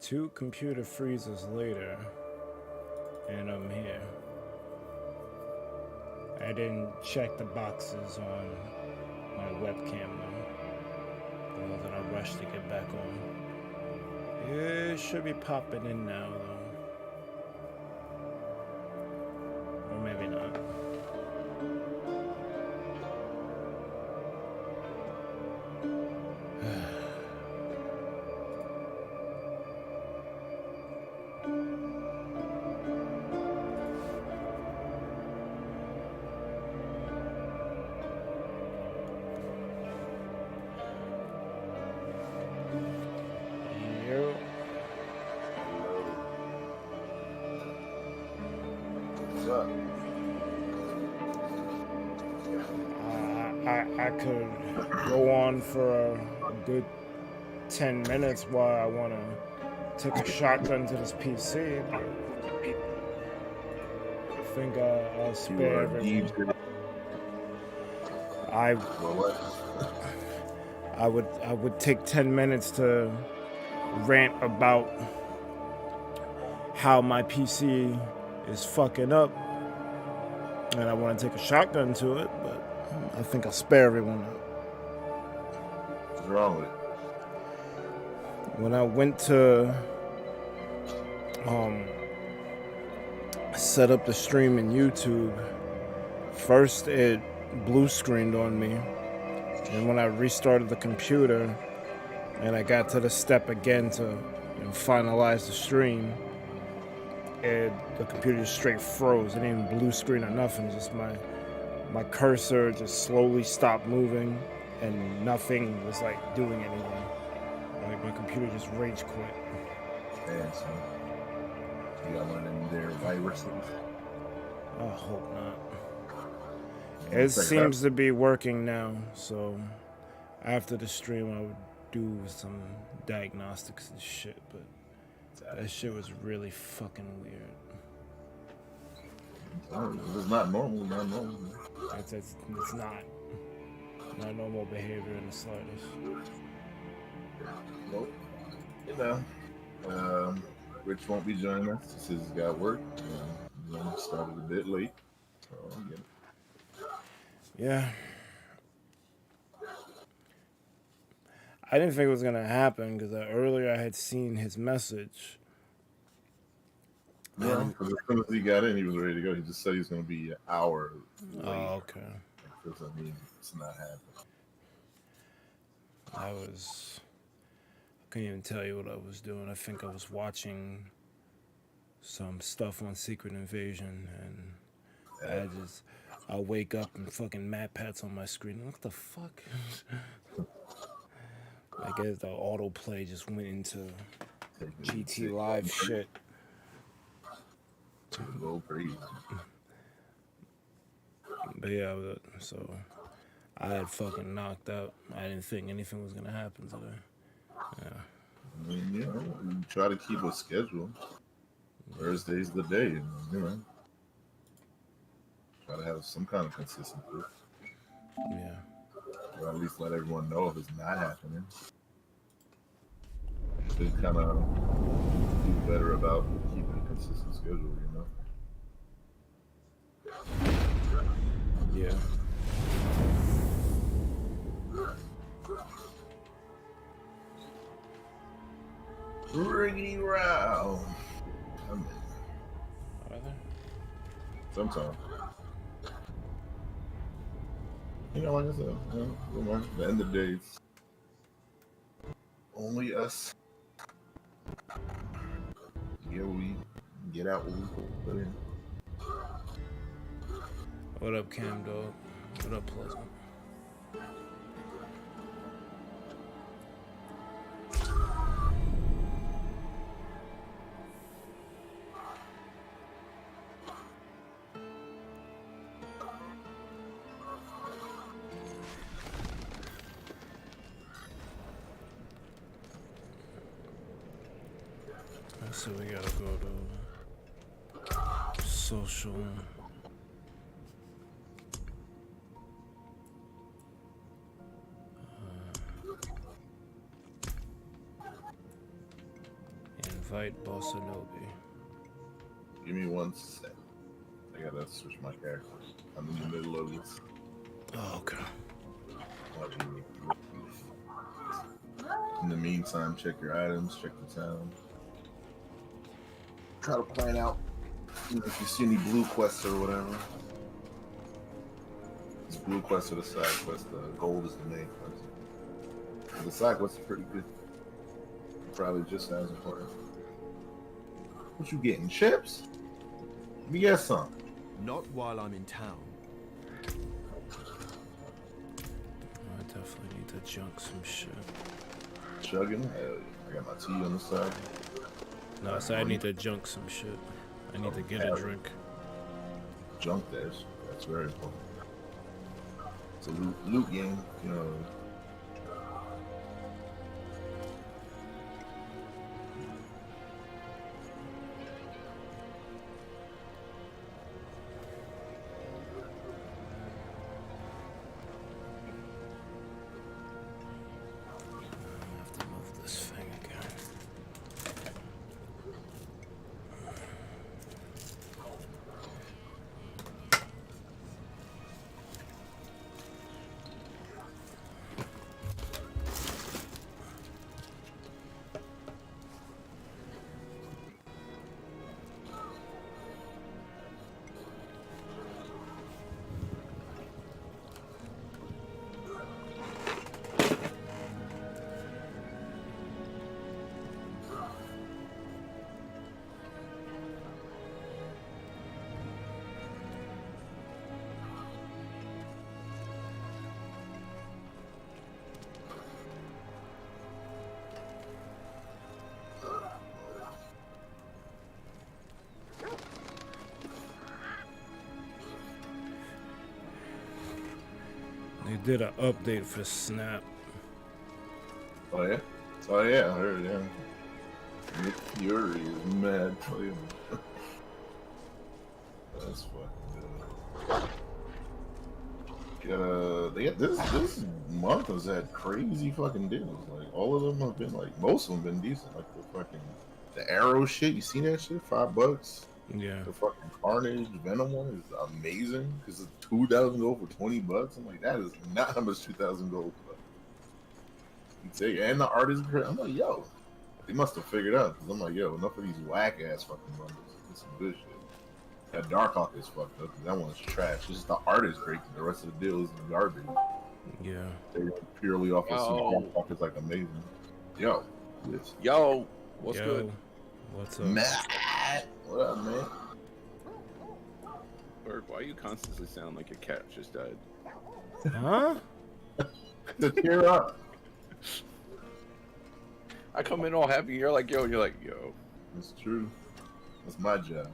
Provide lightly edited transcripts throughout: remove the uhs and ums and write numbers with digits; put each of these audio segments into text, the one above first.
2 computer freezes later, and I'm here. I didn't check the boxes on my webcam though, that I rushed to get back on. It should be popping in now though. Or maybe not. I could go on for a good 10 minutes while I want to take a shotgun to this PC, but I think I'll spare everything. I would take 10 minutes to rant about how my PC is fucking up, and I want to take a shotgun to it, but I think I'll spare everyone. What's wrong with it? When I went to set up the stream in YouTube, first it blue screened on me, and when I restarted the computer and I got to the step again to finalize the stream, the computer just straight froze. It didn't even blue screen or nothing, just my cursor just slowly stopped moving and nothing was like doing anything. Like my computer just rage quit. Yeah, so you got one of them there viruses? I hope not. It seems to be working now, so after the stream I would do some diagnostics and shit, but that shit was really fucking weird. It's not normal, not normal. It's not normal behavior in the slightest. Nope. You know, Rich won't be joining us. He says he's got work. Started a bit late. So I get it. Yeah. I didn't think it was gonna happen because earlier I had seen his message. Yeah, because as soon as he got in, he was ready to go. He just said he was going to be an hour late. Oh, okay. Because, I mean, it's not happening. I couldn't even tell you what I was doing. I think I was watching some stuff on Secret Invasion, and I wake up and fucking map pats on my screen. What the fuck? I guess the autoplay just went into GT Live shit. Go crazy. But yeah, so I had fucking knocked out. I didn't think anything was gonna happen today. Yeah. I mean, we try to keep a schedule. Thursday's the day, and try to have some kind of consistency. Yeah. Or at least let everyone know if it's not happening. To kind of do better about keeping a consistent schedule, Yeah. Riggedy row. Are there? Sometimes. Like I said, at the end of the day, it's only us. Yeah, we get out what we put in. What up, Cam Dog? What up, Pleasant? So we gotta go to social. fight Bossa Nobi. Give me 1 sec. I gotta switch my character. I'm in the middle of this. Oh, okay. In the meantime, check your items, check the town. Try to plan out, you know, if you see any blue quests or whatever. It's blue quests or the side quest. The gold is the main quest. The side quest is pretty good. Probably just as important. What you getting? Chips? Let me get some. Not while I'm in town. I definitely need to junk some shit. Chugging? Hell yeah. I got my tea on the side. No, so I need to junk some shit. I need to get a drink. Junk dash. That's very important. It's a loot game, you know. They did an update for Snap. Oh yeah? Oh yeah, I heard, yeah. Nick Fury is mad playing. That's fucking good. This month has had crazy fucking deals. Like all of them have been like, most of them been decent. Like the Arrow shit, you seen that shit? $5. Yeah. The fucking Carnage Venom one is amazing because it's 2,000 gold for $20. I'm like, that is not how much 2,000 gold costs. You take, and the art is great. I'm like, yo, they must have figured out. Cause I'm like, yo, enough of these whack ass fucking bundles. It's some good shit. That Darkhawk is fucked up. That one's trash. It's just the art is great. The rest of the deal is garbage. Yeah. They purely off of some Darkhawk is like amazing. Yo, yes. Yo, what's good? What's up? Matt, what up, man? Berg, why you constantly sound like your cat just died? Huh? To tear up. I come in all happy, you're like, yo, and you're like, yo. That's true. That's my job.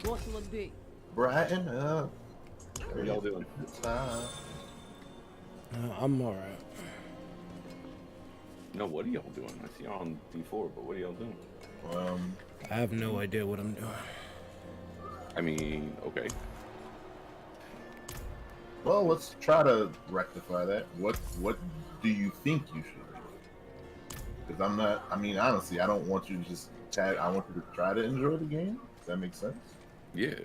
What'll it be? Brighten up. How y'all doing? I'm alright. No, what are y'all doing? I see y'all on D4, but what are y'all doing? I have no idea what I'm doing. I mean, okay. Well, let's try to rectify that. What do you think you should do? Because I'm not. I mean, honestly, I don't want you to just chat. I want you to try to enjoy the game. Does that make sense? Yeah.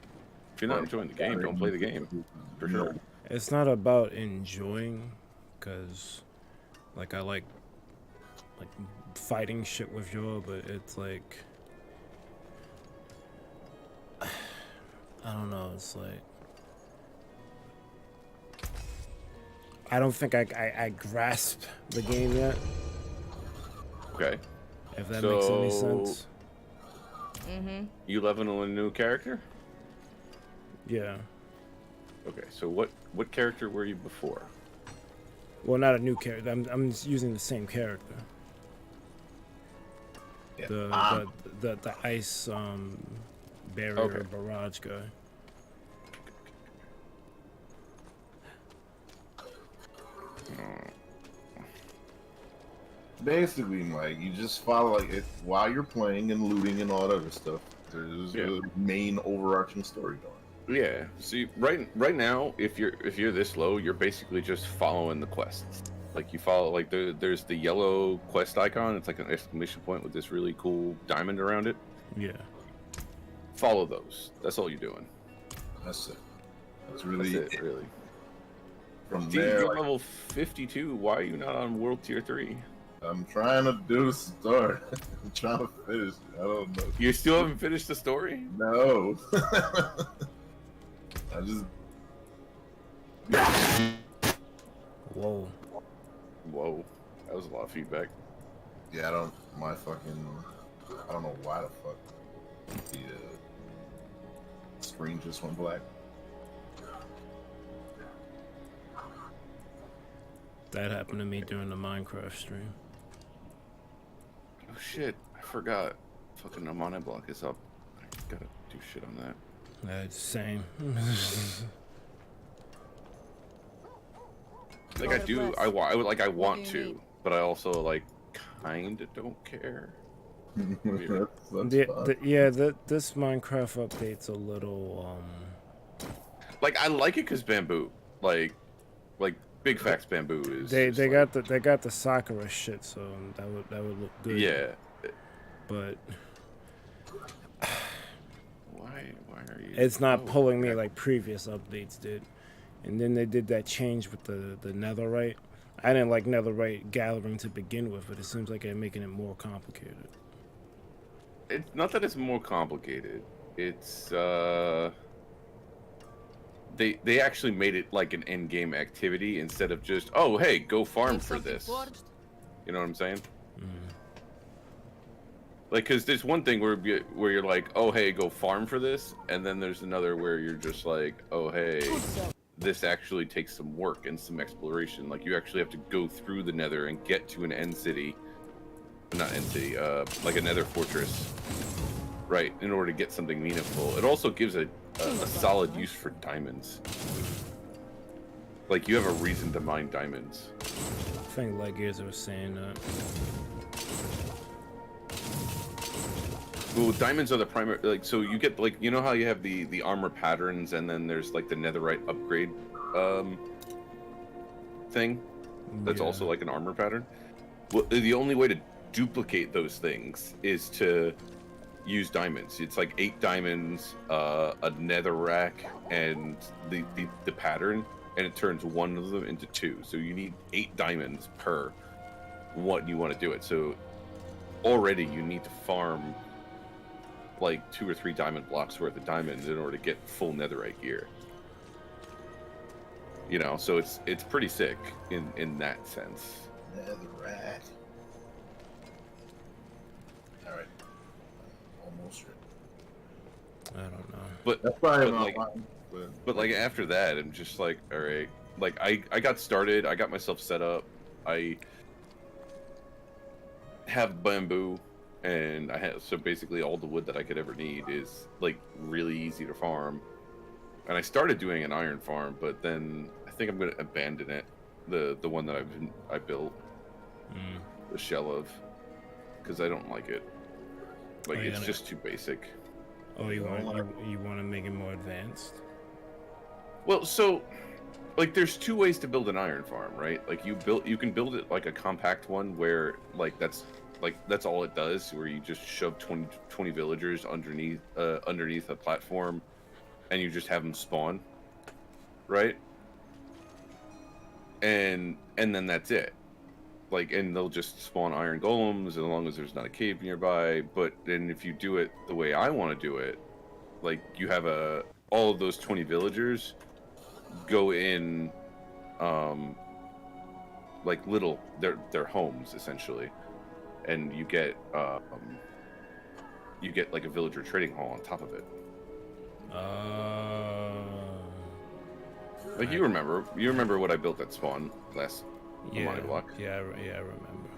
If you're not enjoying the game, don't play the game. For sure. It's not about enjoying, because, like, I like fighting shit with y'all, but it's like, I don't know, it's like, I don't think I grasp the game yet. Okay. If that makes any sense. Mm-hmm. You leveling a new character? Yeah. Okay, so what character were you before? Well, not a new character. I'm just using the same character. Yeah. The ice barrier barrage guy. Basically, Mike, you just follow like it while you're playing and looting and all that other stuff. There's a main overarching story going. Yeah. See, right now, if you're this low, you're basically just following the quests. Like you follow, like there's the yellow quest icon. It's like an exclamation point with this really cool diamond around it. Yeah. Follow those. That's all you're doing. That's it. That's really That's it, really. From Dude, there. you're Like, level 52. Why are you not on World Tier 3? I'm trying to do the story. I'm trying to finish. I don't know. You still haven't finished the story? No. I just. Whoa. Whoa, that was a lot of feedback. Yeah, I don't. My fucking. I don't know why the fuck the screen just went black. That happened to me during the Minecraft stream. Oh shit, I forgot. Fucking Amana block is up. I gotta do shit on that. That's same. Like I do, I want to, but I also like kinda don't care. That's This Minecraft update's a little Like I like it because bamboo, like Big Facts bamboo is. they like, got the Sakura shit, so that would look good. Yeah. But Why are you? it's not Oh, pulling me okay. like previous updates did. And then they did that change with the netherite. I didn't like netherite gathering to begin with, but it seems like they're making it more complicated. It's not that it's more complicated. It's they actually made it like an in-game activity instead of just, oh hey, go farm Need for something this. forged? You know what I'm saying? Mm. Like, cause there's one thing where you're like, oh hey, go farm for this, and then there's another where you're just like, oh hey, Good stuff. this actually takes some work and some exploration. Like you actually have to go through the Nether and get to an end city, not end city, like a Nether fortress, right? In order to get something meaningful. It also gives a solid use for diamonds. Like you have a reason to mine diamonds. I think Leggears was saying that. Well, diamonds are the primary, like, so you get, like, you know how you have the armor patterns and then there's, like, the netherite upgrade, thing? That's Yeah. also, like, an armor pattern? Well, the only way to duplicate those things is to use diamonds. It's, like, 8 diamonds, a nether rack, and the pattern, and it turns one of them into 2. So you need 8 diamonds per what you want to do it. So already you need to farm like 2 or 3 diamond blocks worth of diamonds in order to get full netherite gear. You know, so it's pretty sick in that sense. Netherite. All right. Almost ready. I don't know. But That's probably but my like, line, but like after that, I'm just like, all right. Like I got started. I got myself set up. I have bamboo. And I have, so basically all the wood that I could ever need is like really easy to farm. And I started doing an iron farm, but then I think I'm gonna abandon it. The one that I built, the shell of, because I don't like it. Like it's just too basic. Oh, you want to make it more advanced? Well, so like there's 2 ways to build an iron farm, right? Like you can build it like a compact one where like that's all it does, where you just shove 20 villagers underneath a platform and you just have them spawn, right? And then that's it. Like, and they'll just spawn iron golems as long as there's not a cave nearby. But then if you do it the way I want to do it, like you have all of those 20 villagers go in like their homes essentially. And you get like a villager trading hall on top of it. Like you remember what I built at spawn last Money block. Yeah, I remember.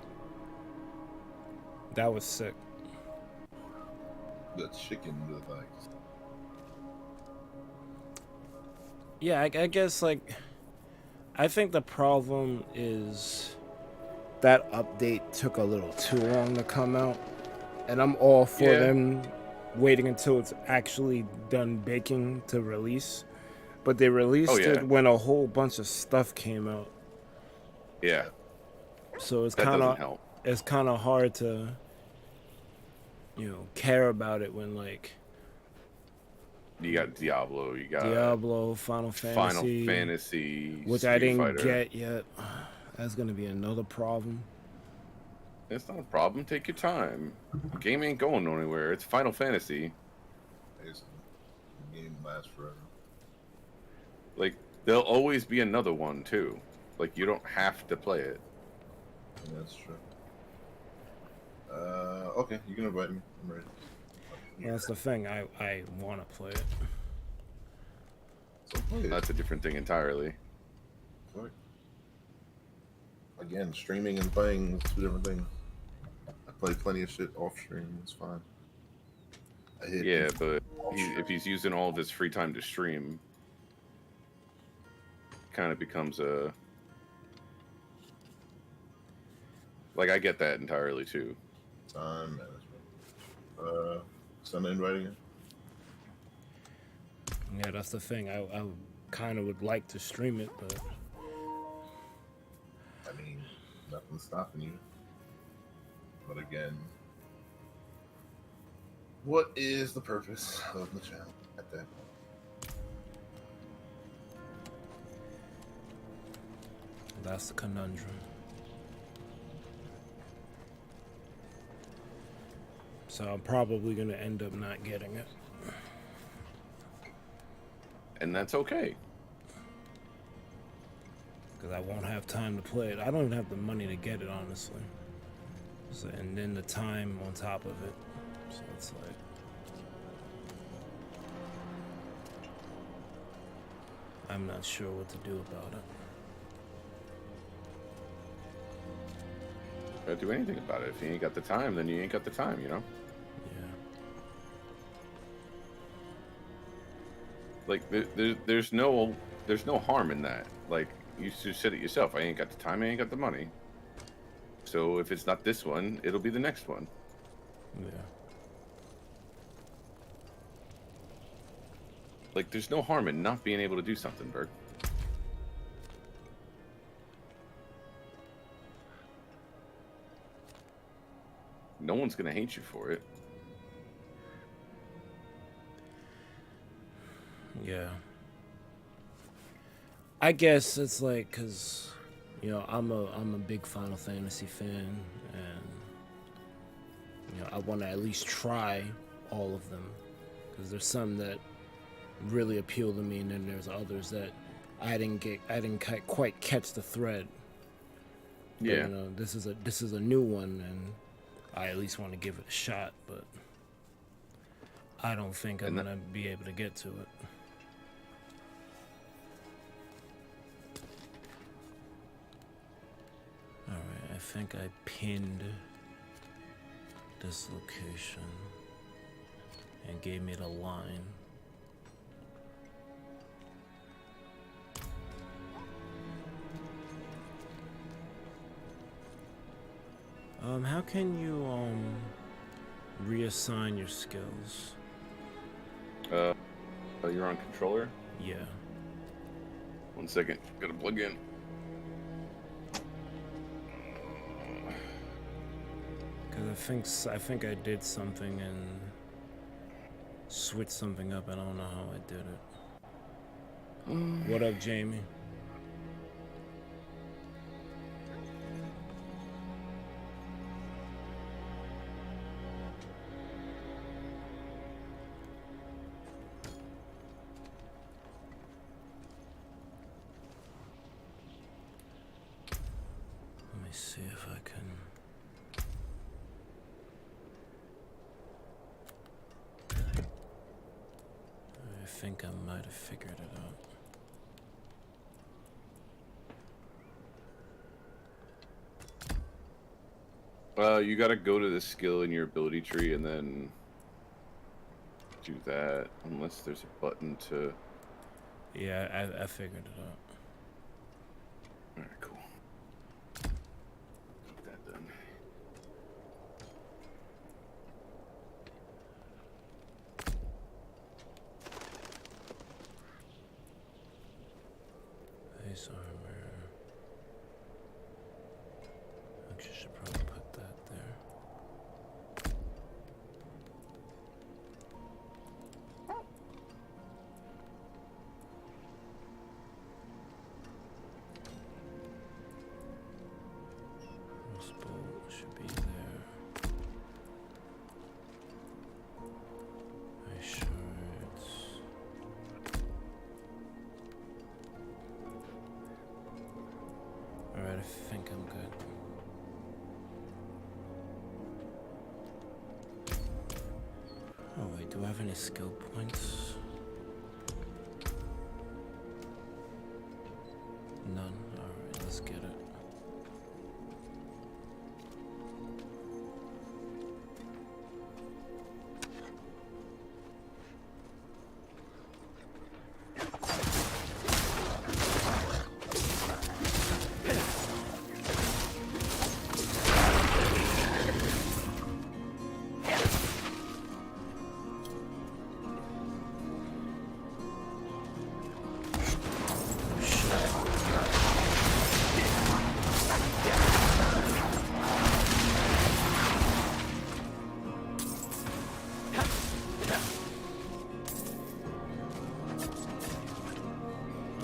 That was sick. the chicken like. Yeah, I guess like I think the problem is that update took a little too long to come out, and I'm all for them waiting until it's actually done baking to release. But they released it when a whole bunch of stuff came out. Yeah. So that doesn't help. it's kind of hard to, you know, care about it when like You got Diablo, you got Diablo, Final Fantasy, which I Street didn't Fighter. get yet. That's gonna be another problem. It's not a problem. Take your time. Game ain't going anywhere. It's Final Fantasy. Basically, the game lasts forever. Like, there'll always be another one too. Like, you don't have to play it. Yeah, that's true. Okay, you can invite me. I'm ready. That's the thing. I want to play it. So play it. That's a different thing entirely. Fuck. Again, streaming and playing is 2 different things. I play plenty of shit off stream. It's fine. Yeah, but if he's using all of his free time to stream, kind of becomes a... Like, I get that entirely, too. Time management. Send an invite again. Yeah, that's the thing. I kind of would like to stream it, but I mean, nothing's stopping you. But again, what is the purpose of the channel at that point? that's the conundrum. So I'm probably gonna end up not getting it. And that's okay. Because I won't have time to play it. I don't even have the money to get it, honestly. So, and then the time on top of it. So it's like... I'm not sure what to do about it. Don't do anything about it. If you ain't got the time, then you ain't got the time, you know? Yeah. Like, there's no harm in that. Like, you just said it yourself. I ain't got the time, I ain't got the money. So if it's not this one, it'll be the next one. Yeah. Like, there's no harm in not being able to do something, Berg. No one's gonna hate you for it. Yeah. I guess it's like, cause, you know, I'm a big Final Fantasy fan, and you know, I want to at least try all of them, cause there's some that really appeal to me, and then there's others that I didn't quite catch the thread. But, Yeah. you know, this is a new one, and I at least want to give it a shot, but I don't think I'm gonna be able to get to it. Alright, I think I pinned this location and gave me the line. How can you reassign your skills? You're on controller? Yeah. 1 second, gotta plug in. Cause I think I did something and switched something up. I don't know how I did it. What up, Jamie? Let me see if I can. I think I might have figured it out. You gotta go to the skill in your ability tree and then do that, unless there's a button to... Yeah, I figured it out. Alright, cool. Get that done. Base armor. Actually, should probably put that there. This bolt should be there. My shirts. Alright, I think I'm good. Oh wait, do I have any skill points? None. Alright, let's get it.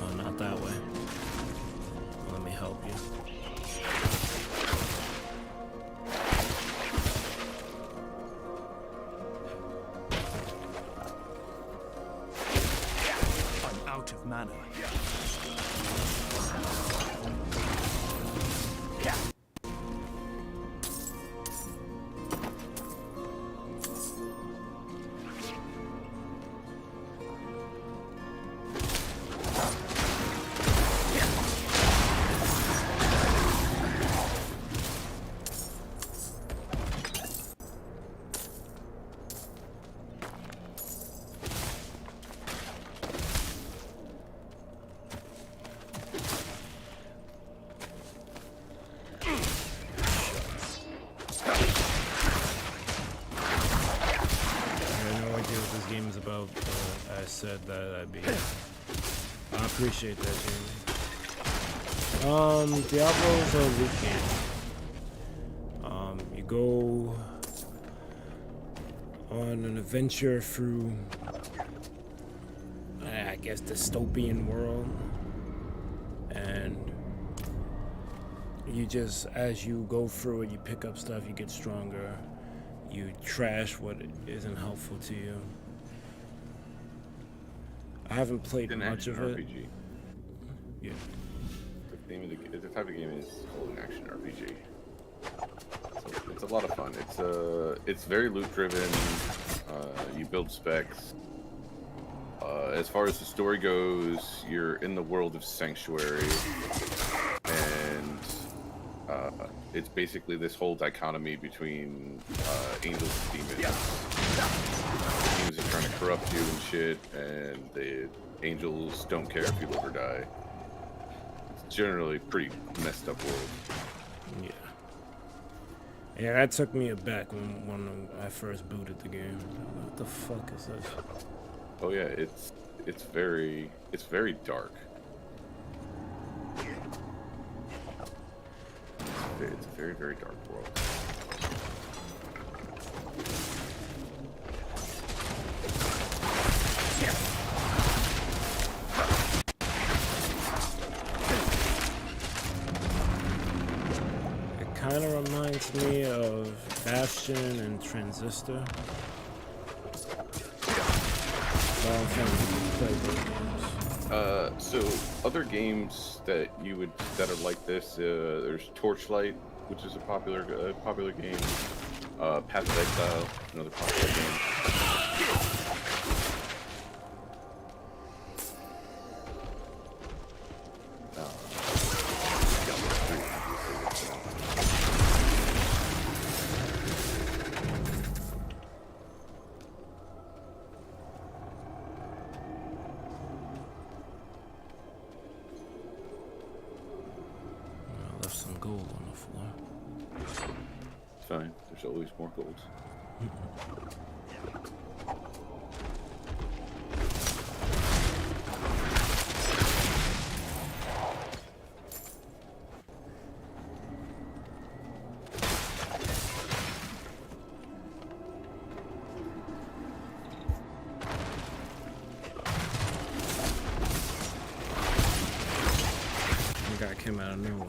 Oh, not that way. Let me help you. I'm out of mana. About, I said that I'd be. I appreciate that, Jamie. Diablo's a weekday. You go on an adventure through, I guess, dystopian world, and you just, as you go through it, you pick up stuff, you get stronger, you trash what isn't helpful to you. I haven't played much of it. RPG. Yeah. The type of game is called an action RPG. So it's a lot of fun. It's very loot driven. You build specs. As far as the story goes, you're in the world of Sanctuary, and it's basically this whole dichotomy between angels and demons. Demons are trying to corrupt you and shit, and the angels don't care if you live or die. It's generally a pretty messed up world. Yeah. Yeah, that took me aback when I first booted the game. What the fuck is this? Oh yeah, it's very dark. It's a very, very dark world. It kind of reminds me of Bastion and Transistor. But I don't think we can play those games. So other games that are like this, there's Torchlight, which is a popular game. Path of Exile, another popular game. Fine, there's always more gold. came out of nowhere.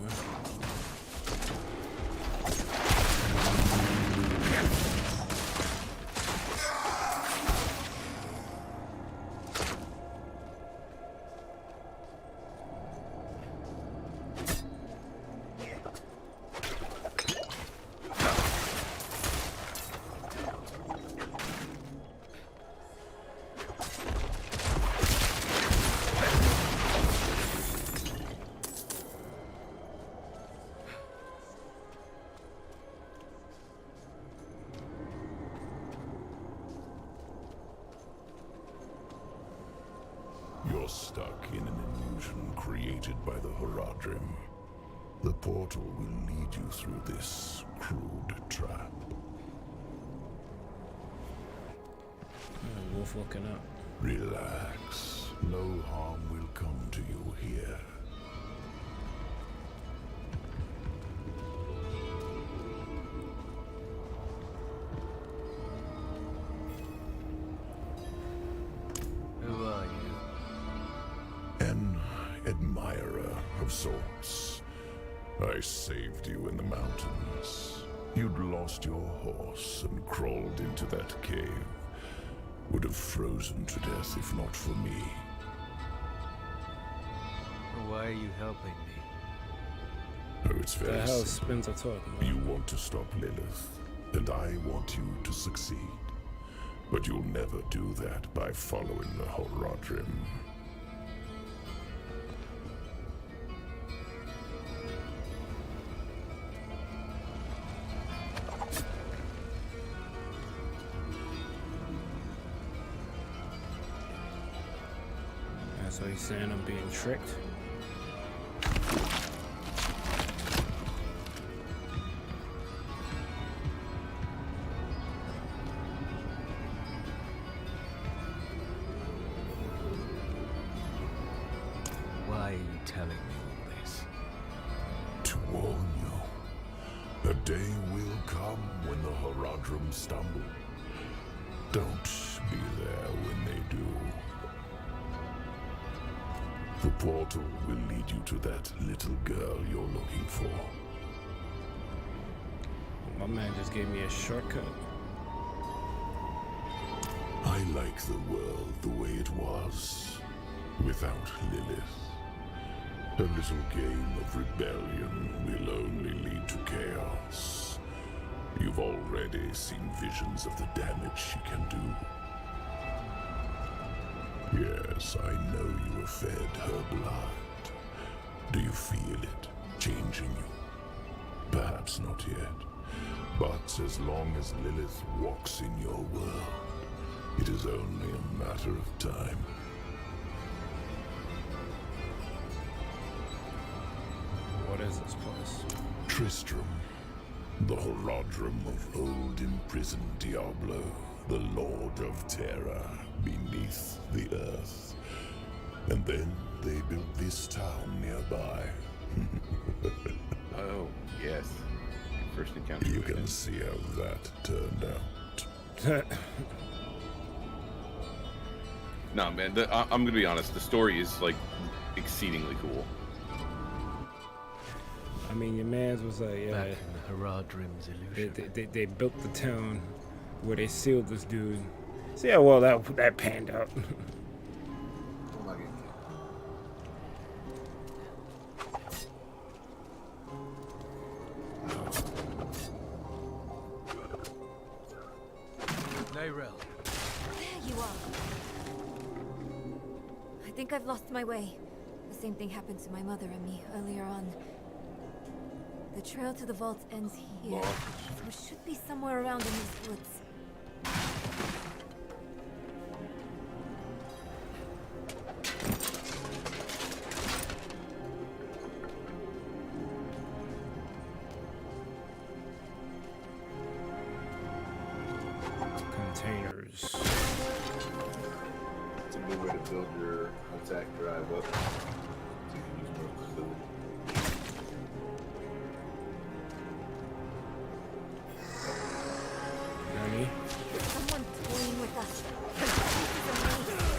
You're stuck in an illusion created by the Haradrim. The portal will lead you through this crude trap. Wolf looking up. Relax. No harm will come to you here. Who are you? An admirer of sorts. I saved you in the mountains. You'd lost your horse and crawled into that cave. Would have frozen to death if not for me. Why are you helping me? Oh, it's The very hell simple. spins are talking about? You want to stop Lilith, and I want you to succeed. But you'll never do that by following the Haradrim. So he's saying I'm being tricked. Why are you telling me all this? To warn you, a day will come when the Haradrim stumble. Don't be there when they do. The portal will lead you to that little girl you're looking for. My man just gave me a shortcut. I like the world the way it was, without Lilith. A little game of rebellion will only lead to chaos. You've already seen visions of the damage she can do. Yes, I know you have fed her blood. Do you feel it changing you? Perhaps not yet. But as long as Lilith walks in your world, it is only a matter of time. What is this place? Tristram, the Haradrim of old imprisoned Diablo, the Lord of Terror beneath the earth. And then they built this town nearby. Oh, yes. First encounter. You can see how that turned out. No, man, I'm gonna be honest. The story is like exceedingly cool. I mean, your man's was like, yeah, Back in the Haradrim's illusion. they built the town where they sealed this dude. See how well that panned out. Oh my God. Nayrel. There you are. I think I've lost my way. The same thing happened to my mother and me earlier on. The trail to the vault ends here, so it should be somewhere around in these woods. Containers. It's a good way to build your attack drive up. So you can use more facility. Nani? Someone toying with us. This is amazing.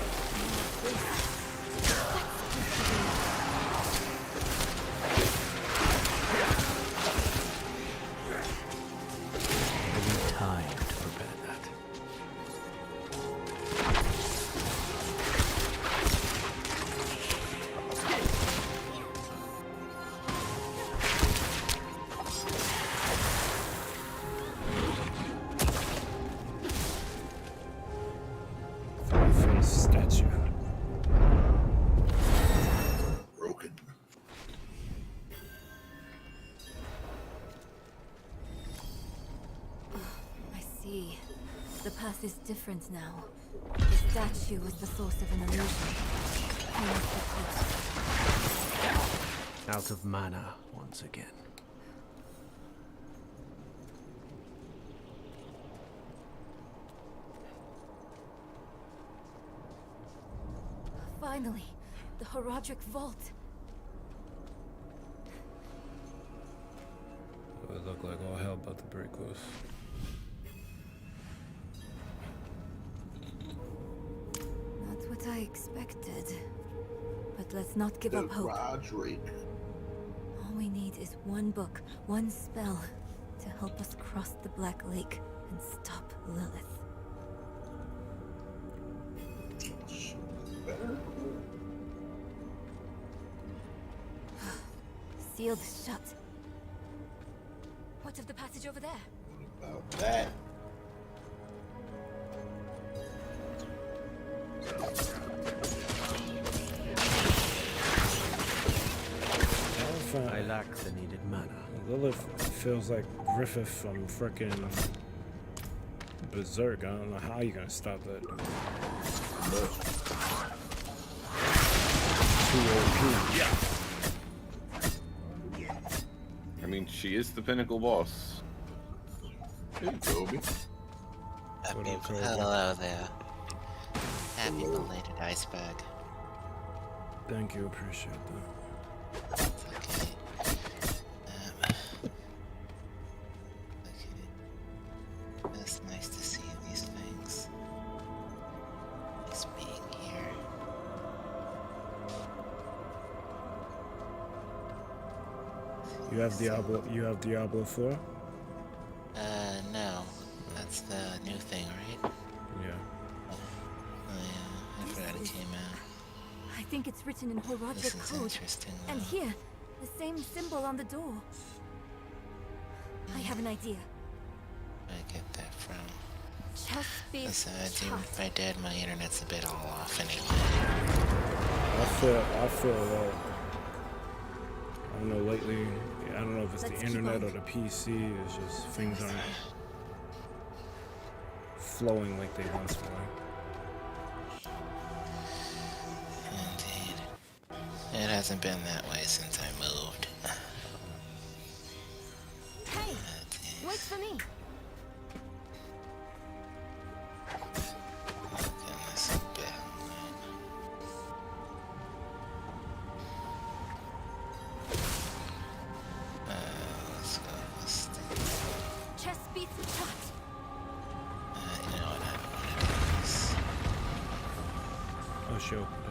the path is different now. The statue was the source of an illusion. I must replace Out of mana once again. Finally, the Horadric Vault. It looked like all hell about to break loose. Not what I expected. But let's not give up hope. Roderick. All we need is one book, one spell, to help us cross the Black Lake and stop Lilith. Sealed shut. What of the passage over there? About that. I lack the needed mana. Lilith feels like Griffith from frickin' Berserk. I don't know how you're gonna stop that. Yeah. I mean, she is the pinnacle boss. Hey, Toby. Hello there. Happy belated iceberg. Thank you, appreciate that. It's okay. Okay. It's nice to see these things. Just being here. You have Diablo. You have Diablo 4. No. That's the new thing, right? Yeah. Oh yeah, I forgot it came out. I think it's written in This Horadric is code. interesting. And here, the same symbol on the door. I have an idea. Where I get that from? Chesapeake Even if I did, my internet's a bit all off anyway. I feel that. I don't know lately. I don't know if it's Let's the keep internet on. or the PC. It's just things aren't flowing like they once were. Indeed. It hasn't been that way since I moved. Hey, wait for me. Oh goodness, bad. Let's go with this thing. Chesapeake shut. You know what, I don't want to do this. Oh, she opened it.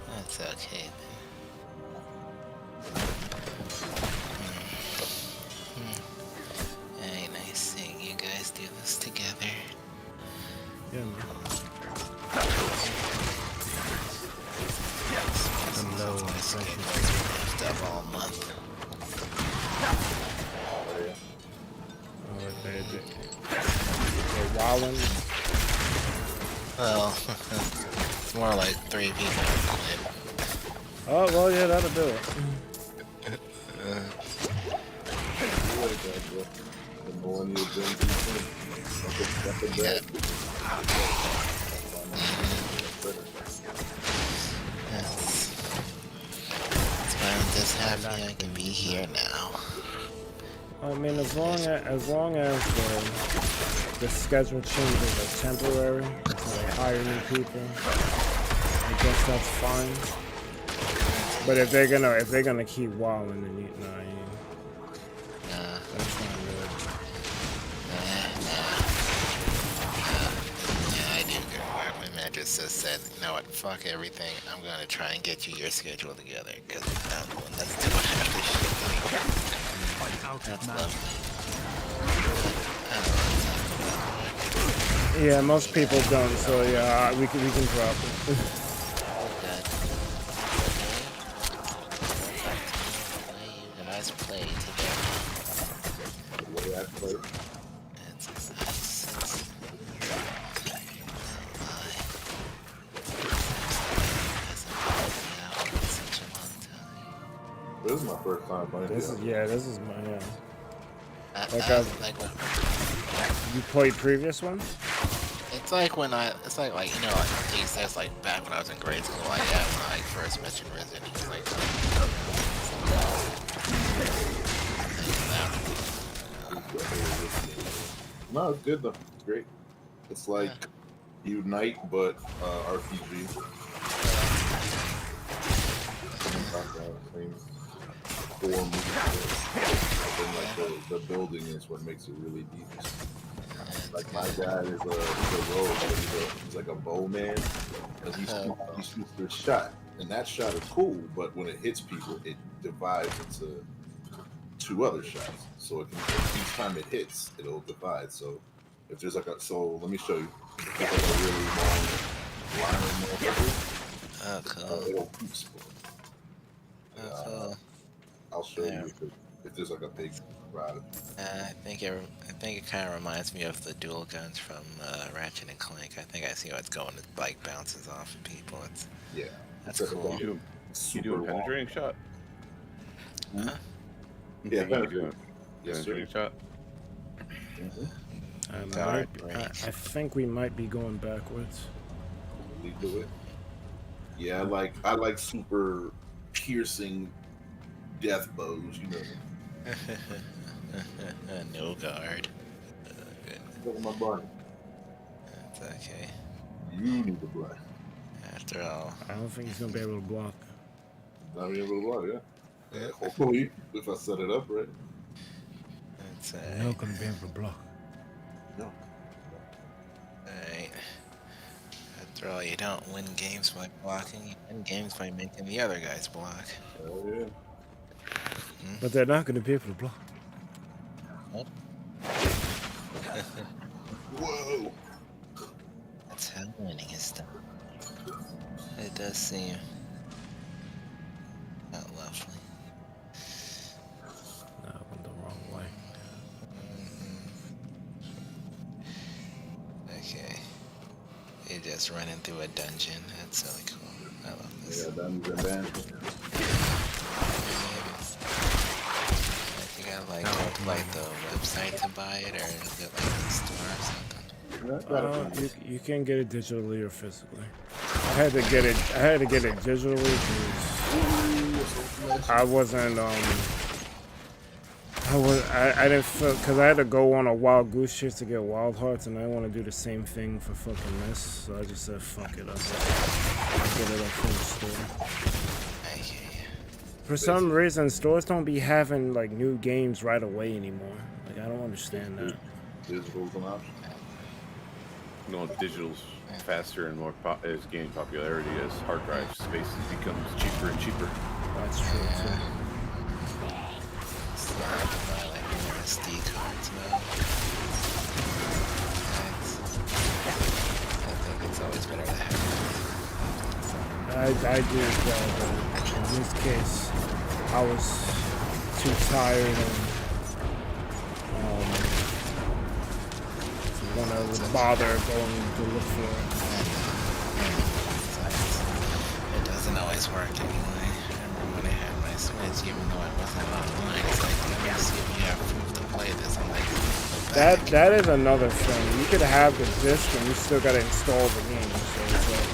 That's okay then. Hey, nice seeing you guys do this together. Yeah, man. I'm low on schedules left up all month. Oh, they're wilding. Well, it's more like 3 people. Oh, well, yeah, that'll do it. Yeah. That's why I'm just happy I can be here now. I mean, as long as the schedule changes are temporary until they hire new people, I guess that's fine. But if they're gonna keep wilding, then that's not good. Yeah, I do good work. My manager just said, you know what, fuck everything. I'm gonna try and get you your schedule together, because I'm the one that's doing half this shit anyway. That's lovely. Yeah, most people don't, so yeah, we can drop it. Good. You guys play together. The way I play. It's nice. Such a long time. This is my first time playing. This is my Like like when, you played previous ones? it's like when it's like you know, like that's like back when I was in grade school. Like yeah, when I first mentioned Resident Evil, like. No, it's good though. It's great. It's like Unite, but RPG. Same background, same form. And like the building is what makes it really deep. Like my dad is a rogue, but he's like a bowman, and he shoots this shot, and that shot is cool. But when it hits people, it divides into 2 other shots. So it can, each time it hits, it'll divide. So if there's like let me show you. If there's like a really long line of Oh, cool. it'll keep splitting. Cool. I'll show you if there's like a big crowd. I think it kind of reminds me of the dual guns from Ratchet and Clank. I think I see what's going. It like bounces off of people. That's cool. You do a penetrating shot? Huh? Yeah, you do a yes, penetrating shot? I think we might be going backwards. We do it. Yeah, I like super piercing death bows, you know. No guard. Look at my body. That's okay. You need to block. After all. I don't think he's gonna be able to block. Not be able to block, yeah. Hopefully, if I set it up right. That's You're not gonna be able to block. No. Alright. After all, you don't win games by blocking, you win games by making the other guys block. Oh yeah. But they're not gonna be able to block. Nope. Whoa. That's how winning is done. It does seem not lovely. No, I went the wrong way. Okay. You're just running through a dungeon. That's really cool. I love this. Yeah, Dungeons and Dragons. You gotta like the website to buy it, or is it like the store or something? You can get it digitally or physically. I had to get it digitally because I wasn't I didn't feel, because I had to go on a wild goose chase to get wild hearts, and I didn't want to do the same thing for fucking this, so I just said fuck it up. I'll get it up from the store. For some reason, stores don't be having like new games right away anymore. Like I don't understand that. Digital's an option. You know, digital's faster and more is gaining popularity as hard drive space becomes cheaper and cheaper. That's true too. So I have to buy like more SD cards now. I think it's always better to have. I do as well, but in this case, I was too tired and want to bother going to look for it. It doesn't always work anyway. I remember when I had my Switch, even though I wasn't online, it's like, let me see if you have proof to play this. I'm like, that is another thing. You could have the disc and you still gotta install the game. So it's like,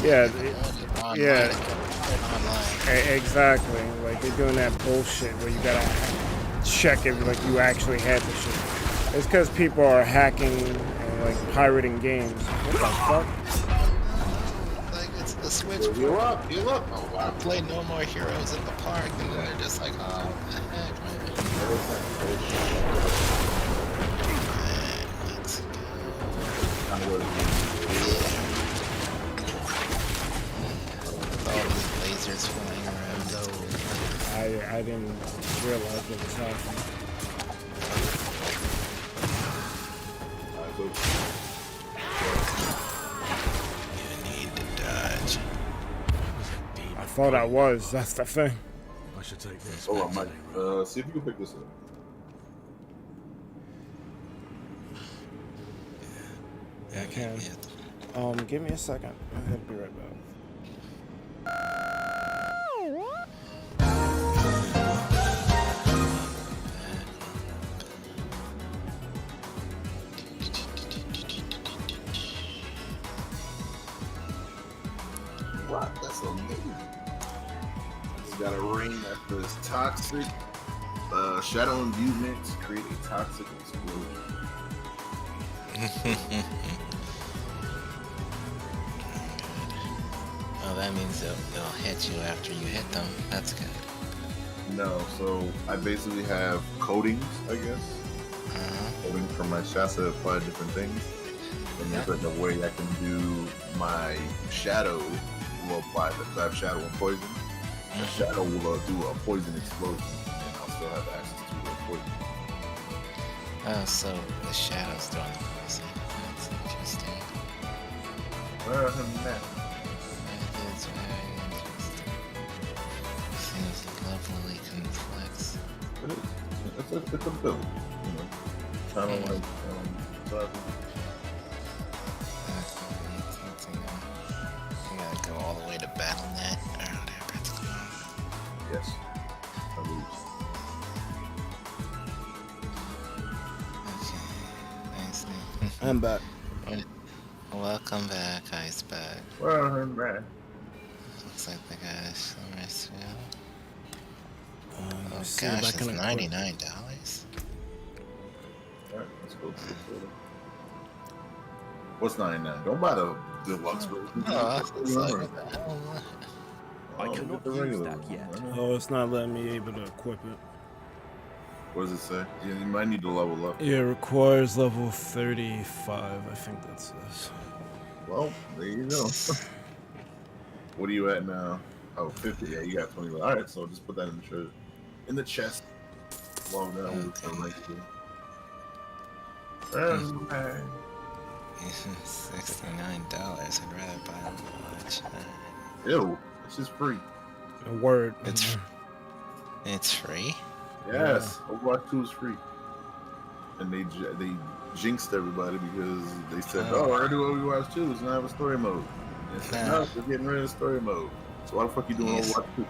yeah, exactly. Like they're doing that bullshit where you gotta check if like you actually had the shit. It's because people are hacking and like pirating games. What the fuck? Like it's the Switch. Heal up. Oh, wow. Play No More Heroes in the park, and then they're just like, oh, what the heck, man. Let's go. All these lasers flying around. I didn't realize what was happening. You need to dodge. I thought I was. That's the thing. I should take this. Oh, I might. See if you can pick this up. Yeah, I can. Give me a second. I'll be right back. block. That's amazing. Just got a ring that does toxic. Shadow imbue mix create a toxic explosion. Oh, that means they'll hit you after you hit them. That's good. No, so I basically have coatings, I guess. Coatings from my shots that apply different things. And there's like a way I can do my shadow will apply that. So I have shadow and poison. The shadow will do a poison explosion, and I'll still have access to the poison. Oh, so the shadow's doing the poison. That's interesting. Well, That is very interesting. Seems lovely complex. it is. It's a build, you know. Kind of like You gotta go all the way to BattleNet or whatever it's called. yes. I lose. Okay, nice. I'm back. Welcome back, Iceberg. Well, man. Looks like they got a summer sale. Oh Let's see if gosh, I it's can equip- $99. Alright, let's go to the photo. What's 99? Don't buy the deluxe version. Oh, it's like, Oh, what the hell? I cannot use that yet. Oh, it's not letting me able to equip it. What does it say? Yeah, you might need to level up. Yeah, it requires level 35. I think that says. Well, there you go. What are you at now? Oh, 50. Yeah, you got 20. Alright, so just put that in the shirt. In the chest. Long down with the right here. $69. I'd rather buy a watch. Ew, it's just free. A word. It's free? Yes, Overwatch 2 is free. And they jinxed everybody because they said, Oh. we're gonna do Overwatch 2, it's gonna have a story mode. And they said, no, we're getting rid of the story mode. So why the fuck you doing Yes. Overwatch 2?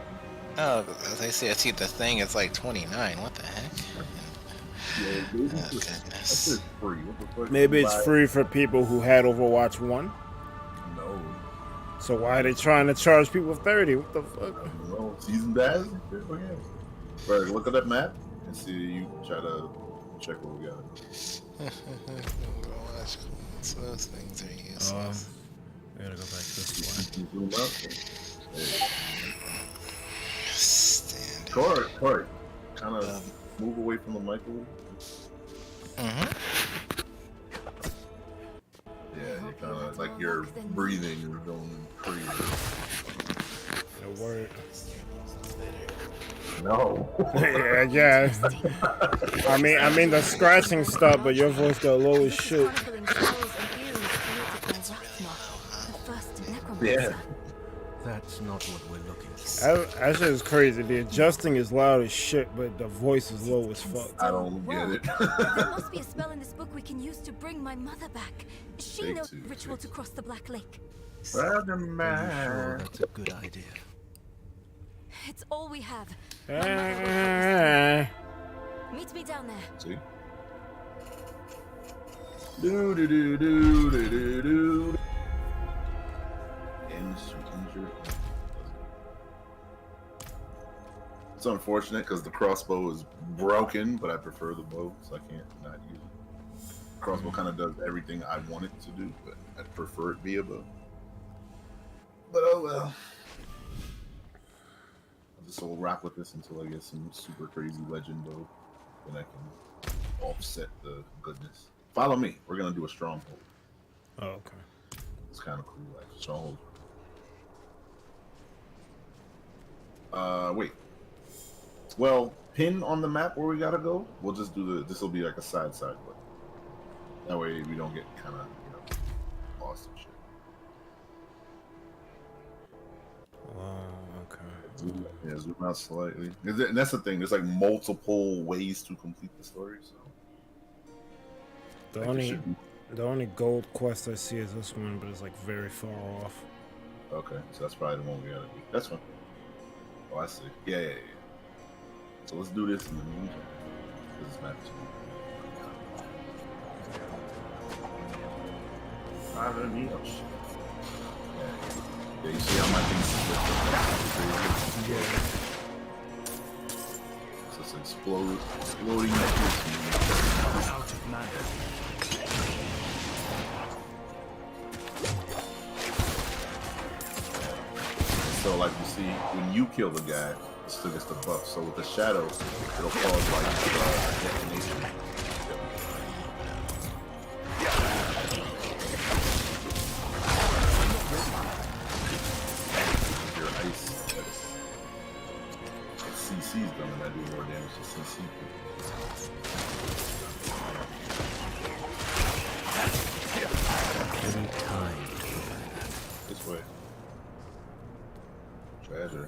Oh, as I see the thing, it's like 29. What the heck? Yeah, Oh, that's goodness. just free. What the fuck? Maybe it's Buy- free for people who had Overwatch 1. No. So why are they trying to charge people 30? What the fuck? No, season pass? Oh, yeah. Right, look at that map and see you try to check what we got. Overwatch, so those things are useless. I gotta go back this way. Zoom out. Standard. Corey, kind of move away from the mic a little. Yeah, you kind of like you're breathing and going crazy. A word. No. yeah. I mean the scratching stuff, but your voice got low as shit. Yeah. That's not what we're looking for. That shit is crazy. The adjusting is loud as shit, but the voice is low as fuck. I don't get it. There must be a spell in this book we can use to bring my mother back. She Take knows two, ritual take to cross the Black Lake. Are you sure that's a good idea? It's all we have. Ah. Meet me down there. See? Do do do do do do do. It's unfortunate because the crossbow is broken, but I prefer the bow, so I can't not use it. Crossbow kind of does everything I want it to do, but I prefer it be a bow. But oh well. I'll just will rock with this until I get some super crazy legend bow, then I can offset the goodness. Follow me. We're gonna do a stronghold. Oh, okay. It's kind of cool, like stronghold. Wait. Well, pin on the map where we gotta go. We'll just do this will be like a side way. That way we don't get kind of lost and shit. Okay. Zoom out slightly. And that's the thing. There's like multiple ways to complete the story. So The only gold quest I see is this one, but it's like very far off. okay, so that's probably the one we gotta do. That's fine. Oh, I see. Yeah. So let's do this in the meantime. This map is Yeah, you see how my thing's split? Yeah. So it's exploding like this. Out of mana. So like you see, when you kill the guy, it still gets the buff. So with the shadow, it'll cause like detonation. Your ice, it's CC's done, and I do more damage to CC. Any time. This way. Treasure.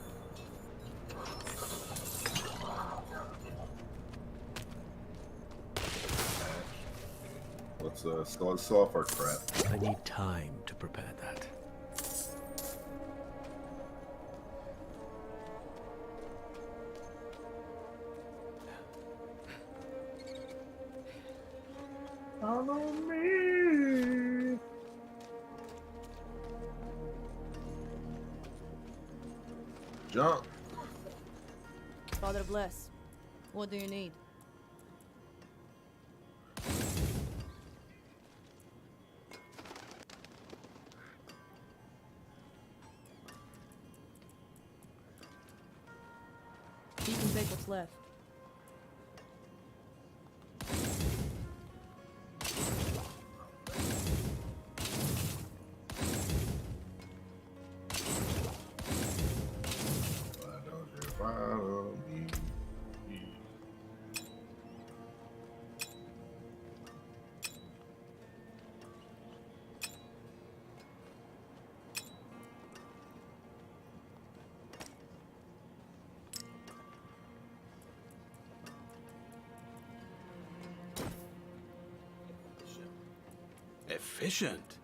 Let's sell off our crap. I need time to prepare that. Follow me. Jump. Father bless. What do you need? You can take what's left. Why don't you follow me? Efficient.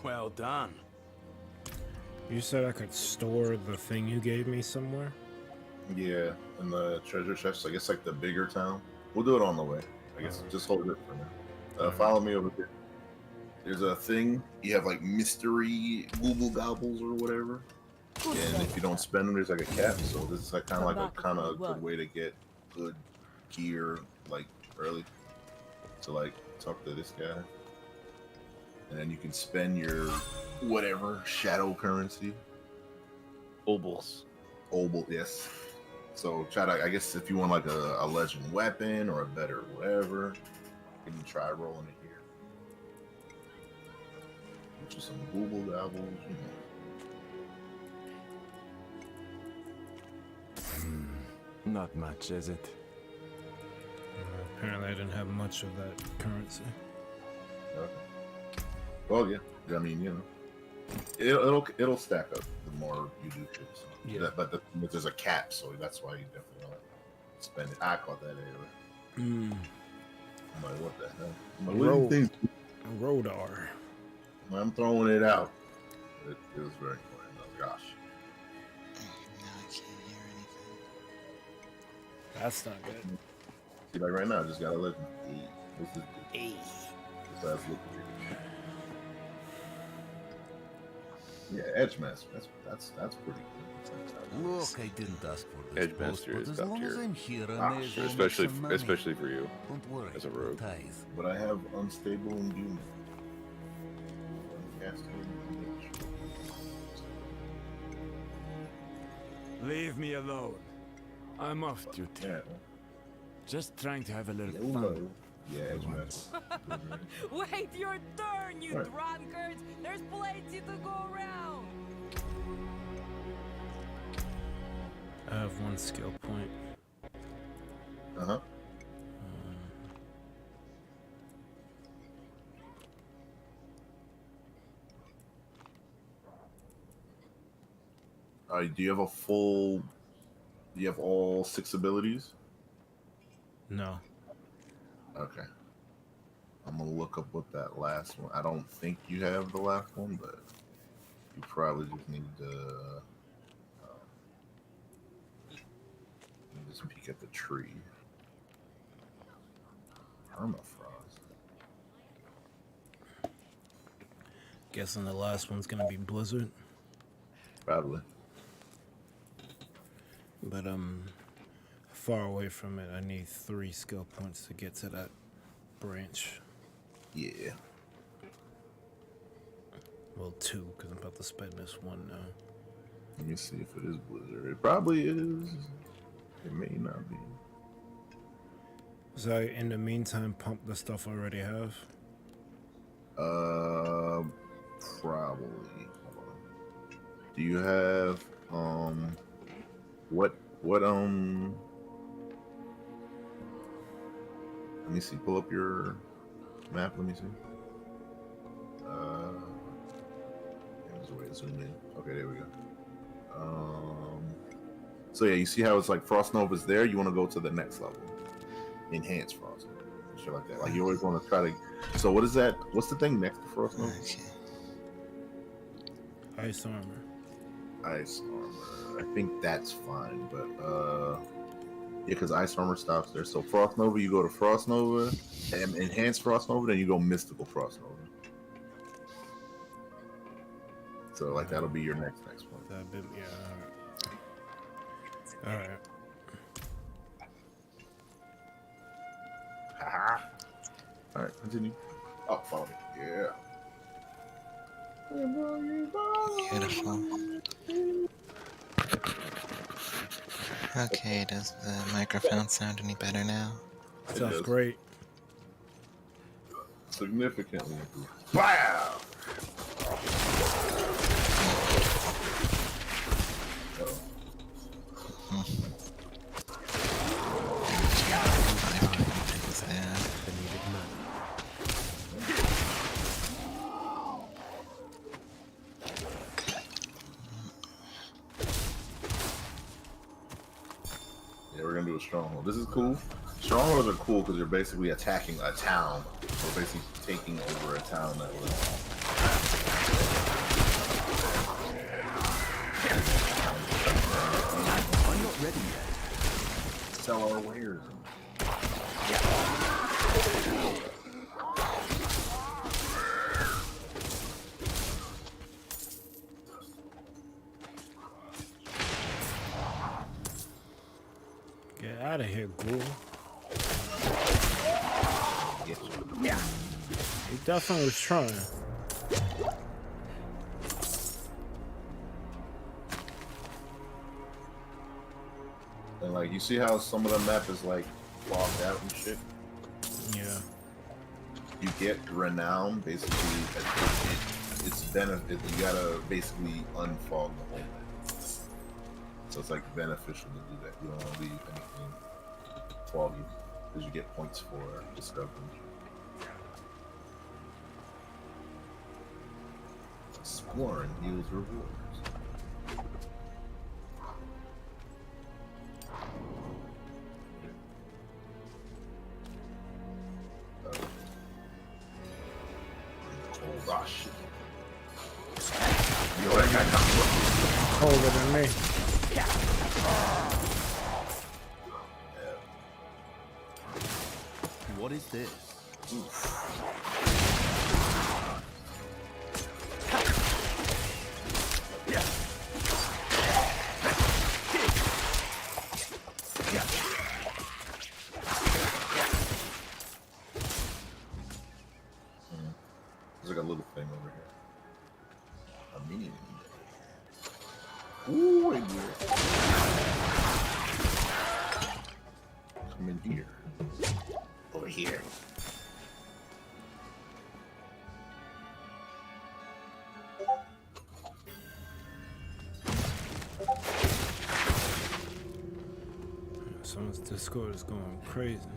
Well done. You said I could store the thing you gave me somewhere? Yeah, in the treasure chest. I guess like the bigger town. We'll do it on the way. I guess just hold it for now. Follow me over here. There's a thing. You have like mystery Google gobbles or whatever. And if you don't spend them, there's like a cap. So this is like kind of like a good way to get good gear like early. So like talk to this guy, and then you can spend your whatever shadow currency. Obols. Obol, yes. So try to, I guess if you want like a legend weapon or a better whatever, you can try rolling it here. Get you some Google gobbles, you know. Not much, is it? Apparently I didn't have much of that currency. Okay. Well, yeah. I mean, you know, it'll stack up the more you do shit. So. Yeah. But there's a cap, so that's why you definitely want to spend it. I caught that anyway. I'm like, what the hell? I'm like, what do you think? Rodar. I'm throwing it out. It was very important. Oh gosh. Now I can't hear anything. That's not good. See, like right now, I just got a legend. What's this? Besides looking. Yeah, Edge Master. That's pretty good. Look, I didn't ask for this Edge Master post, is but as top long as tier. I'm here, I may as well make Especially some money. especially for you. Don't worry, as a rogue. tithe. But I have unstable and doom. Uncasted and damage. Leave me alone. I'm off duty. Yeah. Just trying to have a little Hello. fun. Yeah, Edge Master. Wait your turn, you Right. drunkards! There's plenty to go around! I have one skill point. Uh-huh. Do you have a full... Do you have all 6 abilities? No. Okay. I'm gonna look up what that last one... I don't think you have the last one, but... You probably just need to... just peek at the tree. Permafrost. Guessing the last one's gonna be Blizzard. Probably. But far away from it. I need 3 skill points to get to that branch. Yeah. Well, 2, because I'm about to spend this 1 now. Let me see if it is Blizzard. It probably is. It may not be. So in the meantime, pump the stuff I already have. Probably. Hold on. Do you have what let me see. Pull up your map. Let me see. There's a way to zoom in. Okay, there we go. So yeah, you see how it's like Frost Nova's there? You want to go to the next level. Enhance Frost Nova. Shit like that. Like you always want to try to. So what is that? What's the thing next to Frost Nova? Okay. Ice armor. Ice armor. I think that's fine, but yeah, because ice armor stops there. So Frost Nova, you go to Frost Nova, and Enhanced Frost Nova, then you go Mystical Frost Nova. So like that'll be your next one. That bit, yeah. All right. All right, continue. Oh, follow me. Yeah. Beautiful. Okay, does the microphone sound any better now? Sounds is. great. Significantly improved. Wow. Yeah, we're gonna do a stronghold. This is cool. Strongholds are cool because you're basically attacking a town. We're basically taking over a town that was. I'm not ready yet. Sell our wares. Get out of here, ghoul. Yeah. He definitely was trying. And like you see how some of the map is like fogged out and shit. Yeah. You get renown basically. It's benefit. You gotta basically unfog the whole map. So it's like beneficial to do that. You don't want to leave anything foggy because you get points for discovery. Exploring yields rewards. Oh gosh. Yo, that guy got Colder than me. What is this? There's like a little thing over here. A mini. Ooh, right here. Come in here. Over here. Someone's Discord is going crazy.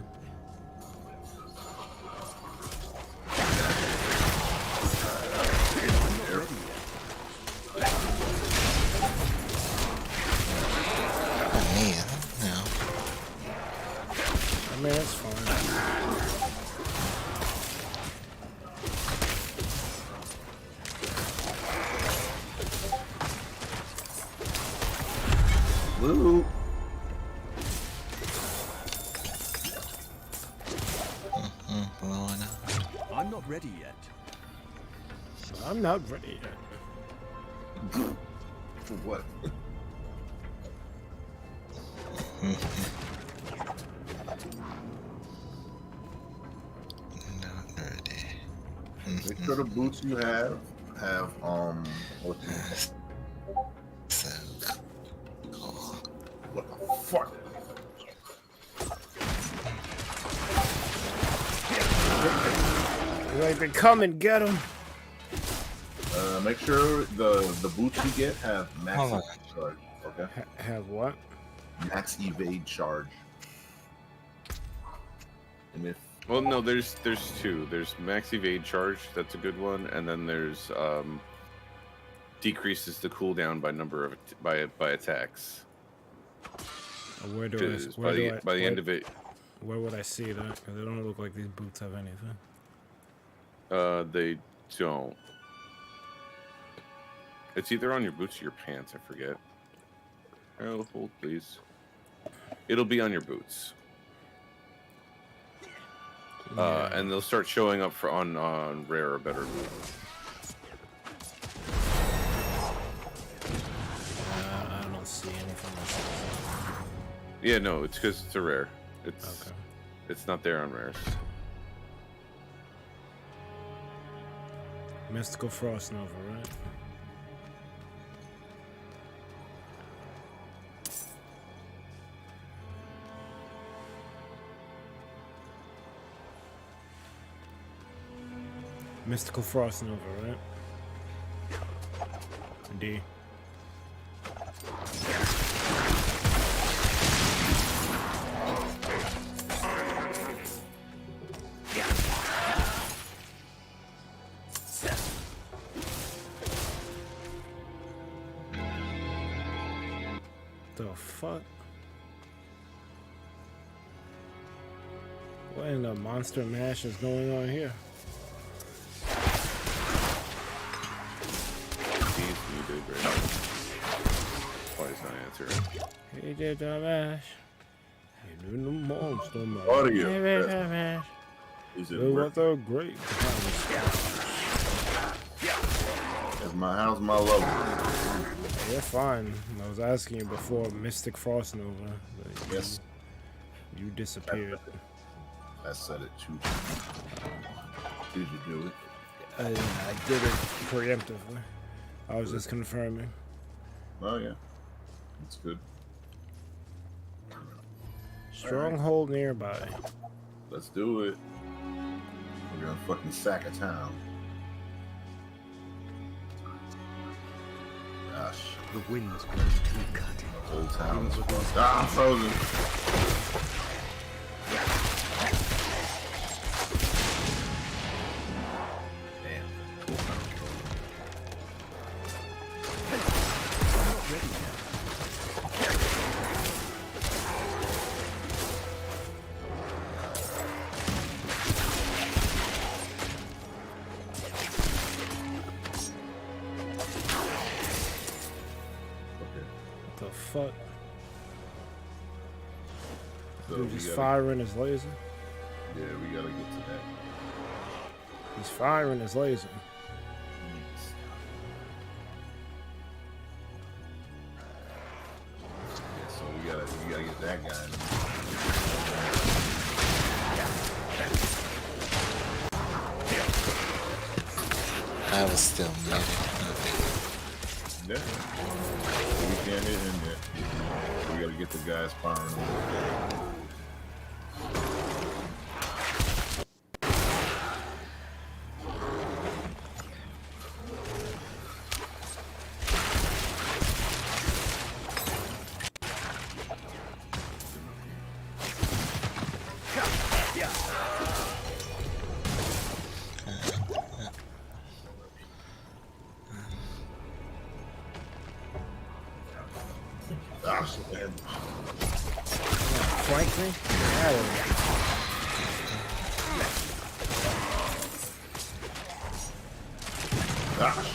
I mean, it's fine. Woo! ready yet. I'm not ready yet. For what? Not ready. Make sure the boots you have what the So cool. what the fuck? Like they come and get them. Make sure the boots you get have max Hold on. evade charge. Okay. Have what? Max evade charge. And if Well, no, there's two. There's max evade charge. That's a good one, and then there's decreases the cooldown by number of by attacks. Where do Just I? Where by the end of it, Where would I see that? Because they don't look like these boots have anything. they don't. It's either on your boots or your pants. I forget. Oh, hold please. It'll be on your boots. And they'll start showing up on rare or better. I don't see anything. Yeah, no, it's because it's a rare. It's Okay. It's not there on rares. Mystical Frost Nova, right? Mystical Frost Nova, right? D. The fuck? What in the monster mash is going on here? He's muted right now. Why is not answering? He did the mash. He did the monster mash. Audio. He did the mash. is It it was a great As my how's my level? You're fine. I was asking you before Mystic Frost Nova. But Yes. You disappeared. I said it too. Did you do it? I did it preemptively. I was just confirming. Oh yeah. It's good. Stronghold nearby. Let's do it. We're gonna fucking sack a town. Gosh. The wind's blowing too cutting. The whole town is fucked. Ah, I'm frozen. Damn. What the fuck? So Dude we just gotta- firing his laser. Yeah, we gotta get to that. He's firing his laser. Yeah, so we gotta get that guy. I was still muted. Yeah. We can't hit him yet. We gotta get the guys firing. Ah, man. Frankly? I don't know. Gosh.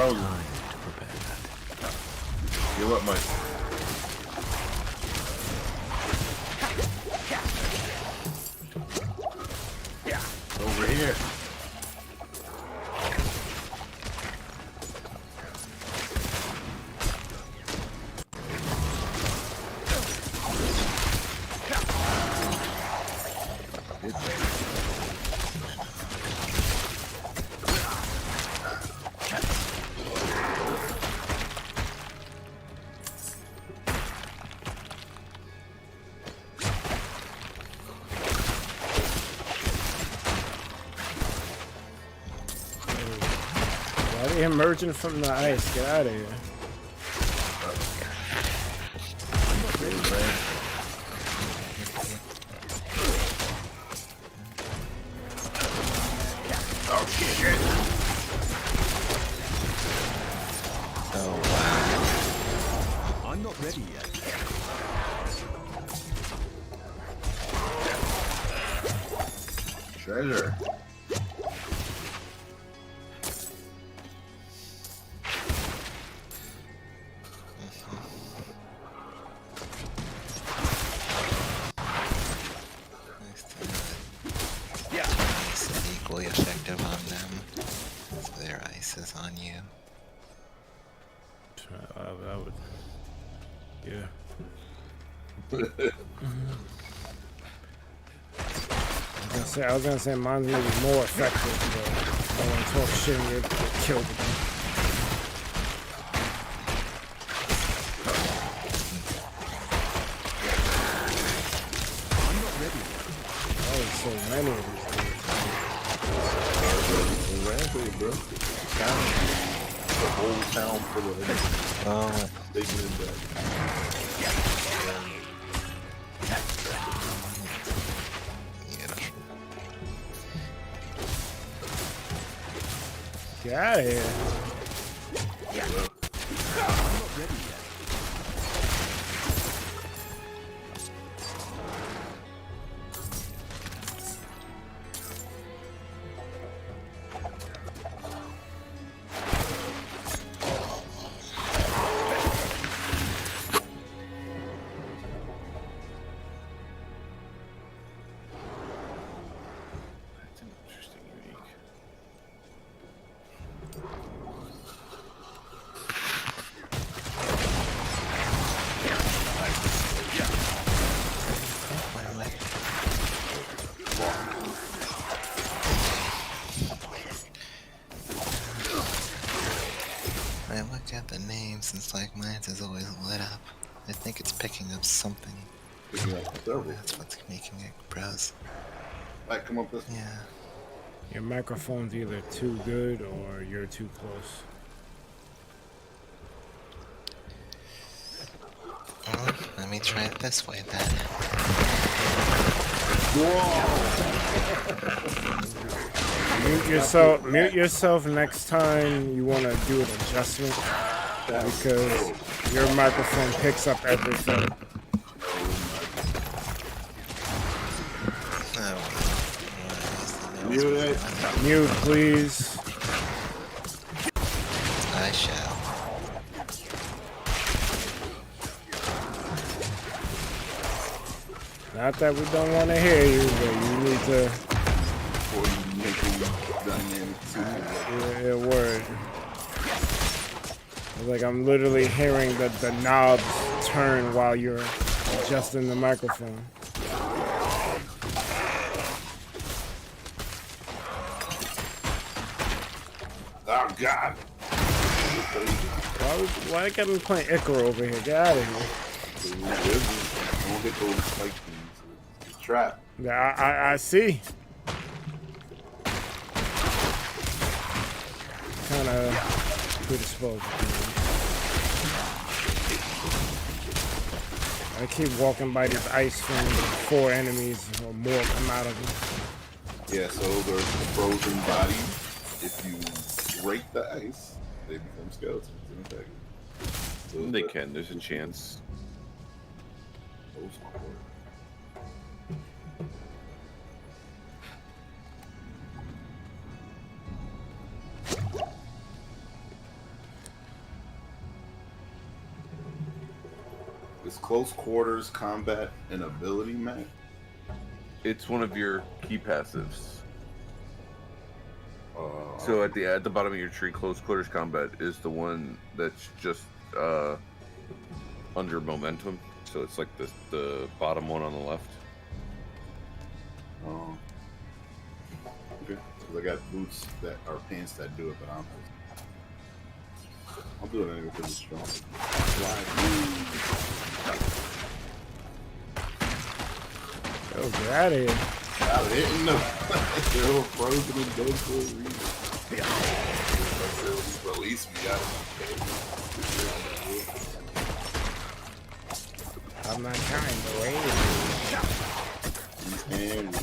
frozen. Time to prepare that. Heal up, Mike. Over here. Why are they emerging from the ice? Get out of here. Oh shit. Oh wow. I'm not ready yet. Treasure. Ice is equally effective on them. So their ice is on you. I would. Yeah. I was gonna say mine's maybe more effective, but I don't want to talk shit and get killed again. Oh, there's so many of these things. Rampage, bro. The whole town full of enemies. Oh, They did that. beautiful. Get out of here. That's an interesting unique. My leg. I looked at the names, it's like mine is always lit up. I think it's picking up something. Picking up several. That's what's making it browse. Like, come up this. Yeah. Your microphone's either too good or you're too close. Well, let me try it this way then. Mute yourself next time you want to do an adjustment because your microphone picks up everything. Oh, Mute it. Mute, please. I shall. Not that we don't want to hear you, but you need to. Or you make it dynamic too. Yeah, word. It's like I'm literally hearing the knobs turn while you're adjusting the microphone. Oh God. Why I got me playing Icar over here? Get out of here. Don't get those spike things. It's a trap. Yeah, I see. Kind of predisposed. I keep walking by these ice things, 4 enemies or more come out of them. Yeah, so those are frozen bodies. If you break the ice, they become skeletons and attack you. So They can. There's a chance. those are cool. It's close quarters combat and ability, Mac. It's one of your key passives. So at the bottom of your tree, close quarters combat is the one that's just under momentum. So it's like the bottom one on the left. Oh. Okay. Because I got boots that are pants that do it, but I'll do it anyway because it's strong. Oh, get out of here. I'm hitting them. They're all frozen and dead for a reason. Release me out of I'm not trying to wait. these hands.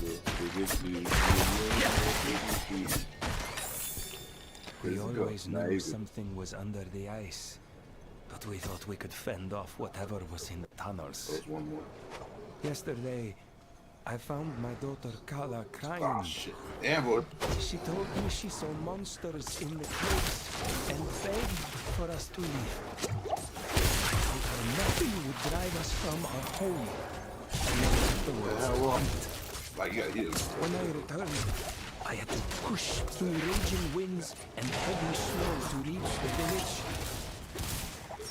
We always knew something was under the ice, but we thought we could fend off whatever was in the tunnels. There's one more. Yesterday, I found my daughter Kala crying. Oh shit. Damn, boy. She told me she saw monsters in the caves and begged for us to leave. I told her nothing would drive us from our home. And afterwards, Like, yeah, he is. when I returned, I had to push through raging winds and heavy snow to reach the village.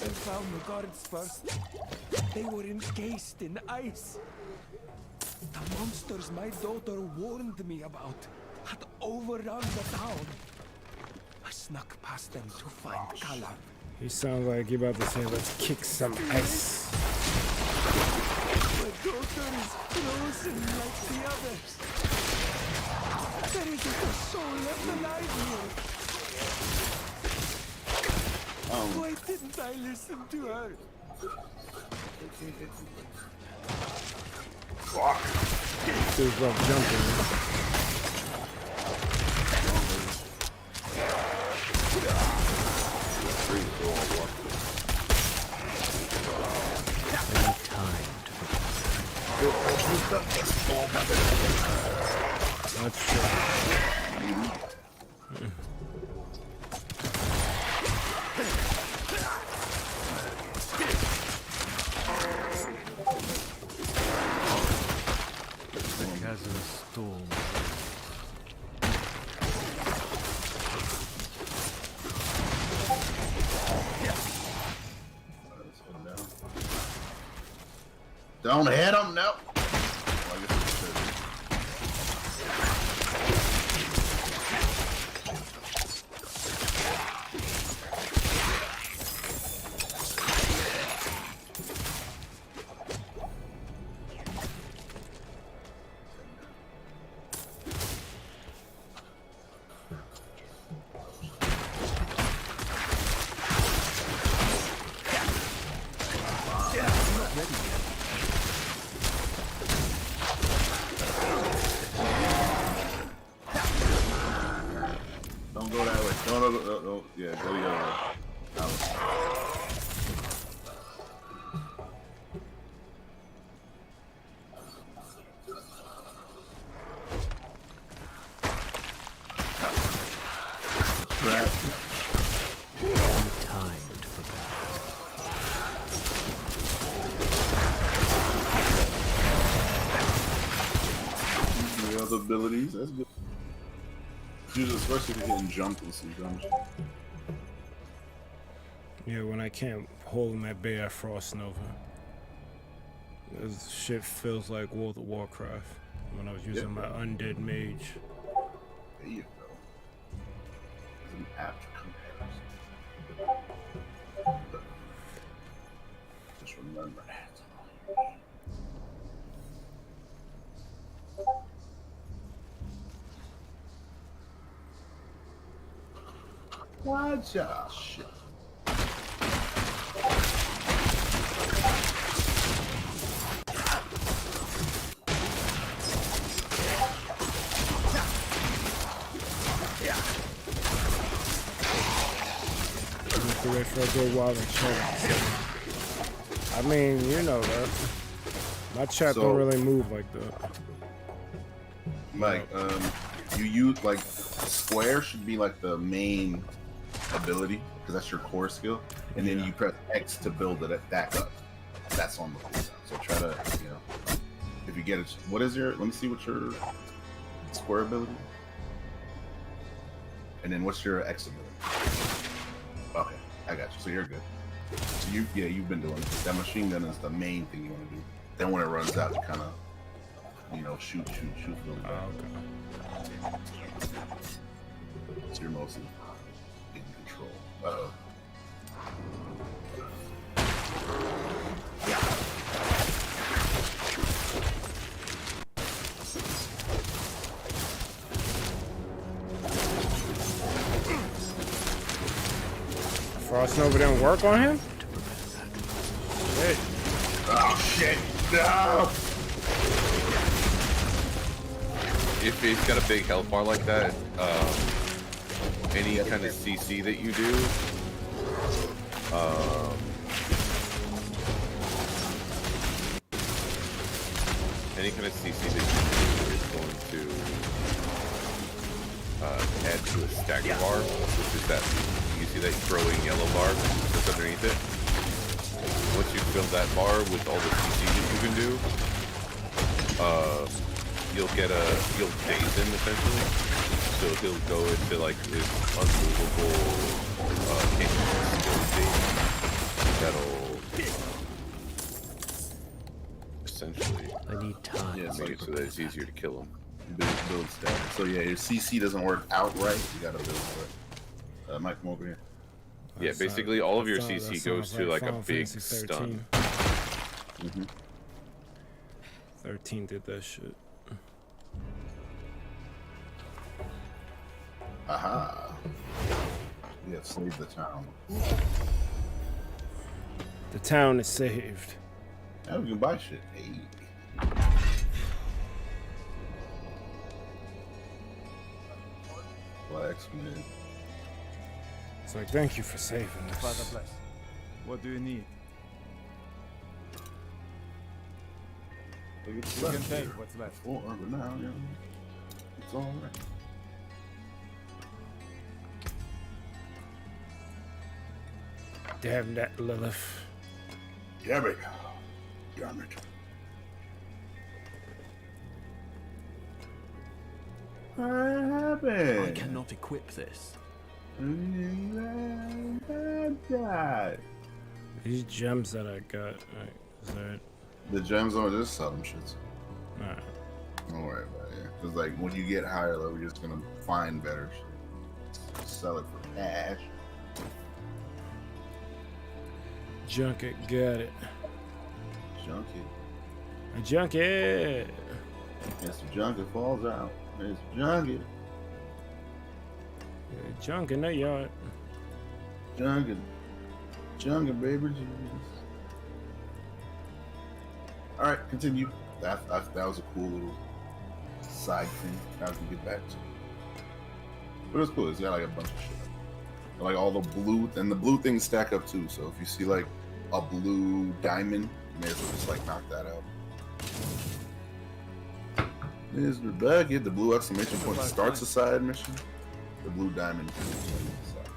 I found the guards first. They were encased in ice. The monsters my daughter warned me about had overrun the town. I snuck past them to find Kala. You sound like you're about to say, let's kick some ice. My daughter is frozen like the others. There isn't a soul left alive here. Why didn't I listen to her? Fuck. Dude's up jumping. That's true. Because of the storm. Don't hit him, no. Don't go that way. Don't. Yeah, go the other way. Crap. Timed for The other abilities, that's good. Especially if you're getting jumped in some dungeons. Yeah, when I can't hold him at bay at Frost Nova. This shit feels like World of Warcraft when I was using my undead mage. There you go. It's an apt comparison. Just remember that. Watch out, shit. To wait for a good while and check. I mean, you know that. My chat So- don't really move like that. Mike, you use like square should be like the main ability because that's your core skill, and then you press X to build it back up. That's on the cooldown. So try to, you know, if you get it. What is your? Let me see what your square ability. And then what's your X ability? Okay, I got you. So you're good. So you've been doing it. That machine gun is the main thing you want to do. Then when it runs out, you kind of, you know, shoot really bad. Okay. So you're mostly in control. Uh-oh. Frost Nova didn't work on him? Shit. Oh shit! No! If he's got a big health bar like that, any kind of CC that you do, any kind of CC that you do is going to add to a stagger bar, which is that, you see that growing yellow bar that's underneath it? Once you fill that bar with all the CC that you can do, you'll phase him essentially. So he'll go into like his unmovable skill state. That'll essentially I need time. Yeah, make it so that it's easier to kill him. Build status. So yeah, your CC doesn't work outright. You gotta build for it. Mike, come over here. Yeah, basically all of your CC goes to like a big stun. 13 did that shit. Aha. We have saved the town. The town is saved. Now we can buy shit. Hey. Blacks, man. It's like, thank you for saving us. Father bless. What do you need? Look at You the can left take here. what's left. 4, but now, you know, it's all right. Damn that Lilith. Damn it. Damn it. What happened? I cannot equip this. These gems that I got, right, is that... The gems on just sell them shits. Alright. Don't worry about it. Because like when you get higher level, you're just gonna find better shit. Sell it for cash. Junk it, got it. Junk it. I junk it! Mr. Junk it falls out. Mr. Junk it. Junk in the yard. Junk it. Junk it, baby Jesus. Alright, continue. That was a cool little side thing that we can get back to. But it's cool. It's got like a bunch of shit. Like all the blue, and the blue things stack up too. So if you see like a blue diamond, you may as well just like knock that out. Mr. Bucket, the blue exclamation point starts a side mission. The blue diamond finishes the side.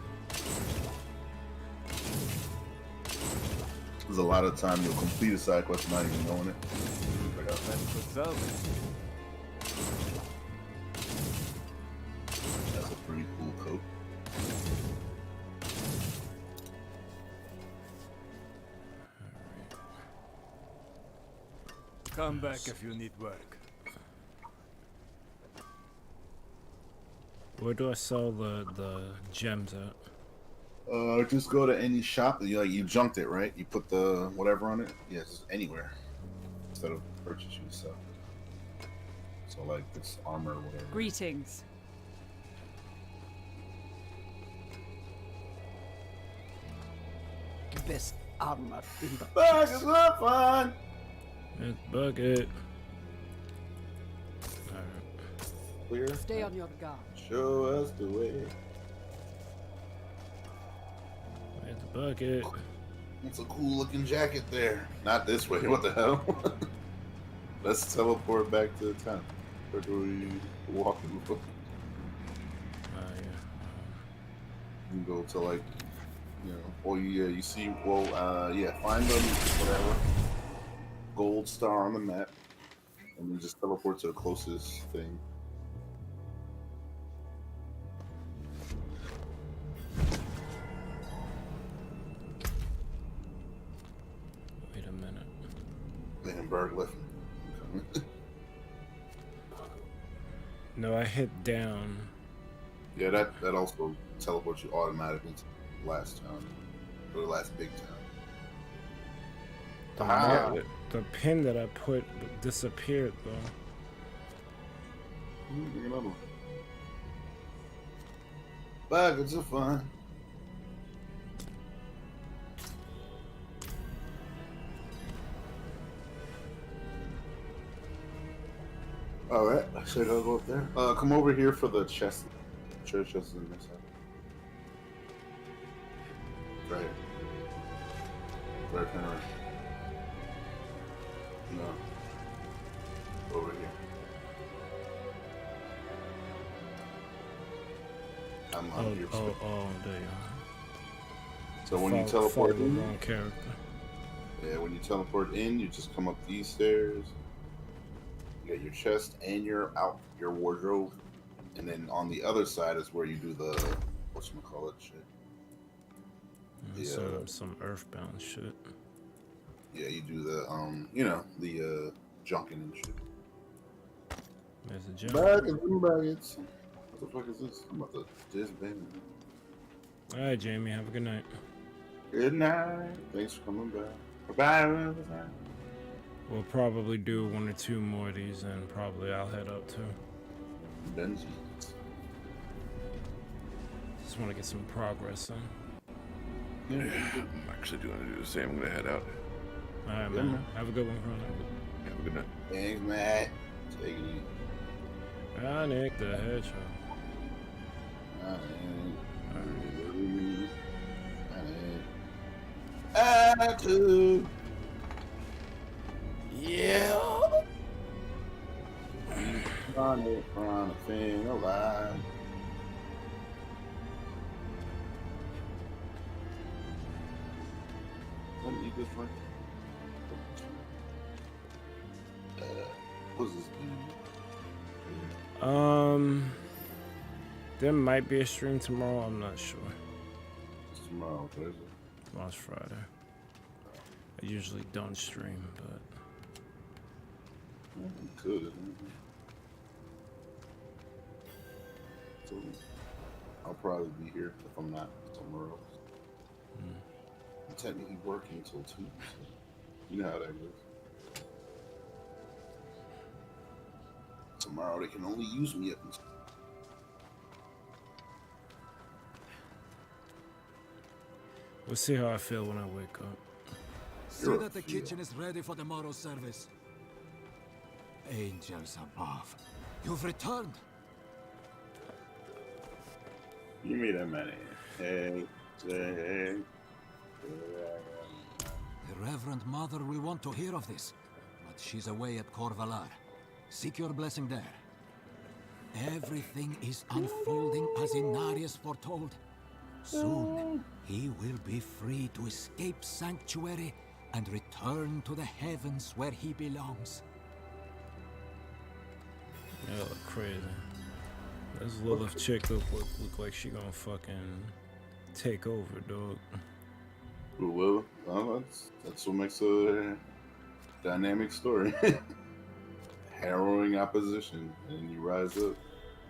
There's a lot of time you'll complete a side quest not even knowing it. That's a pretty cool coat. Come back if you need work. Where do I sell the gems at? Just go to any shop. You junked it, right? You put the whatever on it. Yeah, just anywhere instead of purchase you sell. So like this armor or whatever. Greetings. Best armor in the Bucket's not fun. It's Bucket. Alright. Clear. Stay on your guard. Show us the way. It's Bucket. It's a cool looking jacket there. Not this way. What the hell? Let's teleport back to the town. Where do we walk before? Yeah. You can go to like, you know, Well, yeah, you see, well, yeah, find them, whatever, gold star on the map, and then just teleport to the closest thing. Wait a minute. Man, Berg left me. No, I hit down. Yeah, that also teleports you automatically to the last town, or the last big town. The pin that I put disappeared though. Bring another one. Buckets of fun. All right, should I go up there? Come over here for the chest. Church chest is in this side. Right here. Right, turn around. No. Over here. I'm here. Oh, there you are. So when you teleport the in, wrong character. yeah, when you teleport in, you just come up these stairs. You got your chest and your wardrobe, and then on the other side is where you do the whatchamacallit shit. Yeah, some earthbound shit. Yeah, you do the the junking and shit. There's a jump. Baggage. What the fuck is this? I'm about to disband it. All right, Jamie. Have a good night. Good night. Thanks for coming back. Bye. We'll probably do 1 or 2 more of these, and probably I'll head up too. Benji. Just want to get some progress on. Yeah, I'm actually going to do the same. I'm going to head out. All right, man. Have a good one, brother. Have a good night. Thanks, Matt. Take it easy. Nick the Hedgehog. Attitude. Yeah. Trying to thing alive. Let me eat this one. What's this mean? There might be a stream tomorrow. I'm not sure. It's tomorrow, Thursday. Tomorrow's Friday. I usually don't stream, but you could. So I'll probably be here if I'm not somewhere else. I'm technically working until 2. So you know how that goes. Tomorrow they can only use me up until. we'll see how I feel when I wake up. See that the kitchen is ready for tomorrow's service. Angels above, you've returned. Give me that money. Hey. The Reverend Mother will want to hear of this, but she's away at Corvalar. Seek your blessing there. Everything is unfolding as Inarius foretold. Soon, he will be free to escape Sanctuary and return to the heavens where he belongs. That look crazy. This Lilith chick look like she gonna fucking take over, dog. Well, that's what makes a dynamic story. Harrowing opposition, and you rise up.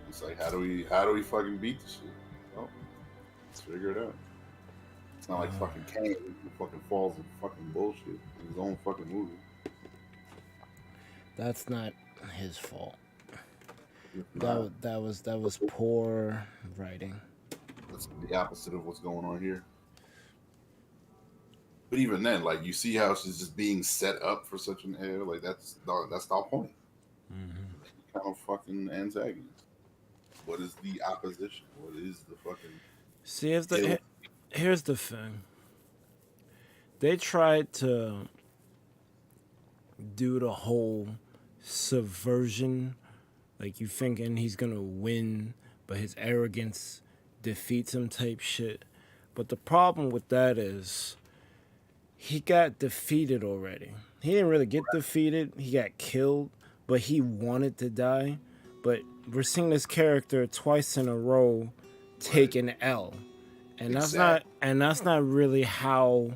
It's like, how do we fucking beat this shit? Well, let's figure it out. It's not like fucking Kane who fucking falls in fucking bullshit in his own fucking movie. That's not his fault. That was poor writing. That's the opposite of what's going on here. But even then, like, you see how she's just being set up for such an air. Like, that's the whole point. Kind of fucking antagonist. What is the opposition? What is the fucking? See, here's the thing. They tried to do the whole subversion, like you thinking he's gonna win, but his arrogance defeats him type shit. But the problem with that is he got defeated already. He didn't really get defeated. He got killed, but he wanted to die. But we're seeing this character twice in a row take an L. And that's not really how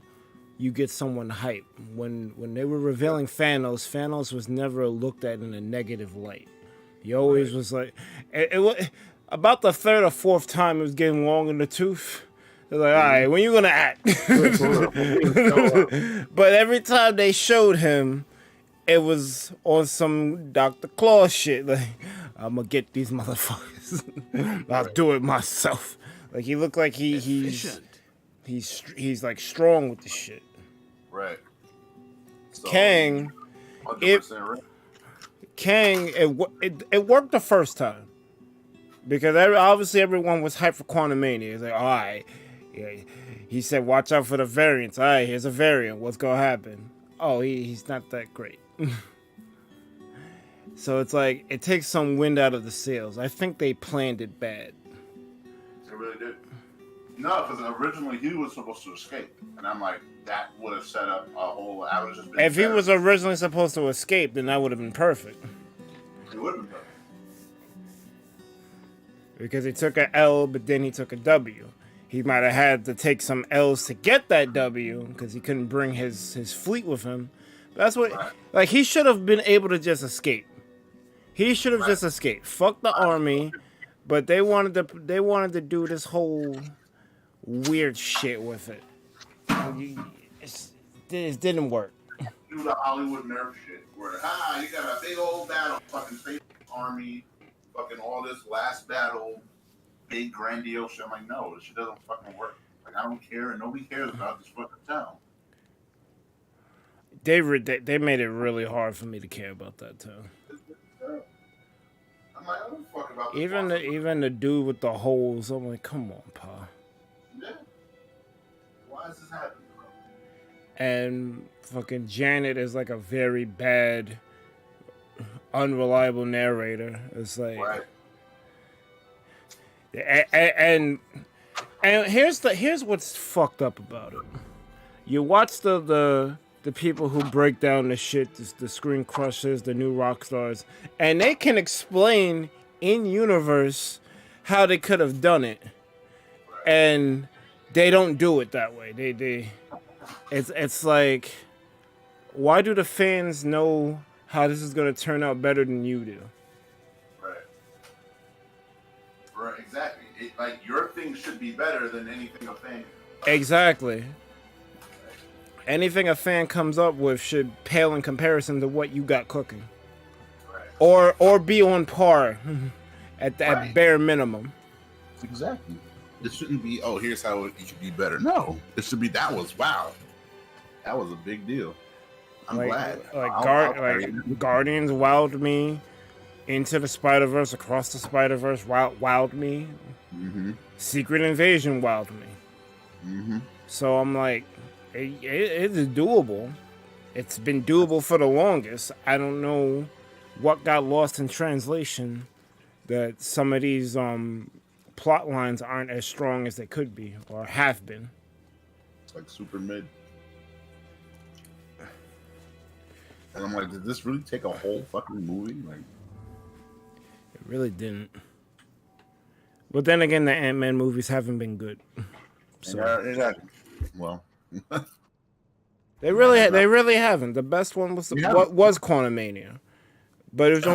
you get someone hype. When they were revealing Thanos was never looked at in a negative light. He always was like, it was about the third or fourth time it was getting long in the tooth. They're like, all right, when you gonna act? But every time they showed him, it was on some Dr. Claus shit. Like, I'm gonna get these motherfuckers. I'll do it myself. Like he looked like he's like strong with the shit. Right. So, Kang, 100% right. Kang, it worked the first time because obviously everyone was hyped for Quantumania. It's like, all right, yeah. He said, watch out for the variants. All right, here's a variant. What's gonna happen? Oh, he's not that great. So it's like it takes some wind out of the sails. I think they planned it bad. They really did. No, because originally he was supposed to escape, and I'm like, that would have set up a whole. I would have just been. If he was originally supposed to escape, then that would have been perfect. It would have been perfect. Because he took an L, but then he took a W. He might have had to take some L's to get that W because he couldn't bring his fleet with him. That's what, like, he should have been able to just escape. He should have just escaped. Fuck the army, but they wanted to do this whole weird shit with it. It didn't work. Do the Hollywood nerf shit where you got a big old battle, fucking state army, fucking all this last battle, big grandiose shit. I'm like, no, this shit doesn't fucking work. Like I don't care, and nobody cares about this fucking town. They made it really hard for me to care about that too. I'm like, I don't fuck about this. Even the dude with the holes, I'm like, come on, pa. Yeah. Why is this happening, bro? And fucking Janet is like a very bad, unreliable narrator. It's like, and here's what's fucked up about it. You watch the people who break down the shit, the Screen Crushers, the new rock stars, and they can explain in universe how they could have done it, and they don't do it that way. It's like, why do the fans know how this is gonna turn out better than you do? Right, exactly. Like your thing should be better than anything a fan. Exactly. Anything a fan comes up with should pale in comparison to what you got cooking, or be on par at bare minimum. Exactly. It shouldn't be. Oh, here's how it should be better. No, it should be. That was wow. That was a big deal. I'm glad. Guardians wowed me. Into the Spider-Verse, Across the Spider-Verse wowed me. Mm-hmm. Secret Invasion wowed me. Mm-hmm. So I'm like, it's doable. It's been doable for the longest. I don't know what got lost in translation, that some of these plot lines aren't as strong as they could be or have been. It's like super mid. And I'm like, did this really take a whole fucking movie? Like, it really didn't. But then again, the Ant-Man movies haven't been good. So exactly. Well, they really haven't. The best one was Quantumania, but it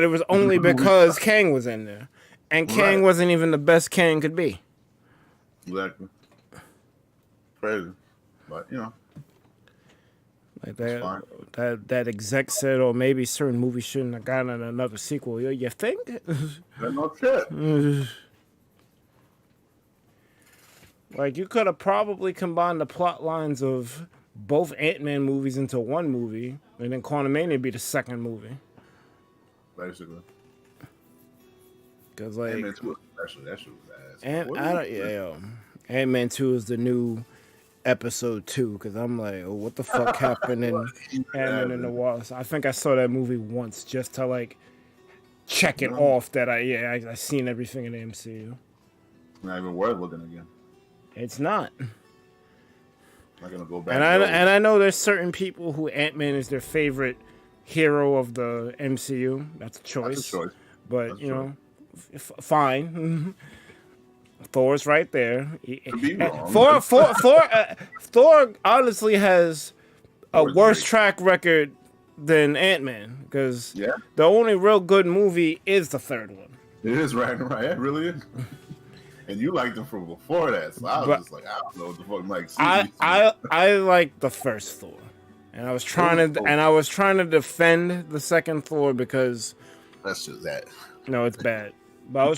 was only because Kang was in there, and Kang wasn't even the best Kang could be. Exactly. Crazy, but you know. Like that exec said, or maybe certain movies shouldn't have gotten another sequel. You think? No shit. Like, you could have probably combined the plot lines of both Ant-Man movies into one movie, and then Quantumania be the second movie. Basically. Because like Ant-Man 2 especially, that shit was ass. Ant-Man 2 is the new episode 2, because I'm like, oh, what the fuck happened in Ant-Man and the Wasp? I think I saw that movie once just to like check it off that I seen everything in the MCU. Not even worth looking again. It's not. I'm not gonna go back. And I know there's certain people who Ant-Man is their favorite hero of the MCU. That's a choice. That's a choice. But That's you know, fine. Thor's right there. Could be wrong. Thor honestly has a Thor's worse great. track record than Ant-Man because Yeah. the only real good movie is the third one. It is Ragnarok. It really is. And you liked him from before that, so I was just like, I don't know what the fuck I'm like. I like the first Thor, and I was trying to defend the second Thor because that's just that. No, it's bad. But I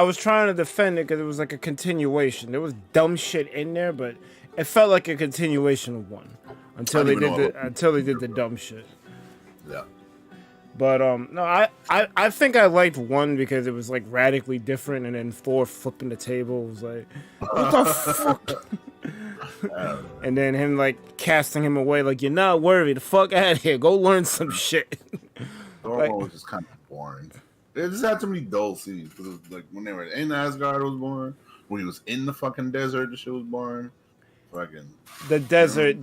was trying to defend it because it was like a continuation. There was dumb shit in there, but it felt like a continuation of one until they did the dumb shit. Yeah. But no, I think I liked one because it was like radically different, and then Thor flipping the table was like, what the fuck? And then him like casting him away, like you're not worthy. The fuck out of here. Go learn some shit. Thor was just kind of boring. They just had too many dull scenes. Because like when they were in Asgard, it was boring. When he was in the fucking desert, the shit was boring. Fucking the desert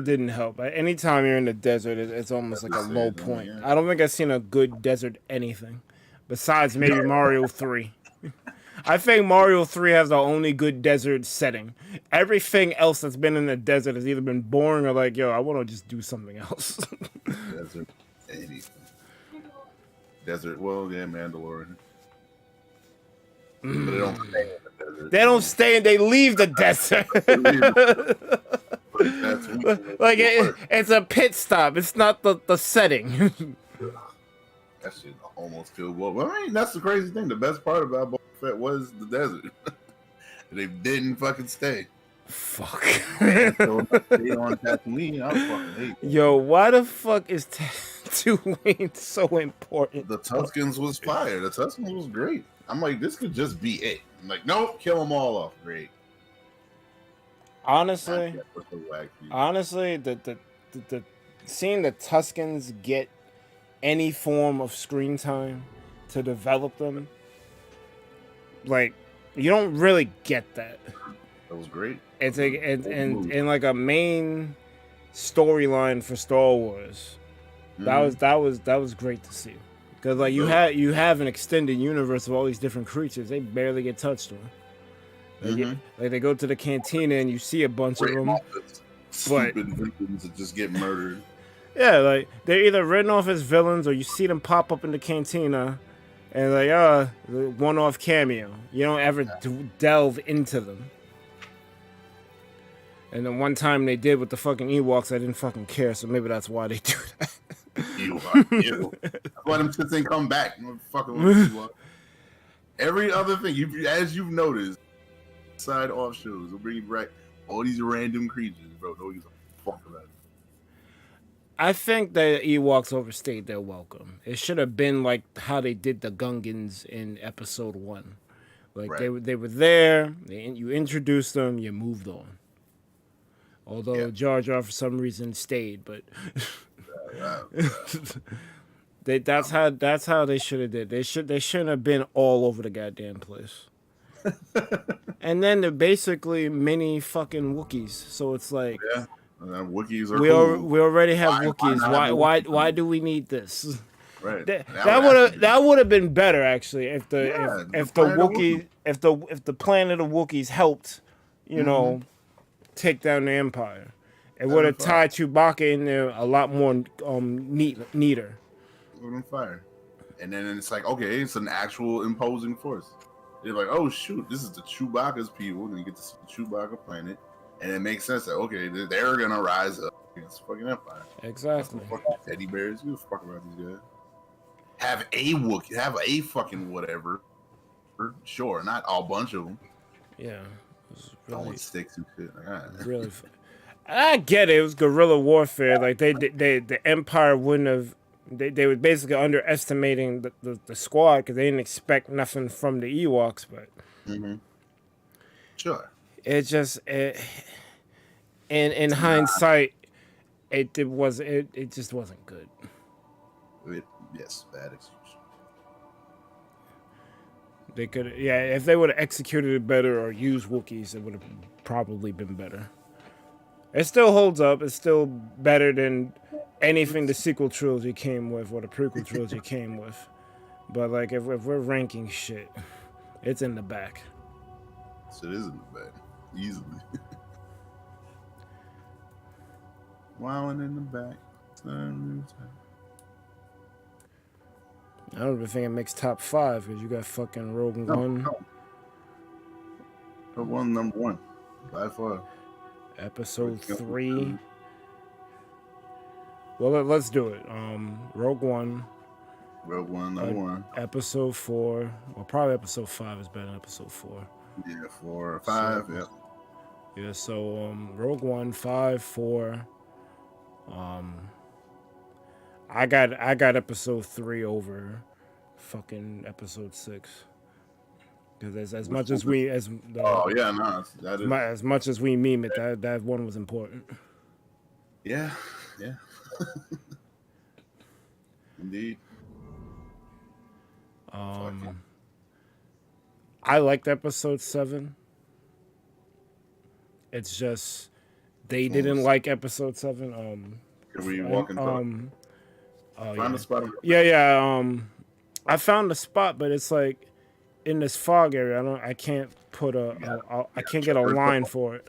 didn't help. Anytime you're in the desert, it's almost like a low point. I don't think I've seen a good desert anything, besides maybe Mario 3. I think Mario 3 has the only good desert setting. Everything else that's been in the desert has either been boring or like, yo, I want to just do something else. Desert, anything. Desert, well, yeah, Mandalorian. But they don't stay in the desert. They don't stay and they leave the desert. Like it's a pit stop. It's not the setting. That shit almost killed Boba. Well, I mean, that's the crazy thing. The best part about Boba Fett was the desert. They didn't fucking stay. Fuck. So they on Tatooine, I fucking hate that. Yo, why the fuck is Tatooine so important? The Tuscans was fire. The Tuscans was great. I'm like, this could just be it. I'm like, nope, kill them all off. Great. Honestly, the seeing the Tuscans get any form of screen time to develop them, like, you don't really get that. That was great. It's like and like a main storyline for Star Wars. That was great to see. Because like you have an extended universe of all these different creatures. They barely get touched on. Like they go to the cantina and you see a bunch of them. Stupid villains that just get murdered. Yeah, like they're either written off as villains or you see them pop up in the cantina and like the one-off cameo. You don't ever delve into them. And then one time they did with the fucking Ewoks, I didn't fucking care, so maybe that's why they do that. Ewok. That's why them shits ain't come back. Fucking Ewok. Every other thing, as you've noticed, side off shows will bring you back all these random creatures, bro. No gives a fuck about it. I think the Ewoks overstayed their welcome. It should have been like how they did the Gungans in episode 1. Like they were there, you introduced them, you moved on. Although Jar Jar for some reason stayed, but that's how they should have did. They shouldn't have been all over the goddamn place. And then they're basically mini fucking Wookiees. So it's like Wookiees are we already have Wookiees. Why do we need this? Right. That would have been better actually if the Wookiee if the planet of Wookiees helped, you know, take down the Empire. It would have tied Chewbacca in there a lot more neater. On fire. And then it's like, okay, it's an actual imposing force. They're like, oh shoot, this is the Chewbacca's people. Then you get to see the Chewbacca planet, and it makes sense that okay, they're gonna rise up against the fucking Empire. Exactly. Fucking teddy bears, you fuck about these guys. Have a Wookiee, have a fucking whatever. Sure, not a bunch of them. Yeah. Throwing sticks and shit. Like, really fun. I get it. It was guerrilla warfare. Like the Empire wouldn't have. They were basically underestimating the squad because they didn't expect nothing from the Ewoks. But sure, it just in hindsight, it just wasn't good. Yes, bad excuse. They could, yeah, if they would have executed it better or used Wookiees, it would have probably been better. It still holds up. It's still better than anything the sequel trilogy came with or the prequel trilogy came with. But like, if we're ranking shit, it's in the back. Shit is in the back, easily. Wilding in the back. I don't even think it makes top 5 because you got fucking Rogue One. No. Rogue One, number 1 by far. Episode 3. Well, let's do it. Rogue One. Rogue One, number 1. Episode 4. Well, probably episode 5 is better than episode 4. Yeah, 4 or 5. So, yeah. Yeah. So Rogue One, 5, 4. I got episode 3 over fucking episode 6. Because as much as we as much as we meme it, that one was important. Yeah. Indeed. I liked episode 7. It's just they didn't like episode 7. Can we walk and talk? Find a spot. Yeah. I found a spot, but it's like in this fog area. I can't put I can't get a line for it.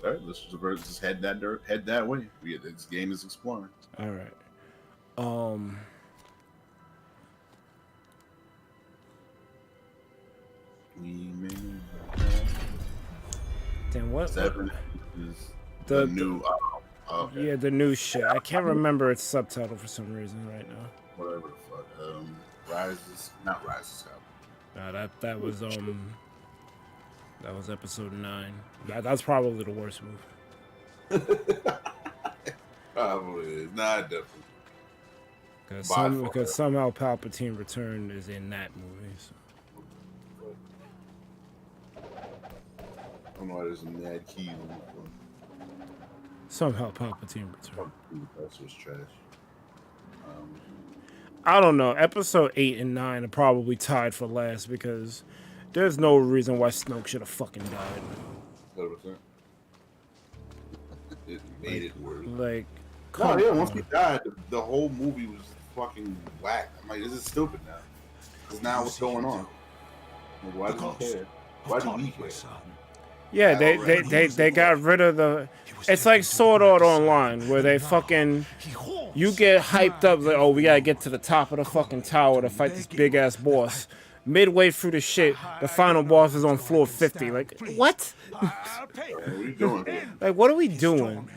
All right, let's just head that way. This game is exploring. All right. Then what? 7 is the new. Okay. Yeah, the new shit. I can't remember its subtitle for some reason right now. Whatever the fuck. Not Rises. Nah, that was episode 9. That's probably the worst movie. Probably is. Nah, definitely. Because somehow Palpatine Return is in that movie. So. I don't know why there's a Mad Key on the phone. Somehow Palpatine Return. That's just trash. I don't know. Episode 8 and 9 are probably tied for last because there's no reason why Snoke should have fucking died. 100%. It made it worse. Like, once he died, the whole movie was fucking whack. I'm like, this is stupid now. Because now what's going on? Like, why do we care? Why do we care? Yeah, they got rid of the. It's like Sword Art Online, where they fucking. You get hyped up like, oh, we gotta get to the top of the fucking tower to fight this big ass boss. Midway through the shit, the final boss is on floor 50. Like, what? What are we doing here? Like, what are we doing?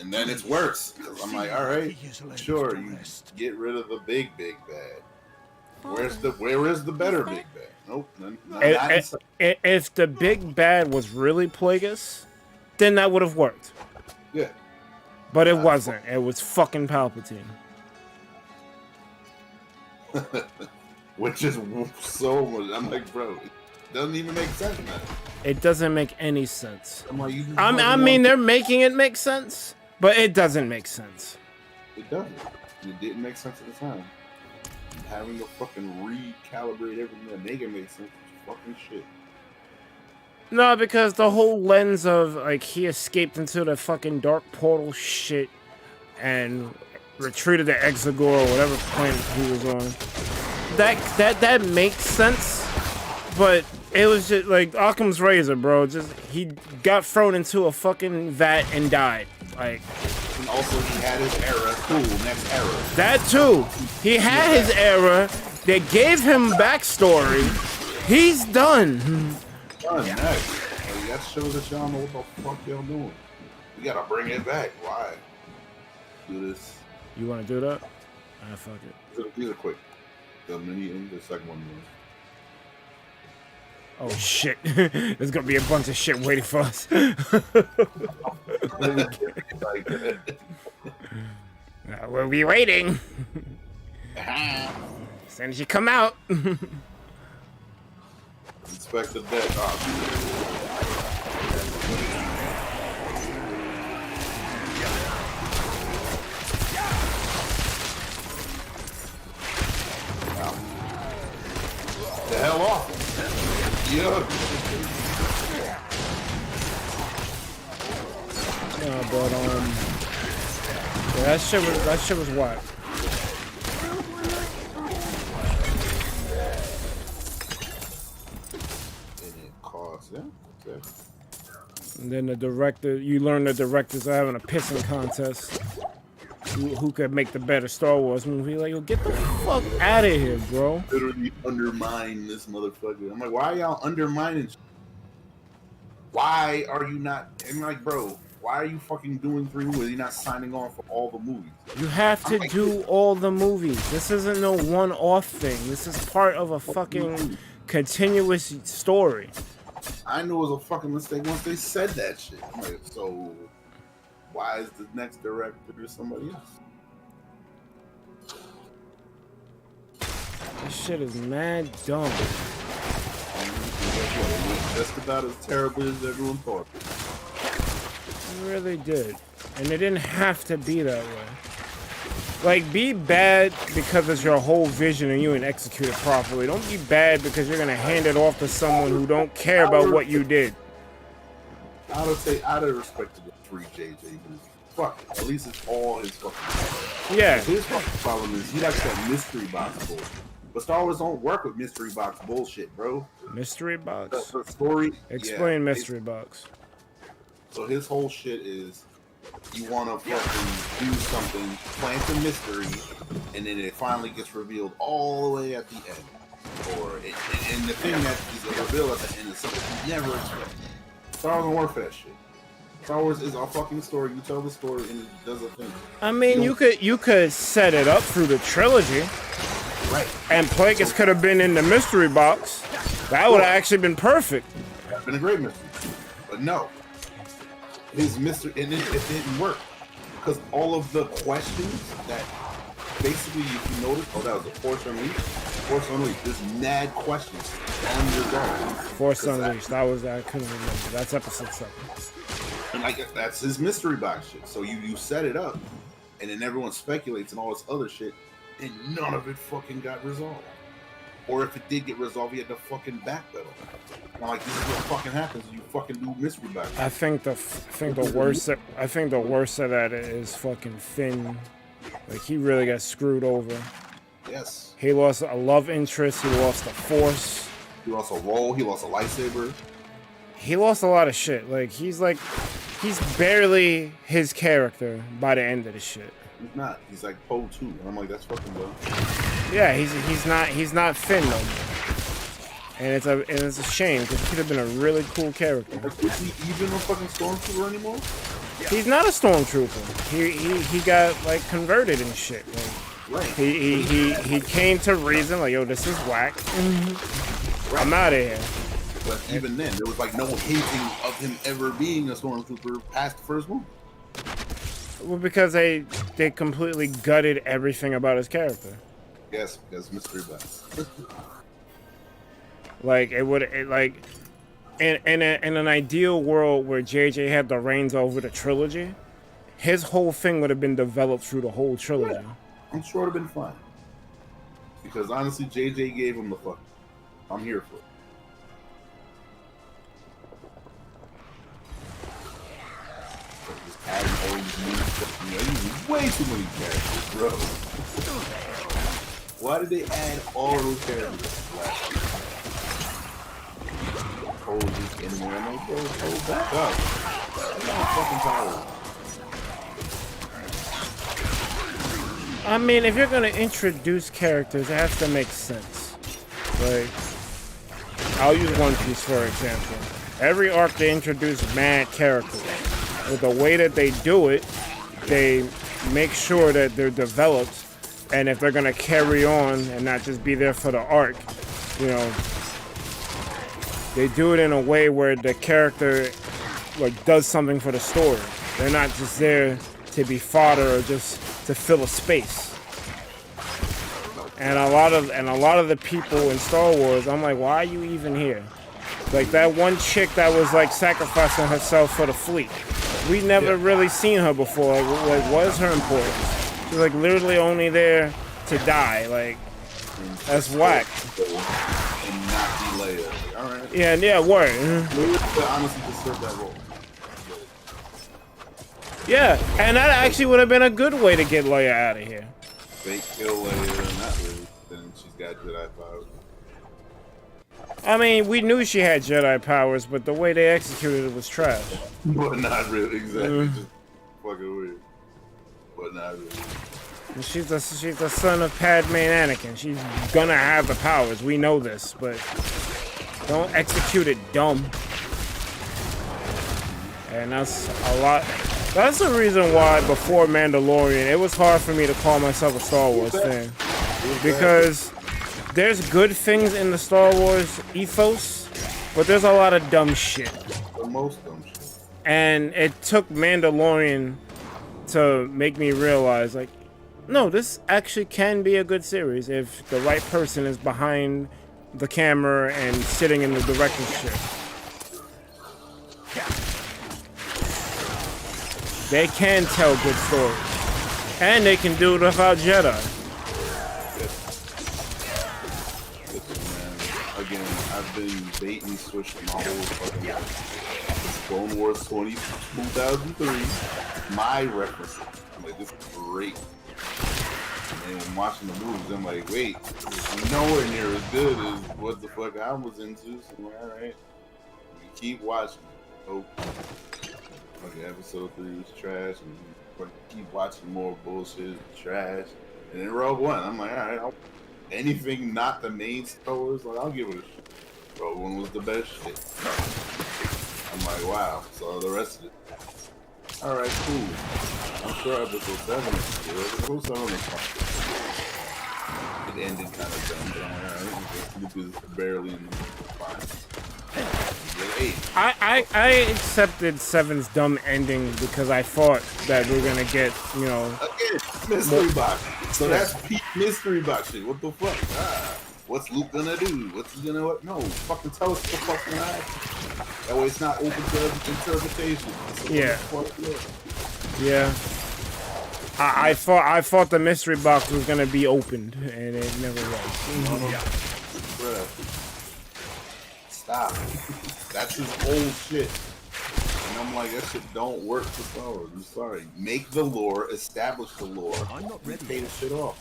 And then it's worse. Because I'm like, all right, sure, you get rid of the big bad. Where is the better big bad? Nope. If the big bad was really Plagueis, then that would have worked. Yeah. But it wasn't. It was fucking Palpatine. Which is so much. I'm like, bro, it doesn't even make sense, man. It doesn't make any sense. I'm like, I mean, they're making it make sense, but it doesn't make sense. It doesn't. It didn't make sense at the time. Having to fucking recalibrate everything to make it make sense is fucking shit. No, because the whole lens of, like, he escaped into the fucking dark portal shit and retreated to Exegor or whatever planet he was on. That makes sense, but it was just, like, Occam's razor, bro. Just, he got thrown into a fucking vat and died. Like... And also, he had his era. Cool, next era. That, too. He had his era. They gave him backstory. He's done. Done, next. Like, that shows that y'all know what the fuck y'all doing. We gotta bring it back. Why? Do this. You wanna do that? Ah, fuck it. These are quick. The mini and the second one. Oh shit. There's gonna be a bunch of shit waiting for us. We'll be waiting. As soon as you come out. Inspect the deck. The hell Yeah. Yeah, but yeah, that shit was whack. And it costs, yeah. Okay. And then the director, you learn the directors are having a pissing contest. Who could make the better Star Wars movie? Like, yo, get the fuck out of here, bro. Literally undermine this motherfucker. I'm like, why are y'all undermining? Why are you not? And like, bro, why are you fucking doing 3 movies? You're not signing on for all the movies. You have to do all the movies. This isn't no one-off thing. This is part of a fucking continuous story. I knew it was a fucking mistake once they said that shit. I'm like, so why is the next director somebody else? This shit is mad dumb. It was just about as terrible as everyone thought. It really did. And it didn't have to be that way. Like, be bad because it's your whole vision and you didn't execute it properly. Don't be bad because you're gonna hand it off to someone who don't care about what you did. I would say I'd have respected the 3 JJ movies. Fuck it. At least it's all his fucking problem. Yeah. His fucking problem is he likes that mystery box bullshit. But Star Wars don't work with mystery box bullshit, bro. Mystery box? The story. Explain mystery box. So his whole shit is you want to fucking do something, plant a mystery, and then it finally gets revealed all the way at the end. And the thing that is revealed at the end is something you never expect. Star Wars don't work for that shit. Star Wars is a fucking story. You tell the story and it does a thing. I mean, you could set it up through the trilogy. Right. And Plagueis could have been in the mystery box. That would have actually been perfect. That would have been a great mystery. But no. His mystery, and it didn't work. Because all of the questions that basically, if you notice, oh, that was a Force Unleashed. Force Unleashed. There's mad questions on your own. Force Unleashed. I couldn't remember. That's episode 7. And like, that's his mystery box shit. So you set it up, and then everyone speculates and all this other shit, and none of it fucking got resolved. Or if it did get resolved, you had to fucking backpedal. Now, like, this is what fucking happens when you fucking do mystery box. I think the worst of that is fucking Finn. Like, he really got screwed over. Yes. He lost a love interest. He lost a force. He lost a role. He lost a lightsaber. He lost a lot of shit. Like, he's barely his character by the end of the shit. He's not. He's like Poe 2. And I'm like, that's fucking dumb. Yeah, he's not Finn no more. And it's a shame because he could have been a really cool character. Is he even a fucking stormtrooper anymore? He's not a stormtrooper. He got like converted and shit. Like, right. He came to reason like, yo, this is whack. Right. I'm out of here. But even then, there was like no hinting of him ever being a stormtrooper past the first movie. Well, because they completely gutted everything about his character. Yes, because mystery box. Like in an ideal world where JJ had the reins over the trilogy, his whole thing would have been developed through the whole trilogy. Yeah, I'm sure it would have been fine. Because honestly, JJ gave him the fuck. I'm here for it. Just adding all these new fucking, way too many characters, bro. Why did they add all those characters last year? Hold this in there, I'm like, bro, hold back up. I'm not fucking tired. I mean, if you're gonna introduce characters, it has to make sense. Like, I'll use One Piece for example. Every arc they introduce mad characters. With the way that they do it, they make sure that they're developed. And if they're gonna carry on and not just be there for the arc, you know, they do it in a way where the character like does something for the story. They're not just there to be fodder or just to fill a space. And a lot of the people in Star Wars, I'm like, why are you even here? Like that one chick that was like sacrificing herself for the fleet. We never really seen her before. Like what is her importance? She's like literally only there to die. Like that's whack. And not be Leia. I All right. Yeah, word. Maybe I honestly just serve that role. Yeah, and that actually would have been a good way to get Leia out of here. Fake kill Leia, not really. Then she's got Jedi powers. I mean, we knew she had Jedi powers, but the way they executed it was trash. But not really, exactly. Just fucking weird. But not really. And she's the son of Padme and Anakin. She's gonna have the powers. We know this, but don't execute it dumb. And that's a lot. That's the reason why before Mandalorian, it was hard for me to call myself a Star Wars fan. Because there's good things in the Star Wars ethos, but there's a lot of dumb shit. The most dumb shit. And it took Mandalorian to make me realize, like, no, this actually can be a good series if the right person is behind the camera and sitting in the director's chair. They can tell good stories. And they can do it without Jedi. Again, I've been bait and switched my whole fucking life. This Clone Wars 2003, my reference. I'm like, this is great. And when watching the movies, I'm like, wait, it's nowhere near as good as what the fuck I was into. So I'm like, alright. Keep watching. Oh. Okay, episode 3 was trash, and keep watching more bullshit, trash. And then Rogue One, I'm like, alright, anything not the main Star Wars, like, I'll give it a shit. Rogue One was the best shit. I'm like, wow, so the rest of it. Alright, cool. I'm sure episode 7 is good. Episode 7 was fun. It ended kind of dumb, but I'm like, alright, Luke is barely in the fine. I accepted 7's dumb ending because I thought that we were gonna get, you know, again, mystery box. So that's peak mystery box shit. What the fuck? What's Luke gonna do? What's he gonna what? No, fucking tell us the fucking lie. That way it's not open to interpretation. Yeah. Yeah. I thought the mystery box was gonna be opened, and it never was. Yeah. Bruh. Stop. That's his old shit. And I'm like, that shit don't work for Star Wars. I'm sorry. Make the lore, establish the lore. I'm not ready to pay the shit off.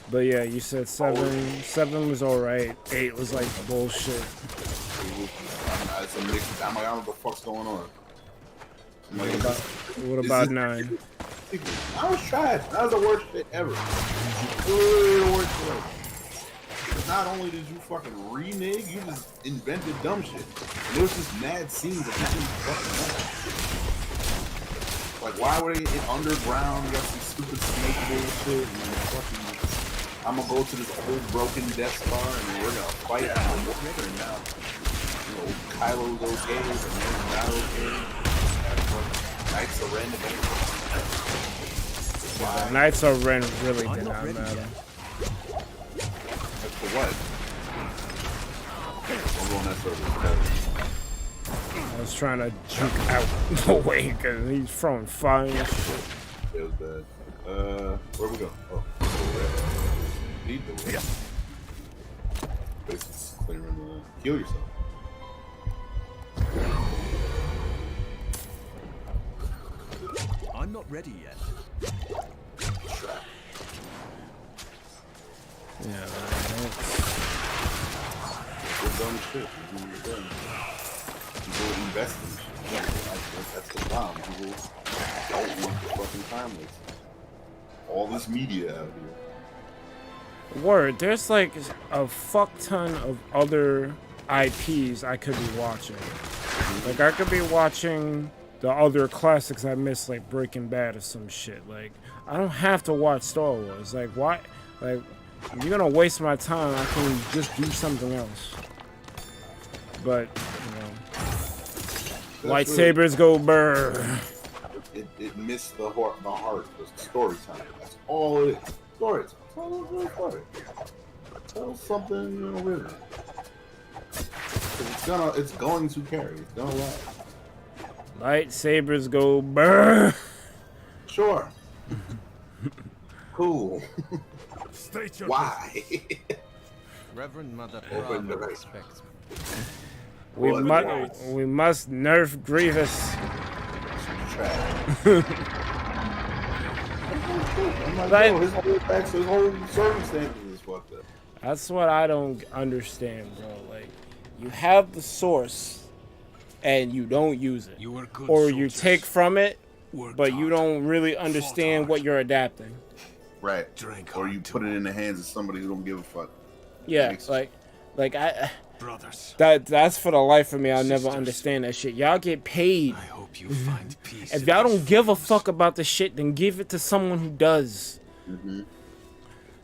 But yeah, you said 7 was alright. 8 was like bullshit. It's a mix. I'm like, I don't know what the fuck's going on. I'm like, what about 9? That was trash. That was the worst shit ever. Literally the worst shit ever. Not only did you fucking renege, you just invented dumb shit. And there was just mad scenes that didn't fucking matter. Like, why would they in underground? You got some stupid snake bullshit, and then fucking, I'm gonna go to this old broken Death Star, and then we're gonna fight out of it now. You know, Kylo's okay, and then not okay. Knights of Ren Yeah, the Knights of Ren really did not matter. For what? I'm going that I was trying to juke out the way because he's throwing fire and shit. It was bad. Where we go? Oh, lead the way. Basically clearing the heal yourself. I'm not ready yet. Yeah, It's dumb shit. People invest in shit. That's the problem. People don't want the fucking time waste. All this media out here. Word, there's like a fuck ton of other IPs I could be watching. Like, I could be watching the other classics I missed, like Breaking Bad or some shit. Like, I don't have to watch Star Wars. Like, why? Like, if you're gonna waste my time, I can just do something else. But, you know, lightsabers go brr. It missed the heart, the story time. That's all it is. Story time. That's all it's really for. Tell something original. It's going to carry. It's gonna last. Lightsabers go brr. Sure. Cool. State your Why? Reverend Mother Open the Bravo right. expects me. We Well, must nerf Grievous. Like, his whole circumstances is fucked up. That's what I don't understand, bro. Like, you have the source, and you don't use it, You were good or you soldiers. take from it, Worked but you hard. don't really understand what you're adapting. Right. Drank Or hard you too. put it in the hands of somebody who don't give a fuck. Yeah, Makes- like I. Brothers, That's for the life of me. I'll never Sisters. understand that shit. Y'all get paid. I hope you find peace. If in y'all these don't give a flames. fuck about the shit, then give it to someone who does.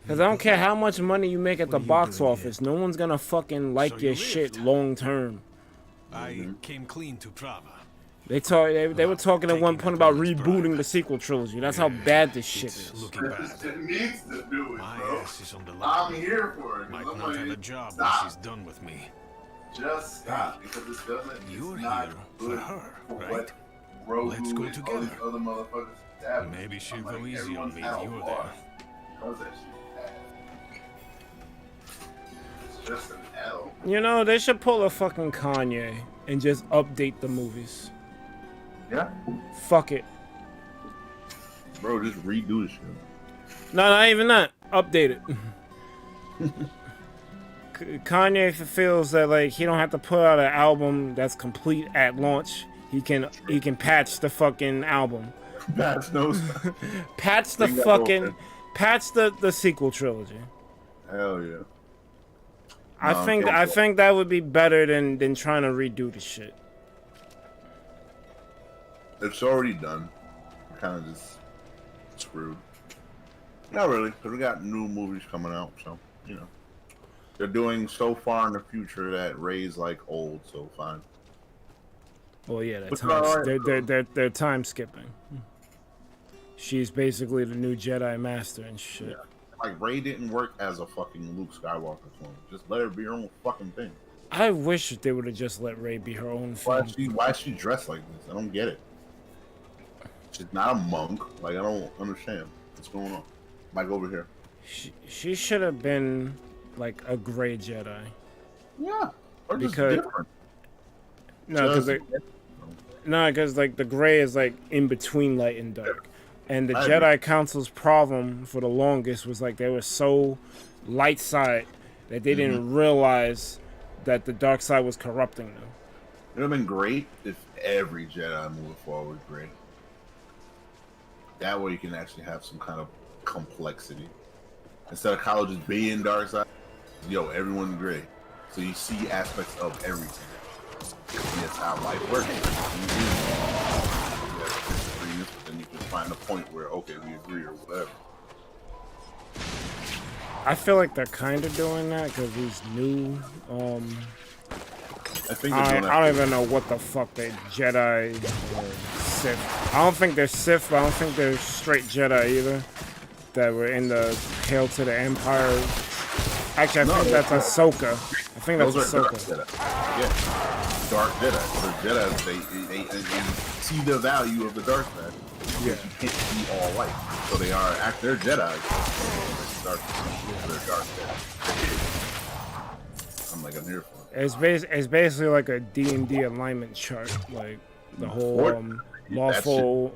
Cause I don't care how much money you make at the box office. No one's gonna fucking like So your you shit lived. long term. I came clean to Prava. They were talking at one point about rebooting the sequel trilogy. That's how bad this shit It's is. looking bad. It needs to do it, My bro. ass is on the I'm line. here for it. Might I'm not like, have a job when stop. she's done with me. Just stop, because it doesn't. You're it's not here good for her, for right? what Grogu Let's go and all together. these other motherfuckers have. Maybe she'll I'm go like, easy on everyone's me had if a you're loss there. because that shit happened. It's just an L. You know, they should pull a fucking Kanye and just update the movies. Yeah. Fuck it. Bro, just redo the shit. No, not even that. Update it. Kanye feels that like he don't have to put out an album that's complete at launch. He can patch the fucking album. Patch those. Patch the Bring that fucking over. patch the sequel trilogy. Hell yeah. I No, think okay. that would be better than trying to redo the shit. It's already done. We're kind of just screwed. Not really, because we got new movies coming out, so, you know. They're doing so far in the future that Ray's like old, so fine. Well, yeah, But alright. they're time skipping. She's basically the new Jedi Master and shit. Yeah. Like, Ray didn't work as a fucking Luke Skywalker clone. Just let her be her own fucking thing. I wish they would have just let Rey be her own Why thing. is she dressed like this? I don't get it. She's not a monk. Like, I don't understand what's going on. Mike, over here. She should have been like a gray Jedi. Yeah, or just Because- different. No, Just- because like the gray is like in between light and dark, and the I Jedi Council's problem for the longest was like they were so light side that they didn't realize that the dark side was corrupting them. It would have been great if every Jedi moving forward was gray. That way you can actually have some kind of complexity. Instead of college just being dark side, yo, everyone's gray. So you see aspects of everything. And that's how life works. You have disagreements, but then you can find a point where, okay, we agree or whatever. I feel like they're kind of doing that because these new I think they're doing that. I don't even know what the fuck they Jedi or Sith. I don't think they're Sith, but I don't think they're straight Jedi either. That were in the Hail to the Empire. Actually, I think that's Ahsoka. I think that's Those are dark Ahsoka. Jedi. Yeah, dark Jedi. The Jedi, they see the value of the dark side. Yeah. You can't be all white. So they are they're Jedi. They're dark Jedi. I'm like, I'm here for it. It's basically like a D&D alignment chart, like the whole lawful,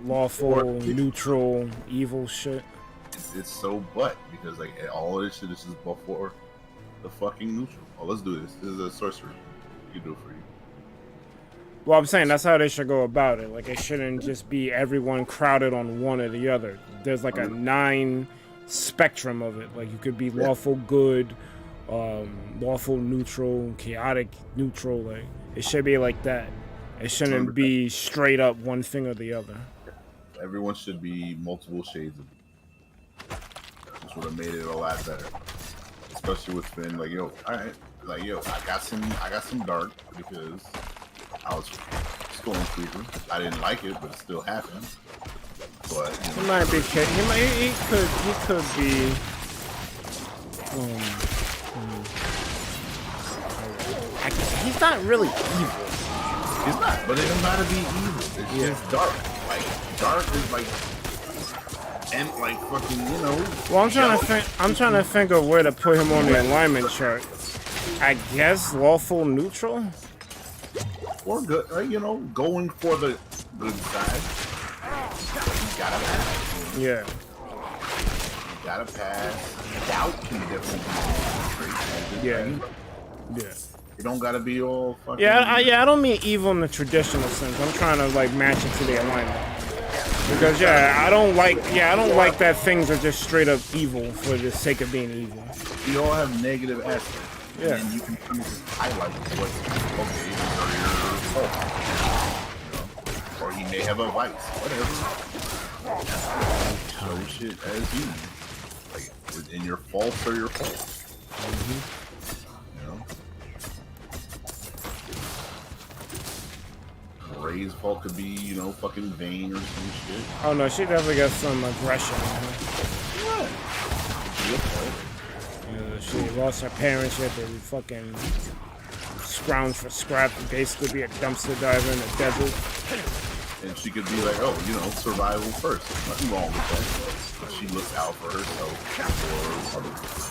neutral, evil shit. It's so butt because like all of this shit is just before the fucking neutral. Oh, let's do this. This is a sorcery. You do it for you. Well, I'm saying that's how they should go about it. Like, it shouldn't just be everyone crowded on one or the other. There's like a 9 spectrum of it. Like, you could be lawful good, lawful neutral, chaotic neutral. Like, it should be like that. It shouldn't be straight up one thing or the other. Everyone should be multiple shades of. This would have made it a lot better. Especially with Finn, like, yo, alright. Like, yo, I got some dark because I was Stormtrooper. I didn't like it, but it still happened. But you know, He might be. He could be. He's not really evil. he's not, but it doesn't matter to be evil. It's just dark. Like dark is like and like fucking, you know. Well, I'm trying to think of where to put him on the alignment chart. I guess lawful neutral? Or good, right? You know, going for the good side. You gotta pass. Yeah. You gotta pass. Doubt can definitely be Yeah. Yeah. You don't gotta be all fucking... Yeah, I don't mean evil in the traditional sense. I'm trying to like match it to the alignment. Because I don't like that things are just straight up evil for the sake of being evil. We all have negative aspects. Yeah. And you can kind of just highlight what's okay or your fault. Or he may have a vice. Whatever. So shit as you. Like, in your faults or your faults. You know? Ray's fault could be, you know, fucking vain or some shit. Oh no, she definitely got some aggression in her. Yeah. She lost her parents, she had to fucking scrounge for scrap and basically be a dumpster diver in the desert. And she could be like, oh, you know, survival first. Nothing wrong with that. But she looks out for herself or others.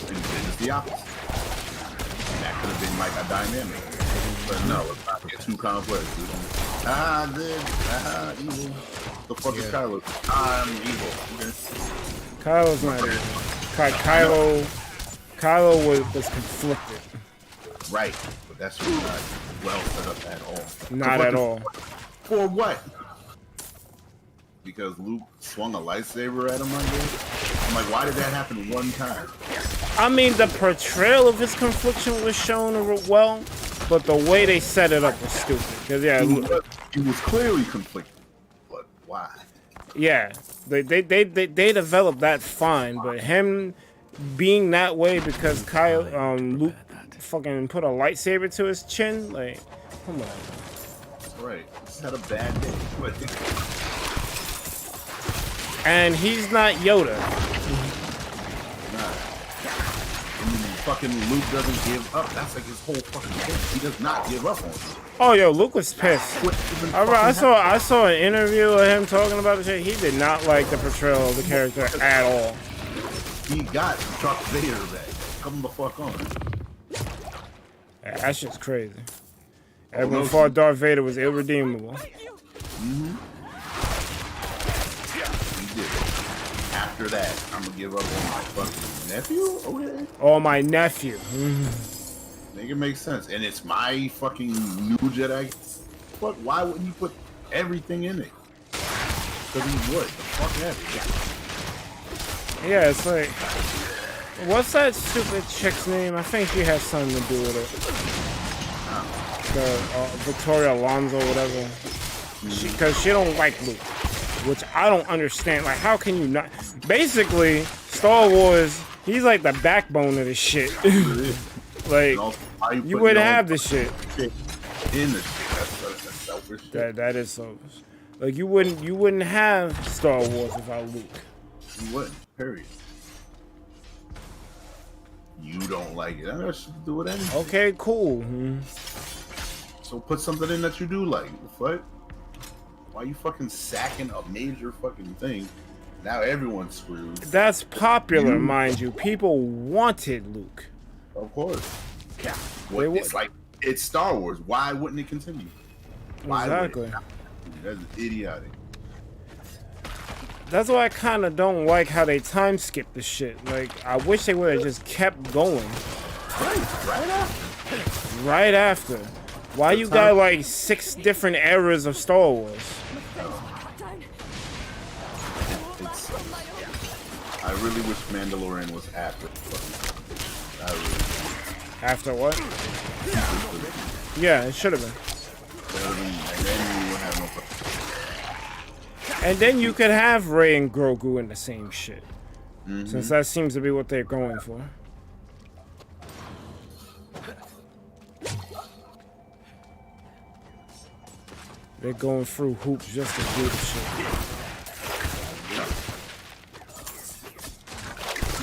And it's the opposite. And that could have been like a dynamic. But no, let's not get too complex. Good. Evil. The fuck is Kylo? I'm evil. Okay. Kylo's not evil. Kylo was conflicted. Right. But that's really not well set up at all. Not at all. For what? Because Luke swung a lightsaber at him one day? I'm like, why did that happen one time? I mean, the portrayal of his confliction was shown well, but the way they set it up was stupid. Cause he was clearly conflicted, but why? Yeah, they developed that fine, but him being that way because Luke fucking put a lightsaber to his chin, like, come on. Right, he's had a bad day. And he's not Yoda. Nah. Fucking Luke doesn't give up. That's like his whole fucking thing. He does not give up on you. Oh, yo, Luke was pissed. I saw an interview of him talking about the shit. He did not like the portrayal of the character at all. He got Darth Vader back. Come the fuck on. Yeah, that shit's crazy. Everyone thought Darth Vader was irredeemable. Mm-hmm. He did. After that, I'm gonna give up on my fucking nephew? Okay. Oh, my nephew. Think it makes sense. And it's my fucking new Jedi. Fuck, why wouldn't you put everything in it? Because he would. The fuck out of here. Yeah, it's like, what's that stupid chick's name? I think she has something to do with it. The Victoria Alonso, whatever. Because she don't like Luke, which I don't understand. Like, how can you not? Basically, Star Wars, he's like the backbone of this shit. Like, you wouldn't have this shit. In the shit. That's selfish shit. That is selfish. Like, you wouldn't have Star Wars without Luke. You wouldn't. Period. You don't like it. I got shit to do with anything. Okay, cool. So put something in that you do like. What? Why you fucking sacking a major fucking thing? Now everyone's screwed. That's popular, mind you. People wanted Luke. Of course. Yeah. It's like, it's Star Wars. Why wouldn't it continue? Why exactly. That's idiotic. That's why I kind of don't like how they time skip the shit. Like, I wish they would have just kept going. Right after. Why you got like 6 different eras of Star Wars? I really wish Mandalorian was after. After what? Yeah, it should have been. And then you could have Rey and Grogu in the same shit. Since that seems to be what they're going for. They're going through hoops just to do the shit.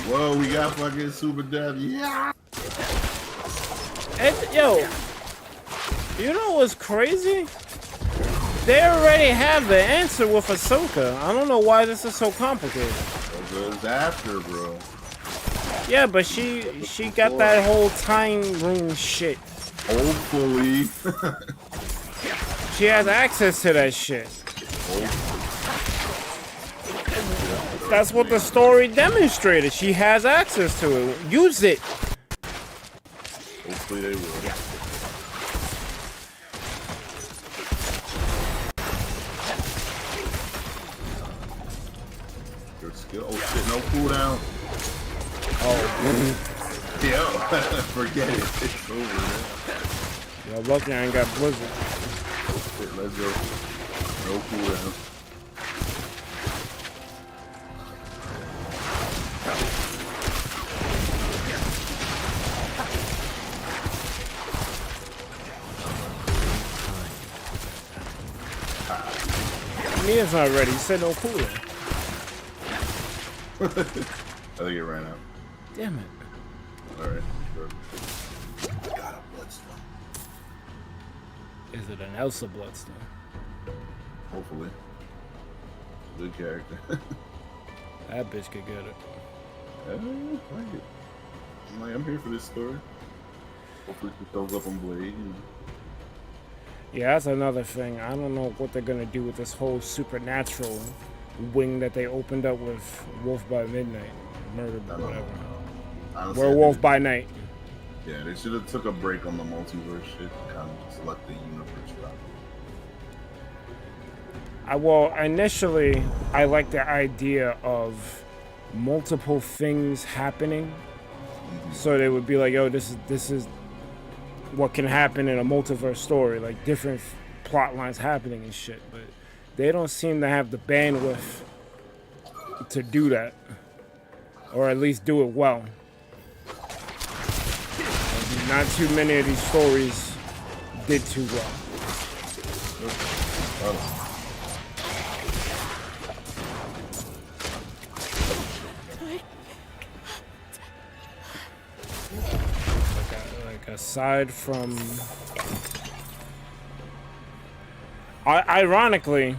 Whoa, we got fucking Super Death. Yeah! And, yo, you know what's crazy? They already have the answer with Ahsoka. I don't know why this is so complicated. Because after, bro. Yeah, but she got that whole time room shit. Hopefully. She has access to that shit. That's what the story demonstrated. She has access to it. Use it. Hopefully they will. Your skill. Oh shit, no cooldown. Oh. Yo, forget it. It's over, man. Yo, lucky I ain't got Blizzard. Oh shit, let's go. No cooldown. Mia's not ready. You said no cooler. I think it ran out. Damn it. Alright, sure. Got a bloodstone. Is it an Elsa Bloodstone? Hopefully. Good character. That bitch could get it. Like it. I'm here for this story. Hopefully she shows up on Blade. You know. Yeah, that's another thing. I don't know what they're gonna do with this whole supernatural wing that they opened up with Wolf by Midnight, Murder by whatever. Honestly, Werewolf by Night. Yeah, they should have took a break on the multiverse shit and kind of just let the universe drop. Well, initially, I liked the idea of multiple things happening. So they would be like, yo, this is what can happen in a multiverse story, like different plot lines happening and shit. But they don't seem to have the bandwidth to do that, or at least do it well. Not too many of these stories did too well. Like aside from, ironically,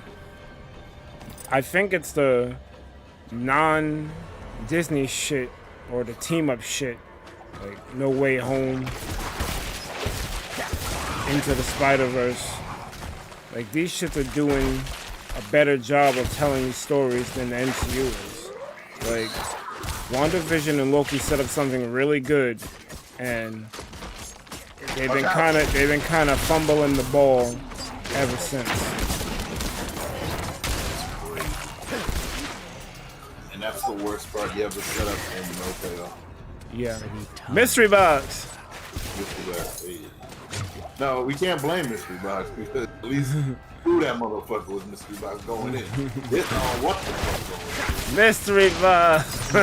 I think it's the non-Disney shit or the team-up shit, like No Way Home, Into the Spider-Verse. Like these shits are doing a better job of telling these stories than the MCU is. Like WandaVision and Loki set up something really good, and they've been kind of fumbling the ball ever since. And that's the worst part you ever set up and no payoff. Yeah. Mystery box. Mystery box. Hey. No, we can't blame Mystery Box because at least through that motherfucker was Mystery Box going in. It's on what the fuck going in. Mystery box.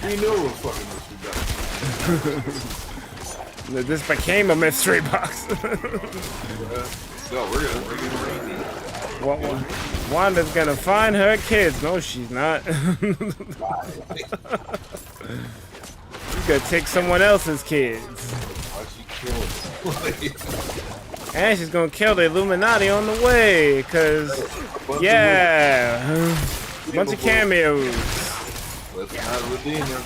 We knew it was fucking Mystery Box. This became a mystery box. No, we're gonna bring it right in. Wanda's gonna find her kids. No, she's not. You gotta take someone else's kids. Why'd she kill him? And she's gonna kill the Illuminati on the way, cause yeah, bunch of cameos. Let's not redeem her.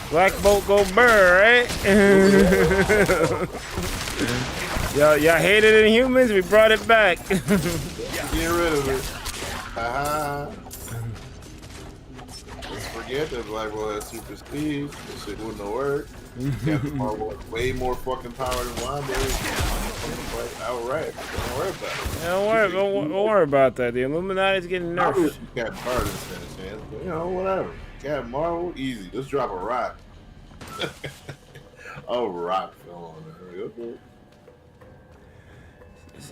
Black Bolt go burr, right? Y'all hated Inhumans, we brought it back. Get rid of it. Haha. Let's forget that Black Bolt has super speed. This shit wouldn't have worked. Captain Marvel has way more fucking power than Wanda. Outright. Don't worry about it. Don't worry about that. The Illuminati's getting nerfed. Captain Marvel stand a chance, but you know, whatever. Captain Marvel, easy. Just drop a rock. A rock fell on her. Okay.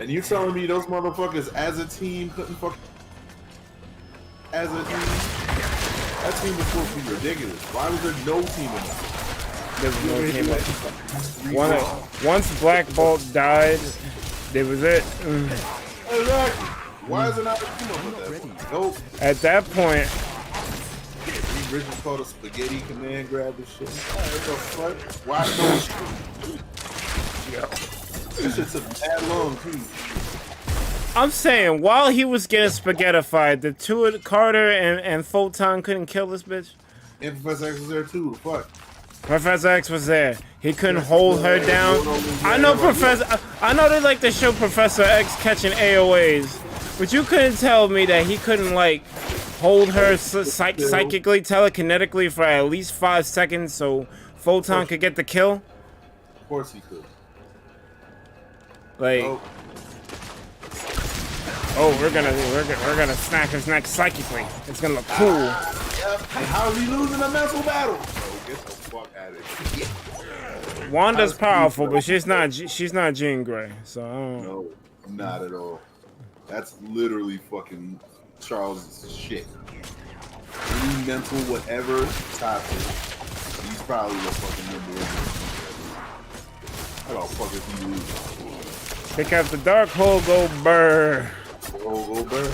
And you telling me those motherfuckers as a team couldn't fuck as a team? That team was supposed to be ridiculous. Why was there no team in that? There's no team. Once Black Bolt died, there was it. Exactly. Why is it not a team up with that? Nope. At that point, Richards called a spaghetti command grab and shit. What the fuck? Why no? This shit took that long too. I'm saying, while he was getting spaghettified, the two of Carter and Photon couldn't kill this bitch. And Professor X was there too. The fuck. Professor X was there. He couldn't hold her down. I know I know they like to show Professor X catching AOAs, but you couldn't tell me that he couldn't like hold her psychically, telekinetically for at least 5 seconds so Photon could get the kill. Of course he could. Like, oh, we're gonna snap his neck psychically. It's gonna look cool. Yep. And how is he losing a mental battle? Bro, get the fuck out of here. Wanda's powerful, but she's not Jean Grey, so I don't... No, not at all. That's literally fucking Charles' shit. Any mental whatever topic, he's probably the fucking number one. How the fuck is he losing? Pick up the dark hole, go burr. Go burr.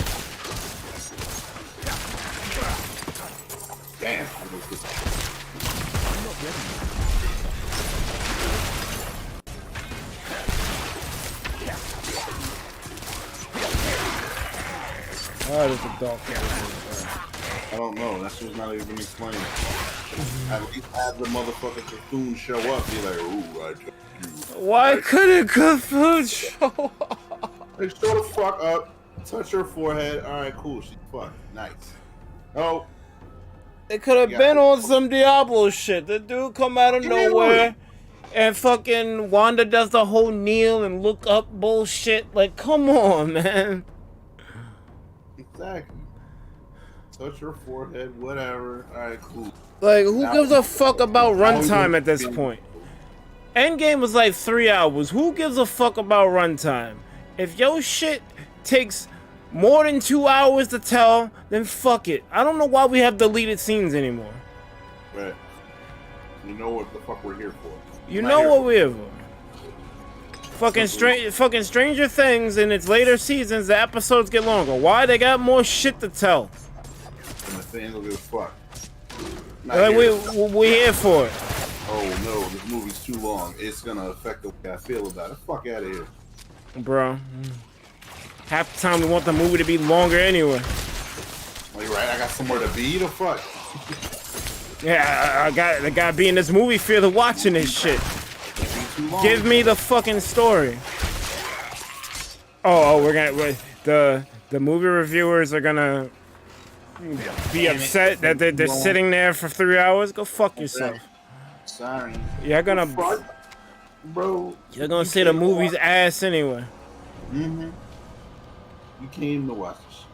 Damn. Oh, there's a dark hole. I don't know. That shit's not even explained. At least have the motherfucking Cocoon show up. Be like, ooh, I took you. Why couldn't Cocoon show up? Like, show the fuck up. Touch her forehead. All right, cool. She's fucked. Nice. Oh. It could have been on some Diablo shit. The dude come out of nowhere and fucking Wanda does the whole kneel and look up bullshit. Like, come on, man. Exactly. Touch her forehead, whatever. All right, cool. Like, who gives a fuck about runtime at this point? Endgame was like 3 hours. Who gives a fuck about runtime? If your shit takes more than 2 hours to tell, then fuck it. I don't know why we have deleted scenes anymore. Right. You know what the fuck we're here for. You know what we're here for. Fucking Stranger Things in its later seasons, the episodes get longer. Why? They got more shit to tell. And the fans will give a fuck. Like, we're here for it. Oh no, this movie's too long. It's gonna affect the way I feel about it. Fuck out of here. Bro. Half the time we want the movie to be longer anyway. Well, you're right, I got somewhere to be. The fuck? Yeah, I gotta be in this movie theater watching this shit. Give me the fucking story. Oh, the movie reviewers are gonna be upset that they're sitting there for 3 hours. Go fuck yourself. Sorry. You're gonna, bro. You're gonna say the movie's ass anyway. Mm-hmm. You came to watch this.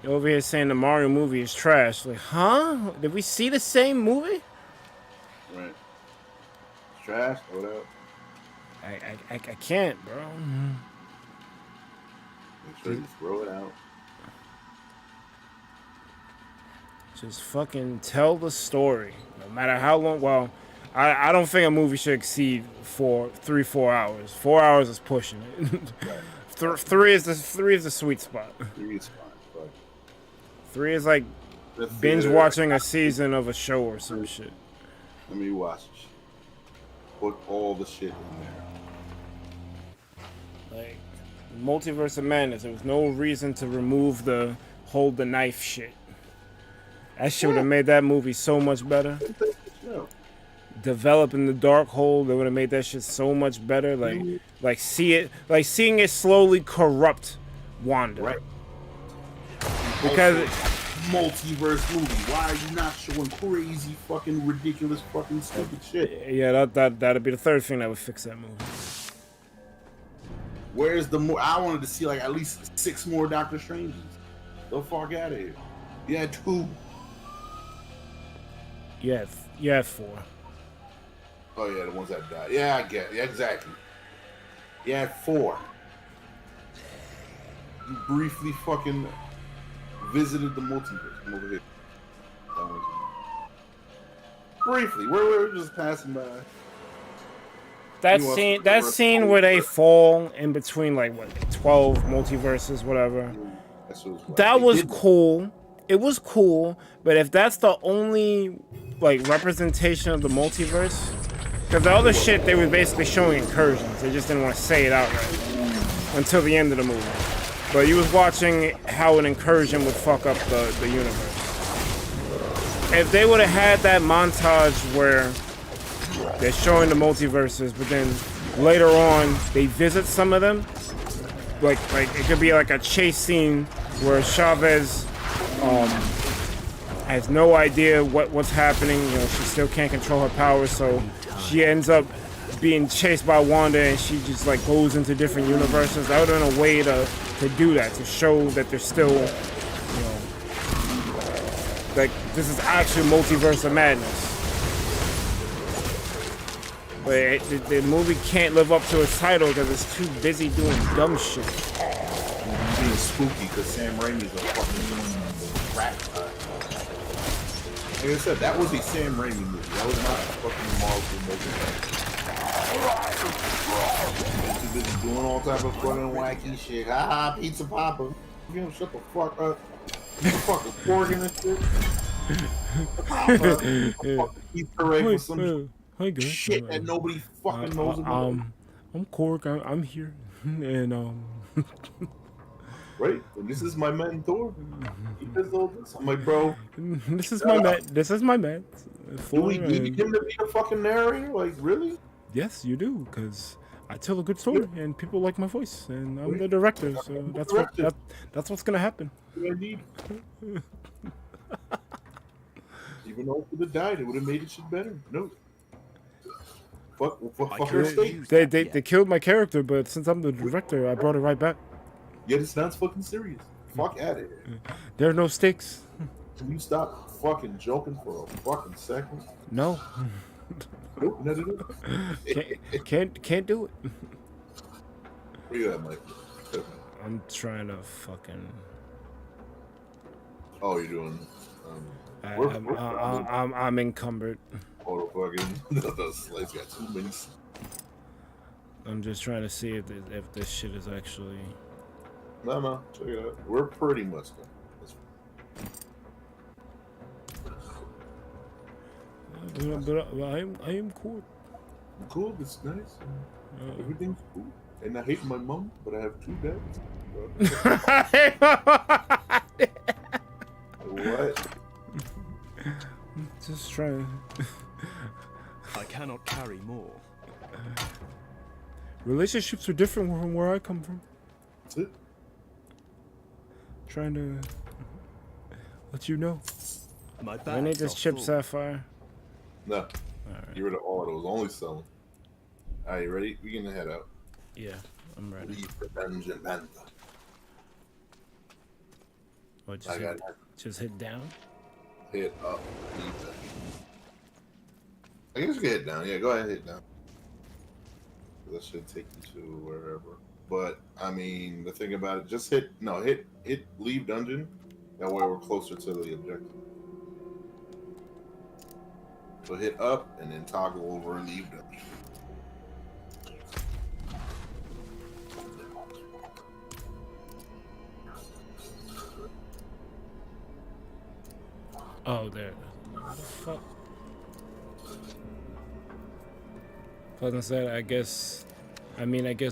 You're over here saying the Mario movie is trash. Like, huh? Did we see the same movie? Right. Trash, hold up. I can't, bro. Make sure you throw it out. Just fucking tell the story. No matter how long. Well, I don't think a movie should exceed 3-4 hours. 4 hours is pushing it. Right. Three is the sweet spot. 3 is fine. But 3 is like binge watching a season of a show or some shit. Let me watch it. Put all the shit in there. Like, Multiverse of Madness, there was no reason to remove the hold the knife shit. That shit would have made that movie so much better. Developing the dark hole, they would have made that shit so much better. Like seeing it slowly corrupt Wanda. Right. Because multiverse movie. Why are you not showing crazy, fucking ridiculous, fucking stupid shit? Yeah, that'd be the third thing that would fix that movie. Where's the more? I wanted to see like at least 6 more Doctor Stranges. The fuck out of here. You had 2. You had 4. Oh yeah, the ones that died. Yeah, I get it. Yeah, exactly. You had 4. You briefly fucking visited the multiverse. I'm over here. Briefly, we're just passing by. That scene where they fall in between like what 12 multiverses, whatever. That was cool. It was cool, but if that's the only like representation of the multiverse, because the other shit they were basically showing incursions. They just didn't want to say it outright. until the end of the movie. But you was watching how an incursion would fuck up the universe. If they would have had that montage where they're showing the multiverses, but then later on they visit some of them, like it could be like a chase scene where Chavez has no idea what's happening. You know, she still can't control her powers, so she ends up being chased by Wanda, and she just like goes into different universes. That would have been a way to do that, to show that there's still, you know, like this is actually multiverse of madness. But the movie can't live up to its title because it's too busy doing dumb shit. Being spooky because Sam Raimi's a fucking rat. Like I said, that was a Sam Raimi movie. That was not a fucking Marvel movie. Too busy doing all type of fucking wacky shit. Ah, Pizza Papa. You know, shut the fuck up. You fucking pork in this shit. Fucking Easter egg with some shit that nobody fucking knows about. I'm Cork. I'm here, and Right, and this is my mentor. He does all this. I'm like, bro, this is my man. This is my man. Do we need him to be a fucking narrator? Like, really? Yes, you do, because I tell a good story, and people like my voice, and I'm the director, so that's what's gonna happen. I need. Even though it would have died, it would have made it shit better. No. Fuck her state. They killed my character, but since I'm the director, I brought it right back. Yeah, this sounds fucking serious. Fuck out of here. There are no stakes. Can you stop fucking joking for a fucking second? No. Nope, no. Can't do it. Where you at, Mike? I'm trying to fucking. Oh, you're doing. I'm encumbered. Oh, fucking. The slaves got too many. I'm just trying to see if this shit is actually. No, check it out. We're pretty much done. But I am cool. I'm cool. It's nice. Everything's cool. And I hate my mom, but I have 2 dads. What? Just trying. I cannot carry more. Relationships are different from where I come from. That's it. Trying to let you know. My I need this chip sapphire. No. All right. Get rid of all of those. Only selling. Alright, you ready? We can head out. Yeah, I'm ready. Leave the dungeon panther. What, just hit down? Hit up. Leave that. I guess you can hit down. Yeah, go ahead and hit down. That should take you to wherever. But I mean, the thing about it, just hit leave dungeon. That way we're closer to the objective. So hit up and then toggle over and leave dungeon. Oh, there. What the fuck? Pleasant said, I guess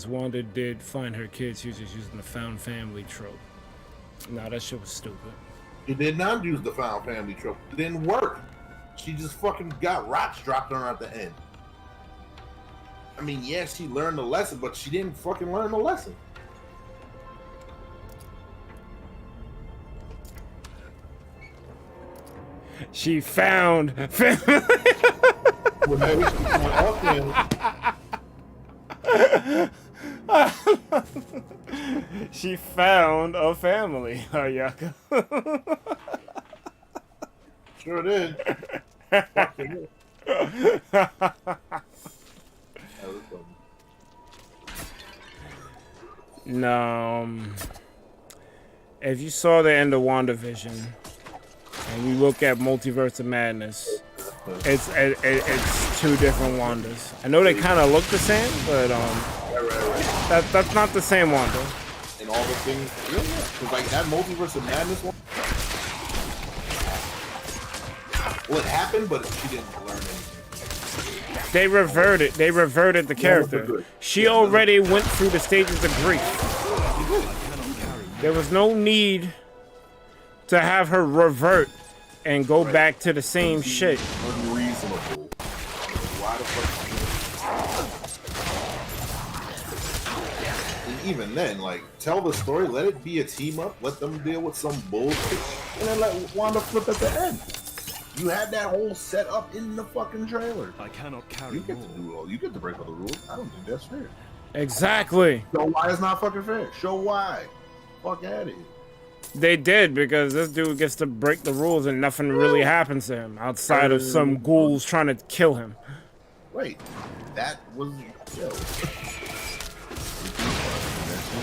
Wanda did find her kids. She was just using the found family trope. Nah, that shit was stupid. She did not use the found family trope. It didn't work. She just fucking got rocks dropped on her at the end. I mean, yes, she learned the lesson, but she didn't fucking learn the lesson. She found family. She found a family, Ayaka. Sure did. No. If you saw the end of WandaVision and you look at Multiverse of Madness, it's 2 different Wandas. I know they kind of look the same, but that's not the same Wanda. And all the things, yeah. Cause like that Multiverse of Madness one, well, it happened, but she didn't learn anything. They reverted the character. She already went through the stages of grief. There was no need to have her revert and go back to the same shit. Unreasonable. Why the fuck? And even then, like, tell the story, let it be a team up, let them deal with some bullshit, and then let Wanda flip at the end. You had that whole set up in the fucking trailer. I cannot carry You get to do all. You get to break all the rules. I don't think that's fair. Exactly. Show why it's not fucking fair. Show why. Fuck at it. They did, because this dude gets to break the rules and nothing really happens to him outside of some ghouls trying to kill him. Wait, that was yo.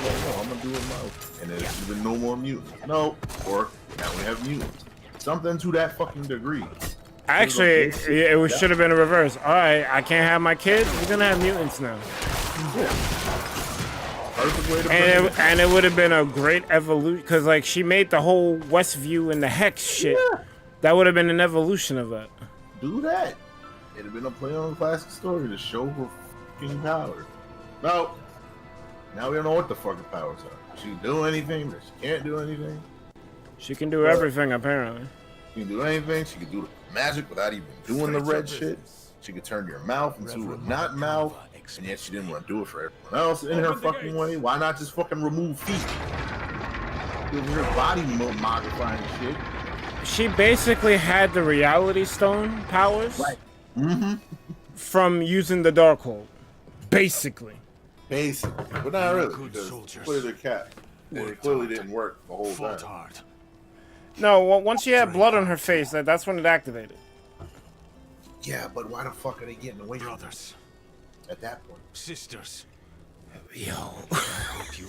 No, I'm gonna do it now. And there's even no more mutants. No, or now we have mutants. Something to that fucking degree. Actually, it should have been a reverse. All right, I can't have my kids. We're gonna have mutants now. Yeah. Perfect way to And it would have been a great evolution, because like she made the whole Westview and the Hex shit. Yeah. That would have been an evolution of that. Do that. It'd have been a play on a classic story to show her fucking powers. No. Now we don't know what the fucking powers are. She can do anything, but she can't do anything. She can do everything, apparently. She can do anything. She can do the magic without even doing the red shit. She could turn your mouth into a not mouth, and yet she didn't want to do it for everyone else in her fucking way. Why not just fucking remove feet? Give her body modifying shit. She basically had the Reality Stone powers from using the Darkhold. Basically. Basically, but not really, because clearly the cat. It clearly didn't work the whole time. No, once she had blood on her face, that's when it activated. Yeah, but why the fuck are they getting away from Brothers. at that point? Sisters. Yo.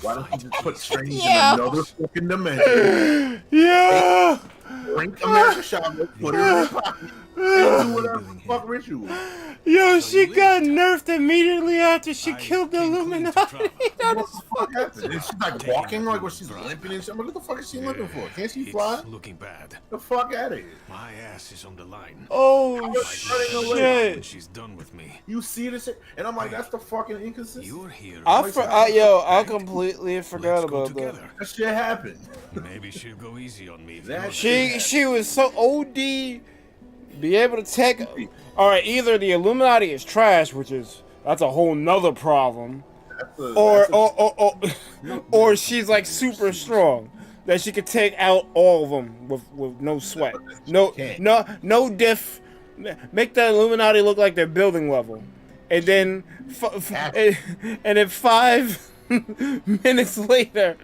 Why don't you just put Strange in another fucking dimension? Yeah. Drink America Chavez, put it in her pocket, and do whatever the fuck ritual. Yo, she got nerfed immediately after she killed the Illuminati. What the fuck happened? She's like walking, like when she's limping and shit. I'm like, what the fuck is she limping for? Can't she fly? Looking bad. The fuck out of here. My ass is on the line. Oh shit! She's done with me. You see this shit? And I'm like, that's the fucking inconsistency. You're here. I completely forgot about that. That shit happened. Maybe she'll go easy on me. She was so OD, be able to take. All right, either the Illuminati is trash, that's a whole nother problem, or she's like super strong that she could take out all of them with no sweat, no diff. Make the Illuminati look like they're building level, and then and then 5 minutes later,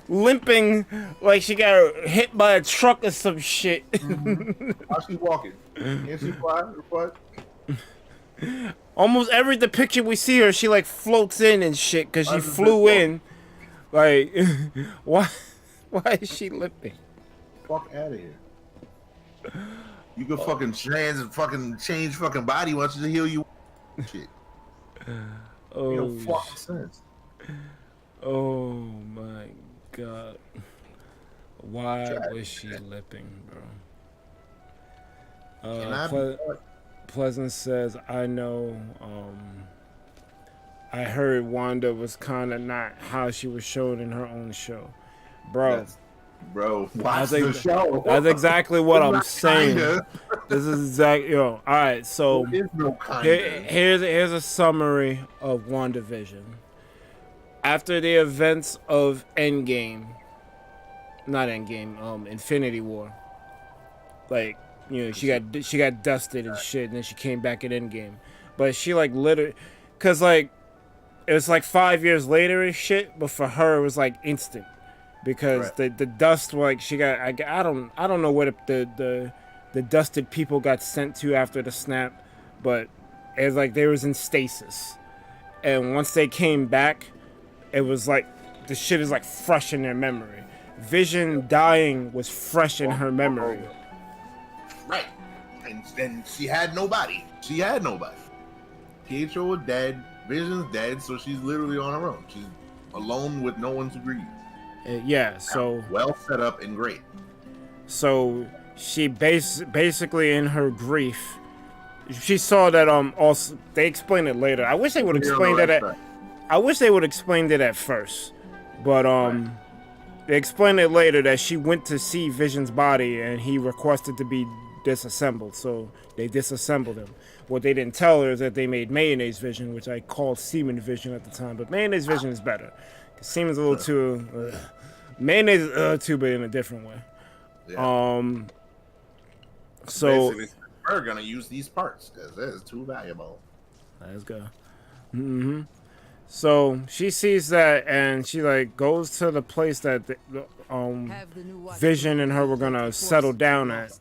limping like she got hit by a truck or some shit. How's she walking? Can't she fly or what? Almost every depiction we see her, she like floats in and shit because she flew in. Like, why is she limping? Fuck out of here. You can fucking change fucking body once to heal you. Shit. Oh, fucking sense. Oh my god. Why was she lipping, bro? Pleasant says, I know, I heard Wanda was kind of not how she was shown in her own show. Bro. Watch the show. That's exactly what I'm saying. This is exactly, alright, so here's a summary of WandaVision. After the events of Infinity War, like, she got dusted and shit, and then she came back in Endgame. But she like literally, cause like it was like 5 years later and shit, but for her it was like instant, because the dust, like she got, I don't know where the dusted people got sent to after the snap, but it was like they was in stasis, and once they came back, it was like the shit is like fresh in their memory. Vision dying was fresh in her memory. Right. And she had nobody. Pietro was dead. Vision's dead, so she's literally on her own. She's alone with no one to grieve. So well set up and great. So she basically in her grief, she saw that also they explained it later. I wish they would explain that. I wish they would explain it at first, But they explain it later that she went to see Vision's body and he requested to be disassembled, so they disassembled him. What they didn't tell her is that they made Mayonnaise Vision, which I called Semen Vision at the time, but Mayonnaise Vision is better. Semen's a little too... Mayonnaise is too, but in a different way. Yeah. So... Basically, we're going to use these parts because it's too valuable. Let's go. So she sees that and she like goes to the place that Vision and her were gonna settle down at,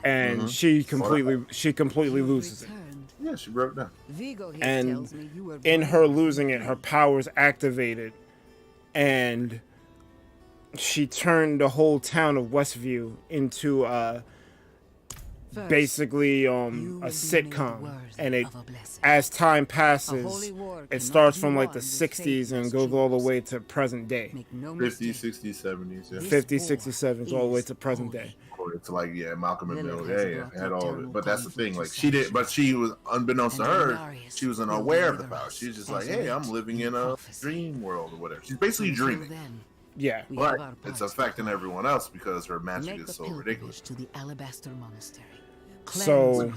and she completely loses it. Yeah, she broke down. And in her losing it, her powers activated, and she turned the whole town of Westview into basically a sitcom, and it, as time passes, it starts from like the 60s and goes all the way to present day. 50s, 60s, 70s, yeah. 50s, 60s, 70s, all the way to present day. It's like, yeah, Malcolm and Bill, yeah, had all of it. But that's the thing, like, she did, but she was, unbeknownst to her, she was unaware of the power. She was just like, hey, I'm living in a dream world or whatever. She's basically dreaming. Yeah. But it's affecting everyone else because her magic is so ridiculous. So,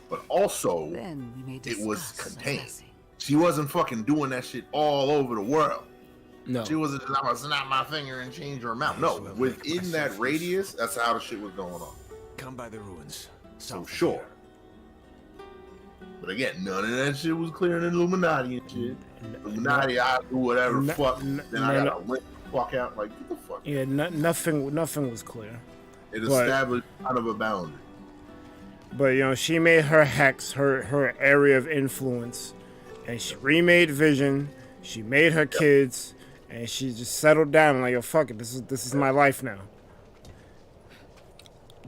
but also, it was contained. She wasn't fucking doing that shit all over the world. No. She wasn't just, I'm gonna snap my finger and change her mouth. No, within that radius, that's how the shit was going on. Come by the ruins. So sure. But again, none of that shit was clear in Illuminati and shit. Illuminati, I do whatever the fuck. Then I gotta rip the fuck out. Like, get the fuck. Yeah, nothing was clear. It established kind of a boundary. But you know, she made her hex her area of influence, and she remade Vision. She made her kids, and she just settled down like, yo, fuck it, this is my life now.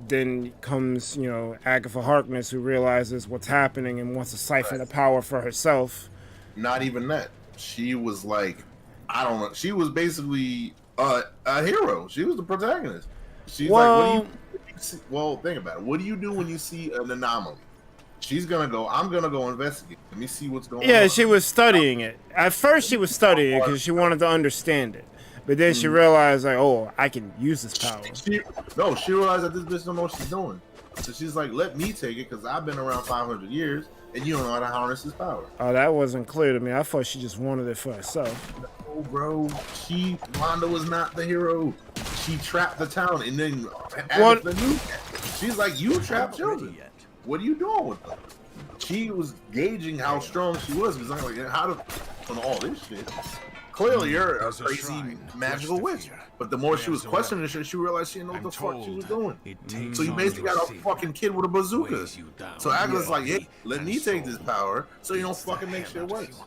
Then comes, you know, Agatha Harkness, who realizes what's happening and wants to siphon the power for herself. Not even that. She was like, I don't know. She was basically a hero. She was the protagonist. She's like, what do you? Well, think about it. What do you do when you see an anomaly? She's gonna go, I'm gonna go investigate. Let me see what's going on. Yeah, she was studying it. At first, she was studying it because she wanted to understand it. But then she realized, like, oh, I can use this power. She realized that this bitch don't know what she's doing. So she's like, let me take it because I've been around 500 years and you don't know how to harness this power. Oh, that wasn't clear to me. I thought she just wanted it for herself. No, bro. Wanda was not the hero. She trapped the town and then added the new. She's like, you trapped children. What are you doing with them? She was gauging how strong she was because I'm like, how to on all this shit. Clearly, you're a crazy magical witch. But the more she was questioning shit, she realized she didn't know what the fuck she was doing. So you basically got a fucking kid with a bazooka. So Agatha's like, hey, let me take this power so you don't fucking make shit worse.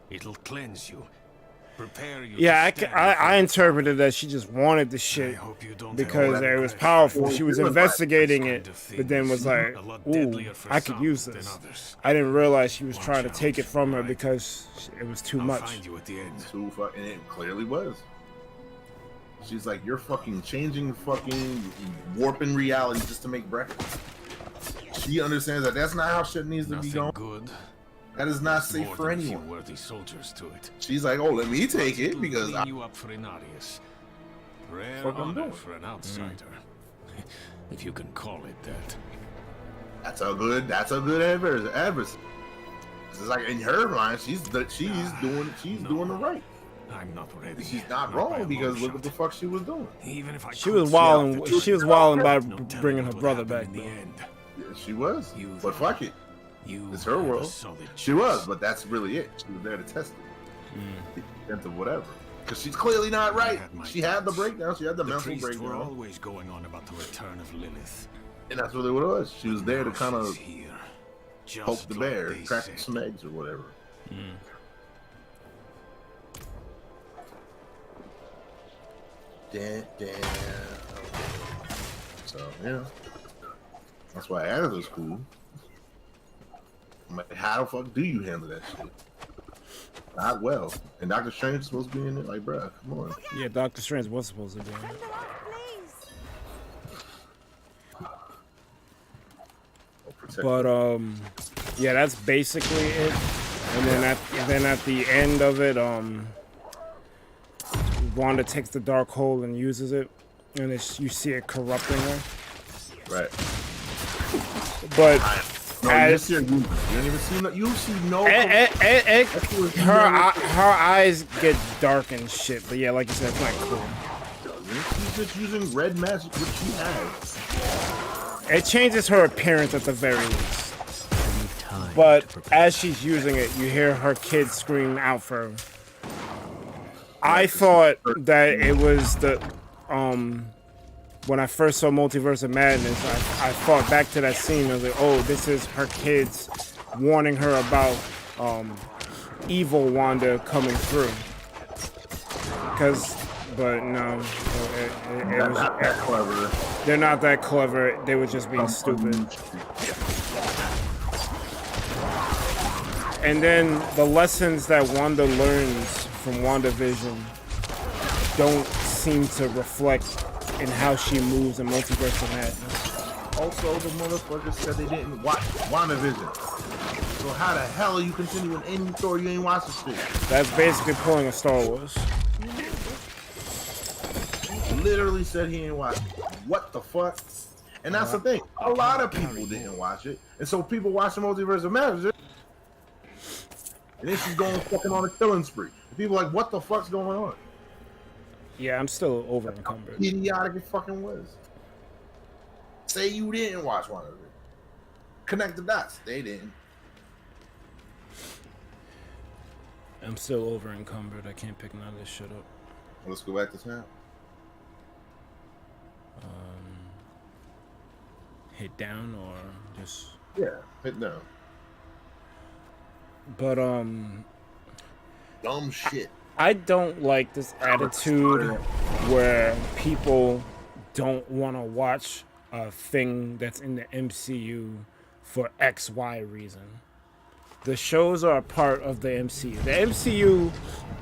It'll cleanse you. Prepare you. Yeah, I interpreted that she just wanted the shit because it was powerful. She was investigating it, but then was like, ooh, I could use this. I didn't realize she was trying to take it from her because it was too much. Too fucking, it clearly was. She's like, you're fucking changing, fucking warping reality just to make breakfast. She understands that that's not how shit needs to be going. Good. That is not safe for anyone. Worthy soldiers to it. She's like, oh, let me take it because I you up for Inarius. Rare honor for an outsider, if you can call it that. That's a good adversary. It's like in her mind, she's doing the right. I'm not ready. She's not wrong because look what the fuck she was doing. Even if I she was wilding by bringing her brother back. Yeah, she was. But fuck it. It's her world. She was, but that's really it. She was there to test it. Of whatever. Because she's clearly not right. She had the breakdown. She had the mental breakdown. Were always going on about the return of Lilith. And that's really what it was. She was there to kind of poke the bear, crack some eggs or whatever. Damn. So, yeah. That's why Agatha's cool. I'm like, how the fuck do you handle that shit? Not well. And Dr. Strange is supposed to be in it? Like, bruh, come on. Yeah, Dr. Strange was supposed to be in it. But, yeah, that's basically it. And then at the end of it, Wanda takes the dark hole and uses it, and you see it corrupting her. Right. But no, you just hear movement. You don't even see no. You see no. Her eyes get dark and shit. But yeah, like you said, it's not cool. She's just using red magic, which she has. It changes her appearance at the very least. But as she's using it, you hear her kid scream out for her. I thought that it was the when I first saw Multiverse of Madness, I thought back to that scene. I was like, oh, this is her kids warning her about evil Wanda coming through. But no, They're not that clever. They're not that clever. They were just being stupid. And then the lessons that Wanda learns from WandaVision don't seem to reflect in how she moves in Multiverse of Madness. Also, the motherfuckers said they didn't watch WandaVision. So how the hell are you continuing any story you ain't watching shit? That's basically pulling a Star Wars. Literally said he ain't watch it. What the fuck? And that's the thing. A lot of people didn't watch it. And so people watch the Multiverse of Madness. And then she's going fucking on a killing spree. And people are like, what the fuck's going on? Yeah, I'm still over encumbered. Idiotic it fucking was. Say you didn't watch one of it. Connect the dots. They didn't. I'm still over encumbered. I can't pick none of this shit up. Let's go back to town. Hit down or just... Yeah, hit down. But, dumb shit. I don't like this attitude where people don't want to watch a thing that's in the MCU for X, Y reason. The shows are a part of the MCU. The MCU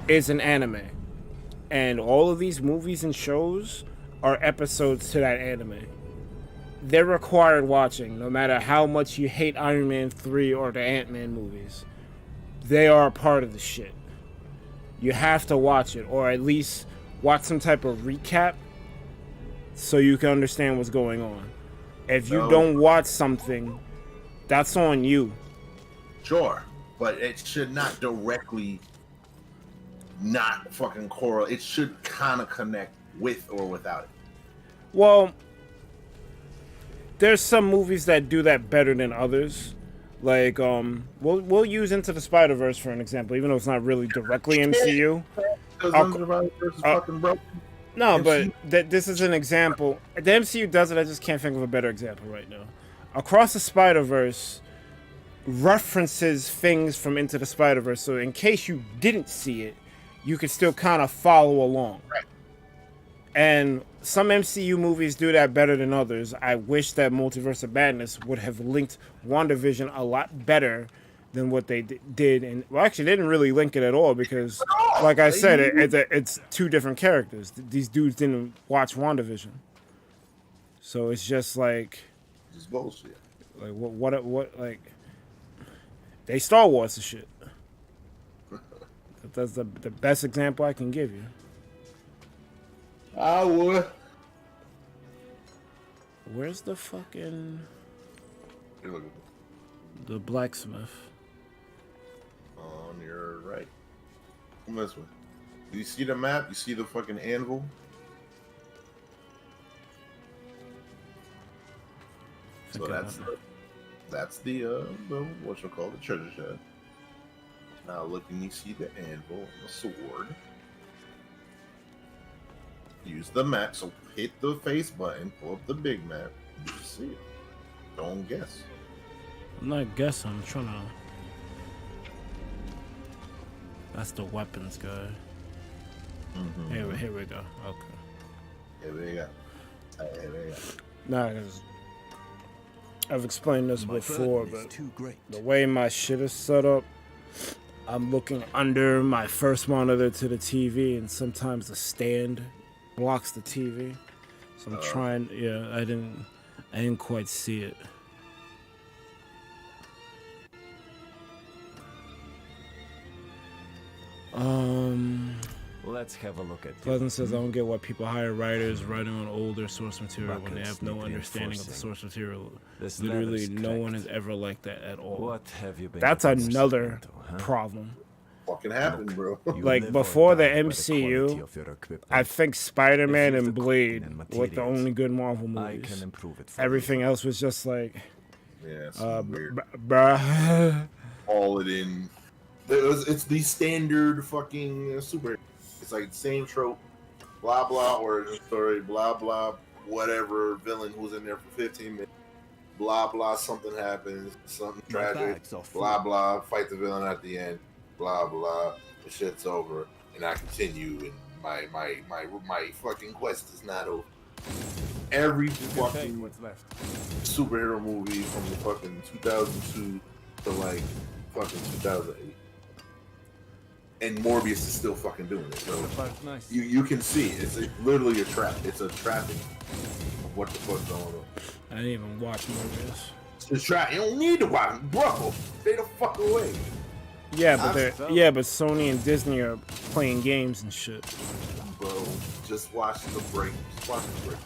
is an anime. And all of these movies and shows are episodes to that anime. They're required watching, no matter how much you hate Iron Man 3 or the Ant-Man movies. They are a part of the shit. You have to watch it, or at least watch some type of recap so you can understand what's going on. If you don't watch something, that's on you. Sure, but it should not directly not fucking correlate. It should kind of connect with or without it. Well, there's some movies that do that better than others. Like, we'll use Into the Spider-Verse for an example, even though it's not really directly MCU. No, but this is an example. The MCU does it, I just can't think of a better example right now. Across the Spider-Verse references things from Into the Spider-Verse, so in case you didn't see it, you could still kind of follow along. Right. And some MCU movies do that better than others. I wish that Multiverse of Madness would have linked WandaVision a lot better than what they did. And well, actually, they didn't really link it at all because, like I said, it's two different characters. These dudes didn't watch WandaVision, so it's just like, it's bullshit. Like what? Like they Star Wars and shit. That's the best example I can give you. I would. Where's the fucking... the blacksmith? On your right. Come this way. Do you see the map? You see the fucking anvil? So that's the what you call the treasure chest. Now look and you see the anvil and the sword. Use the map, so hit the face button, pull up the big map, and you see it. Don't guess. I'm not guessing, I'm trying to... That's the weapons guy. Mm-hmm. Here we go. Okay. Here we go. Nah, because I've explained this before, but the way my shit is set up, I'm looking under my first monitor to the TV, and sometimes the stand blocks the TV. So I'm trying. Yeah, I didn't quite see it. Let's have a look at Pleasant says, I don't get why people hire writers writing on older source material when they have no understanding of the source material. Literally, no one is ever like that at all. What have you been That's another into, huh? problem. Fucking happened, bro. Like, before the MCU, I think Spider-Man and Blade were the only good Marvel movies. Everything else was just like, Yeah, it's weird. Bruh. All it in. It's the standard fucking super. It's like same trope, blah blah origin story, blah blah whatever villain who's in there for 15 minutes, blah blah something happens, something tragic, blah blah fight the villain at the end, blah blah the shit's over, and I continue, and my fucking quest is not over. Every fucking superhero movie from the fucking 2002 to like fucking 2008. And Morbius is still fucking doing it. So you can see it's literally a trap. It's a trapping of what the fuck's going on. I didn't even watch Morbius. It's a trap. You don't need to watch it, bro. Stay the fuck away. Yeah, but but Sony and Disney are playing games and shit. Bro, just watch the break. Just watch the break.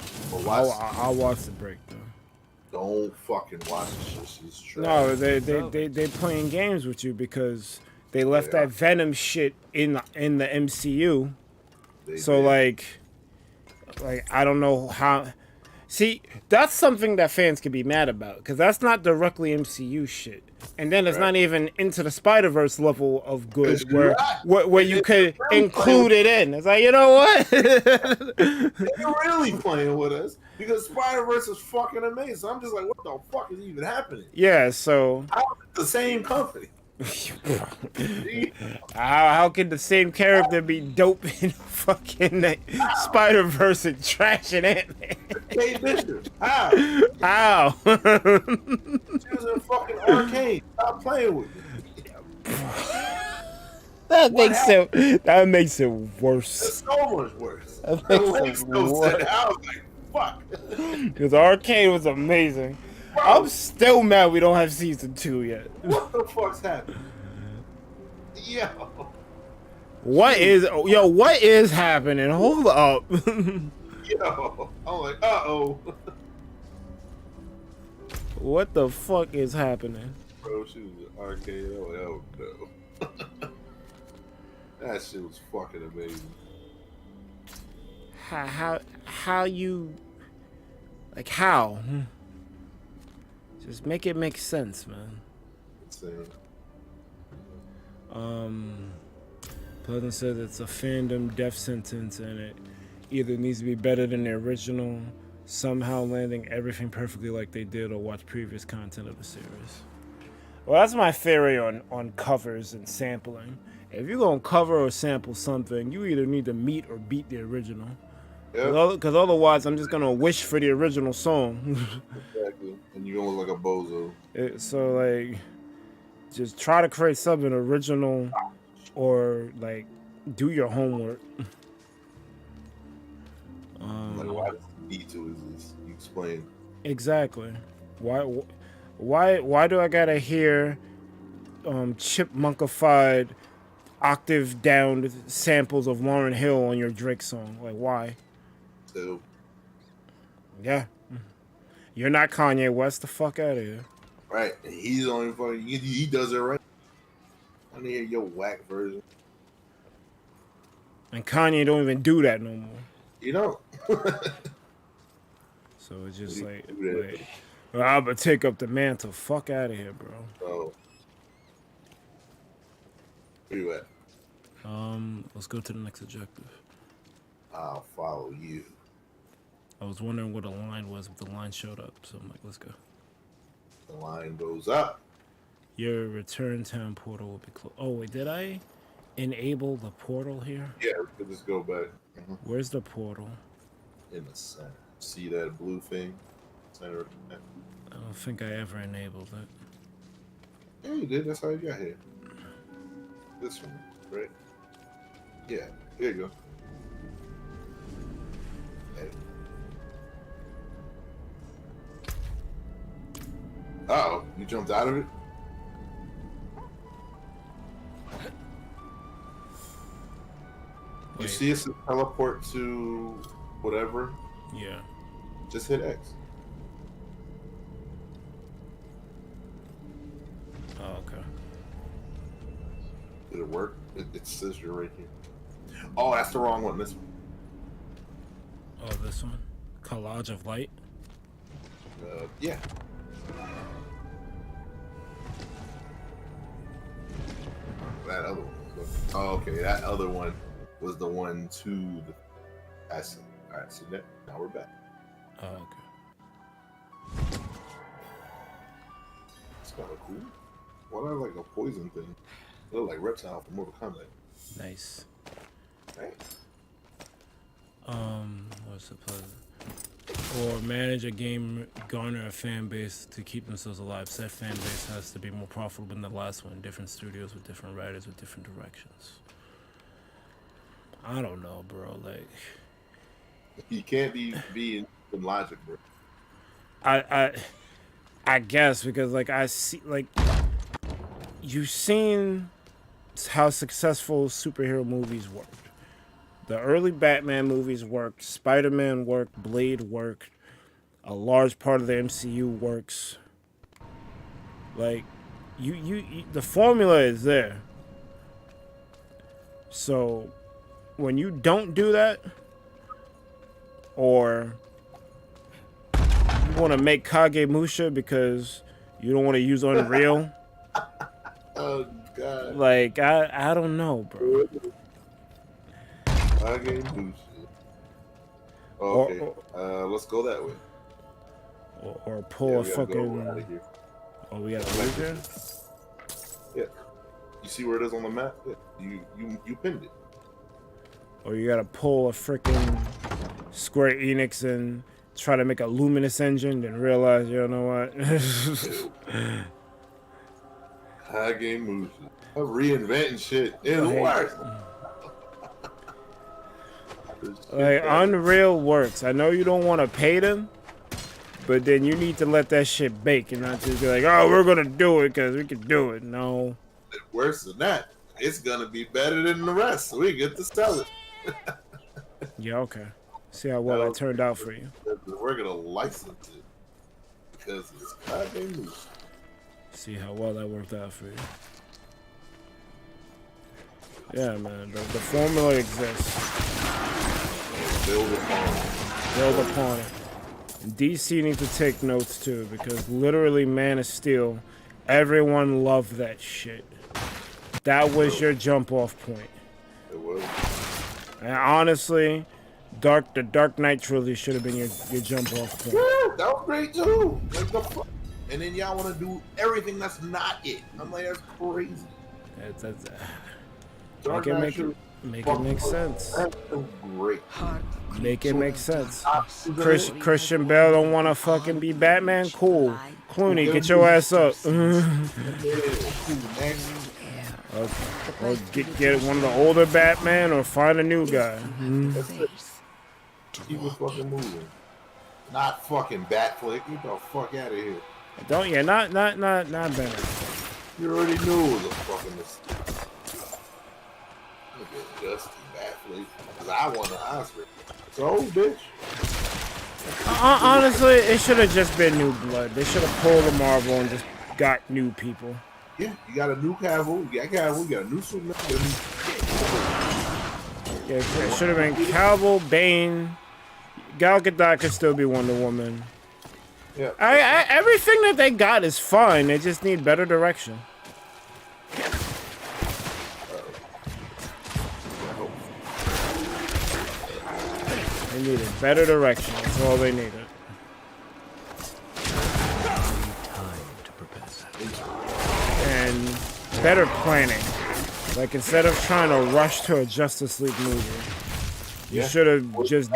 Or I'll watch the break though. Don't fucking watch the shit. She's trash. No, they playing games with you because they left that Venom shit in the MCU. So like I don't know how. See, that's something that fans can be mad about because that's not directly MCU shit, and then it's not even into the Spider-Verse level of good where you could include it in. It's like, you know what? They're really playing with us because Spider-Verse is fucking amazing. I'm just like, what the fuck is even happening? Yeah, so how is it the same company? How can the same character be dope in fucking Spider-Verse and trash in Ant-Man? Hey, Bishop, how? She was in fucking Arcane. Stop playing with me. That makes it worse. It's so much worse. That makes it worse. I was like, fuck. Because Arcane was amazing. Bro, I'm still mad we don't have season 2 yet. What the fuck's happening? Yo. What is happening? Hold up. Yo. I'm like, uh-oh. What the fuck is happening? Bro, she was in Arcade. Oh, no. That shit was fucking amazing. How you... Like, how? Just make it make sense, man. Insane. Pleasant said it's a fandom death sentence and it either needs to be better than the original, somehow landing everything perfectly like they did, or watch previous content of the series. Well, that's my theory on covers and sampling. If you're gonna cover or sample something, you either need to meet or beat the original. Because otherwise, I'm just gonna wish for the original song. Exactly, and you're gonna look like a bozo. So like, just try to create something original, or like, do your homework. Like, why does the D2 is this? You explain. Exactly. Why do I gotta hear chipmunkified, octave down samples of Lauryn Hill on your Drake song? Like, why? So. Yeah. You're not Kanye West. The fuck out of here. Right. And he's the only fucking. He does it right. I want to hear your whack version. And Kanye don't even do that no more. You know. So it's just like I'm gonna take up the mantle. Fuck out of here, bro. Oh. Where you at? Let's go to the next objective. I'll follow you. I was wondering what a line was, but the line showed up, so I'm like, let's go. The line goes up. Your return town portal will be closed. Oh wait, did I enable the portal here? Yeah, we could just go back. Where's the portal? In the center. See that blue thing? Center. I don't think I ever enabled it. Yeah, you did. That's how you got here. This one, right? Yeah. Here you go. Hey. Uh-oh. You jumped out of it? Wait, see us teleport to whatever, Yeah. just hit X. Oh, okay. Did it work? It says you're right here. Oh, that's the wrong one. This one. Oh, this one? Collage of light? Yeah. That other one. Oh, okay. That other one was the one to the acid. All right, so now we're back. Oh, okay. It's kind of cool. Why do I have like a poison thing? It look like reptile from Mortal Kombat. Nice. Right. What's the pleasure? Or manage a game, garner a fan base to keep themselves alive. Said fan base has to be more profitable than the last one. Different studios with different writers with different directions. I don't know, bro. Like, you can't be in logic, bro. I guess because like I see like you've seen how successful superhero movies work. The early Batman movies worked, Spider-Man worked, Blade worked, a large part of the MCU works. Like, you the formula is there. So, when you don't do that, or you want to make Kage Musha because you don't want to use Unreal, Oh God. like I don't know, bro. I game boost. Okay, let's go that way. Or pull a we gotta fucking. go out of here. Oh, we gotta leave here. Yeah. You see where it is on the map? Yeah. You pinned it. Or you gotta pull a freaking Square Enix and try to make a Luminous engine, then realize you know what. High game moves. I'm reinventing shit. It works. Like Unreal works. I know you don't want to pay them, but then you need to let that shit bake and not just be like, oh, we're gonna do it because we can do it. No. Worse than that, it's gonna be better than the rest. So we get to sell it. Yeah, okay. See how well that turned out for you. We're gonna license it because it's goddamn loose. See how well that worked out for you. Yeah, man. The formula exists. Build upon it. Build upon it. And DC needs to take notes too, because literally Man of Steel, everyone loved that shit. That was your jump off point. It was. And honestly, the Dark Knight trilogy should have been your jump off point. Yeah, that was great too. Like the fuck. And then y'all want to do everything that's not it. I'm like, that's crazy. Make it make sense. That's so great. Make it make sense. Christian Bale don't want to fucking be Batman? Cool. Clooney, get your ass up. Okay. Or get one of the older Batman or find a new guy. Keep it fucking moving. Not fucking Batflick. Get the fuck out of here. Not Batman. You already knew it was a fucking mistake. Look at Justin Batflick. Because I won the Oscar. So, bitch. Honestly, it should have just been new blood. They should have pulled the Marvel and just got new people. Yeah, you got a new Cavill. You got Cavill. You got a new Superman. Yeah, it should have been Cavill, Bane. Gal Gadot could still be Wonder Woman. Yeah. Everything that they got is fine. They just need better direction. They needed better direction. That's all they needed. And better planning. Like, instead of trying to rush to a Justice League movie, you should have just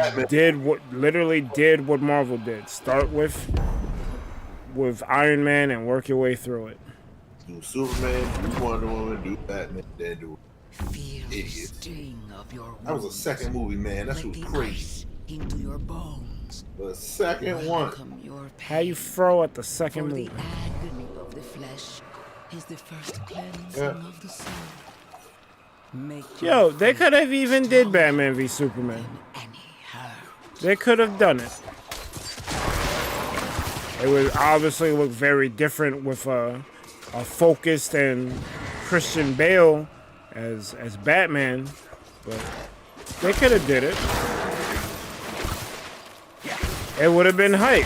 literally did what Marvel did. Start with Iron Man and work your way through it. Do Superman, do Wonder Woman, do Batman, then do Idiot. That was a second movie, man. That shit was crazy. Into your bones. The second one. How you throw at the second movie? The agony of the flesh is the first cleansing of the soul. Yo, they could have even did Batman v Superman. They could have done it. It would obviously look very different with a focused and Christian Bale as Batman, but they could have did it. It would have been hype.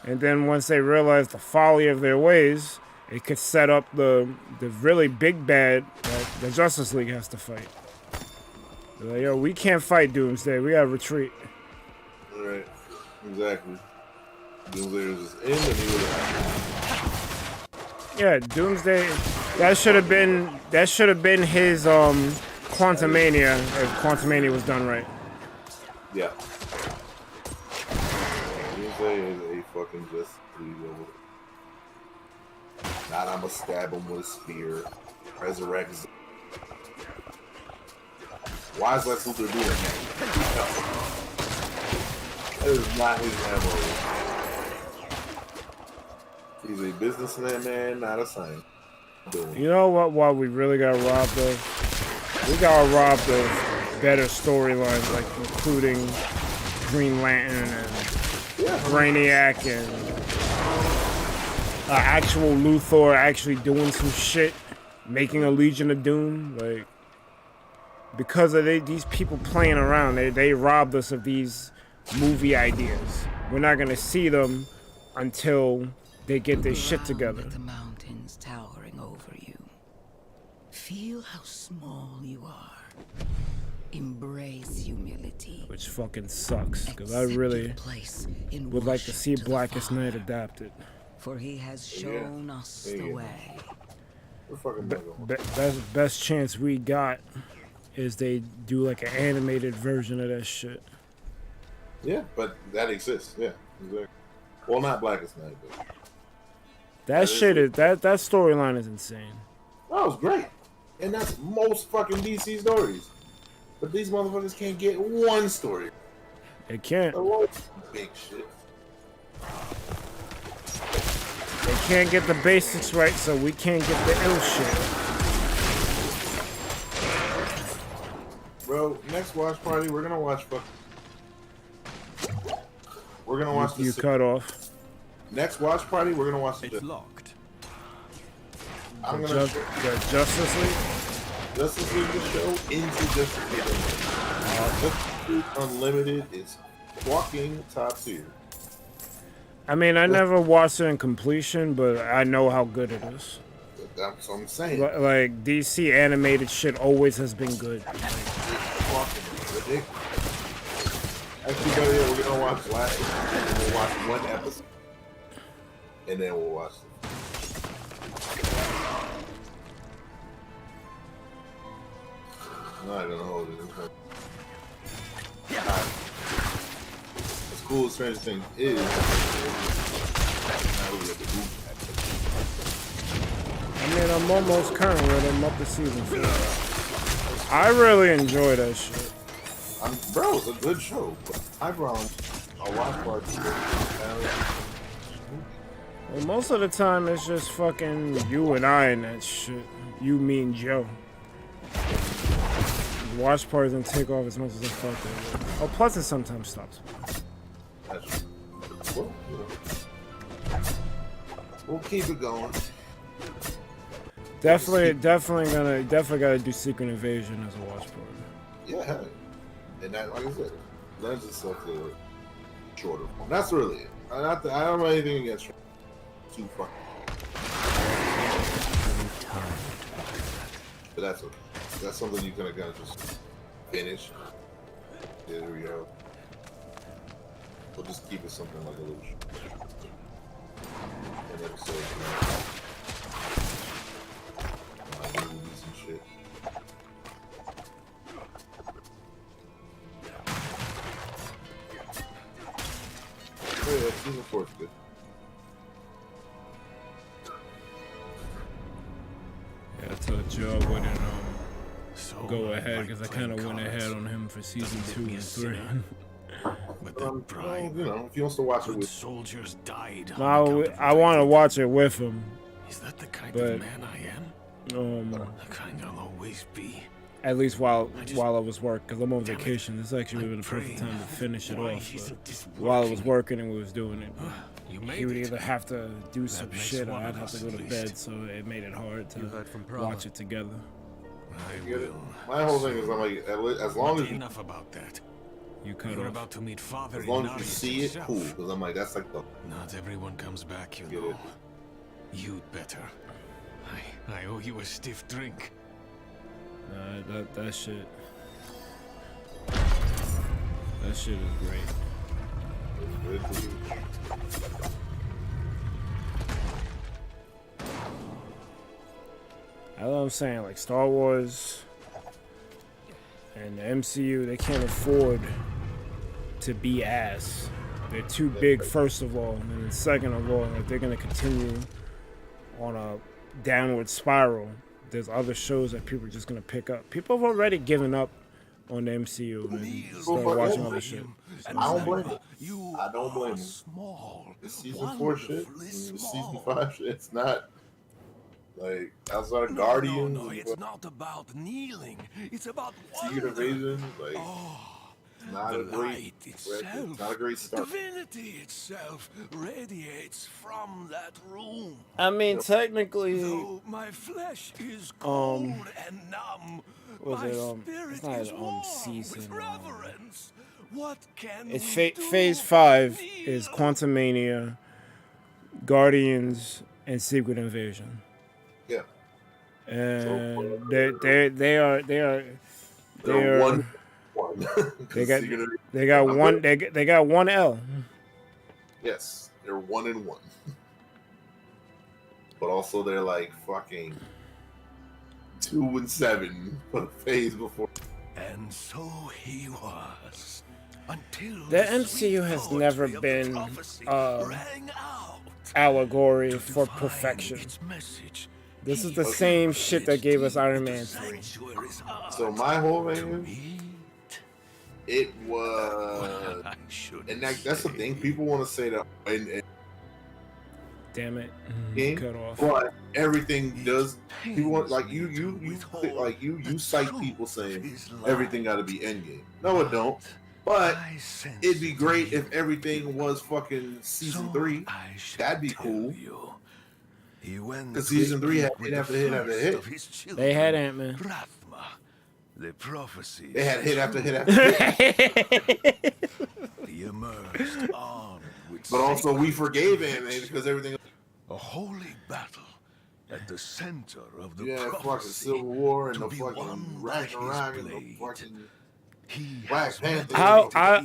And then once they realized the folly of their ways, it could set up the really big bad that the Justice League has to fight. They're like, yo, we can't fight Doomsday. We gotta retreat. Right. Exactly. Doomsday was just in and he would have. Yeah, Doomsday. That should have been his Quantumania if Quantumania was done right. Yeah. Doomsday is a fucking just legal. Not I'ma stab him with a spear. Resurrect. Why is Lex Luthor doing that? That is not his MO. He's a businessman, not a scientist. You know what we really got robbed of? We got robbed of better storylines, like including Green Lantern and Brainiac and actual Luthor actually doing some shit, making a Legion of Doom. Like, because of these people playing around, they robbed us of these movie ideas. We're not gonna see them until they get their shit together. The mountains towering over you. Feel how small you are. Embrace humility. Which fucking sucks, because I really would like to see Blackest Night adapted. For he has shown us the way. Best chance we got is they do like an animated version of that shit. Yeah, but that exists. Yeah, exactly. Well, not Blackest Night, but that shit is that storyline is insane. That was great, and that's most fucking DC stories. But these motherfuckers can't get one story. They can't. Big shit. They can't get the basics right, so we can't get the ill shit. Bro, next watch party, we're gonna watch We're gonna watch You cut off. Next watch party, we're gonna watch It's locked. I'm gonna the Justice League? Justice League the show into Justice League Unlimited is fucking top tier. I mean, I never watched it in completion, but I know how good it is. That's what I'm saying. Like, DC animated shit always has been good. Actually, buddy, we're gonna watch last. We'll watch one episode, and then we'll watch it. I don't know. As cool as Stranger Things is, I mean, I'm almost current with it. I'm up to season 4. I really enjoy that shit. Bro, it's a good show. I brought a watch party. Well, most of the time, it's just fucking you and I and that shit. You, me, and Joe. Watch parties and take off as much as I fuck they would. Oh, plus it sometimes stops. Well, we'll keep it going. Definitely gotta do Secret Invasion as a watch party. Yeah, hell yeah. And that, like I said, lends itself to a shorter form. That's really it. I don't have anything against too fucking. But that's okay. That's something you kind of just finish. There we go. We'll just keep it something like a little an episode. Movies and shit. Oh yeah, season 4 is good. Yeah, I told Joe I wouldn't go ahead because I kind of went ahead on him for season 2 and 3. But then pride, you know, if he wants to watch it good with soldiers died. No, I want to watch it with him. Is that the kind but of man I am? kind I'll always be. At least while I was working, because I'm on vacation. This actually would have been the perfect time to finish it off. But while I was working and we was doing it, he would either have to do some shit or I'd have to go to bed, so it made it hard to watch it together. I will. My whole thing is, I'm like, as long as enough about that. You cut You're off. about to meet Father. as long as you see it, cool. Because I'm like, that's like the. Not everyone comes back, you Get know. it. You'd better. I owe you a stiff drink. Nah, that shit. That shit is great. That's what I'm saying. Like Star Wars and the MCU, they can't afford to be ass. They're too big, first of all, and then second of all, if they're gonna continue on a downward spiral, there's other shows that people are just gonna pick up. People have already given up on the MCU and started watching other shit. I don't blame him. I don't blame him. The season 4 shit, the season 5 shit, it's not like outside of Guardians. No, it's not about kneeling. It's about Secret Invasion, like not a great, itself, not a great start. Divinity itself radiates from that room. I mean, technically, Though my flesh is cold and numb, was my it spirit it's not is warm season. with reverence. What can It's we do? Phase 5 is Quantumania, Guardians, and Secret Invasion. Yeah. And they are one. they got one L. Yes, they're 1-1. But also they're like fucking 2-7 for the phase before. And so he was. Until The MCU has never been allegory for perfection. This is the same shit that gave us Iron Man 3. So my whole thing is, it was, and that's the thing. People want to say that, and Damn it! game, Cut off. but everything does. People want like you cite people saying everything got to be endgame. No, it don't. But it'd be great if everything was fucking season 3. That'd be cool. Because season 3 had hit after hit after hit. They had Ant-Man. The prophecy. They had hit after hit after hit. He emerged armed with But also we forgave Ant-Man because everything. a holy battle at the center of the fucking prophecy. Civil War and to the be fucking won by his Ragnarok and the blade. fucking He Black has Panther.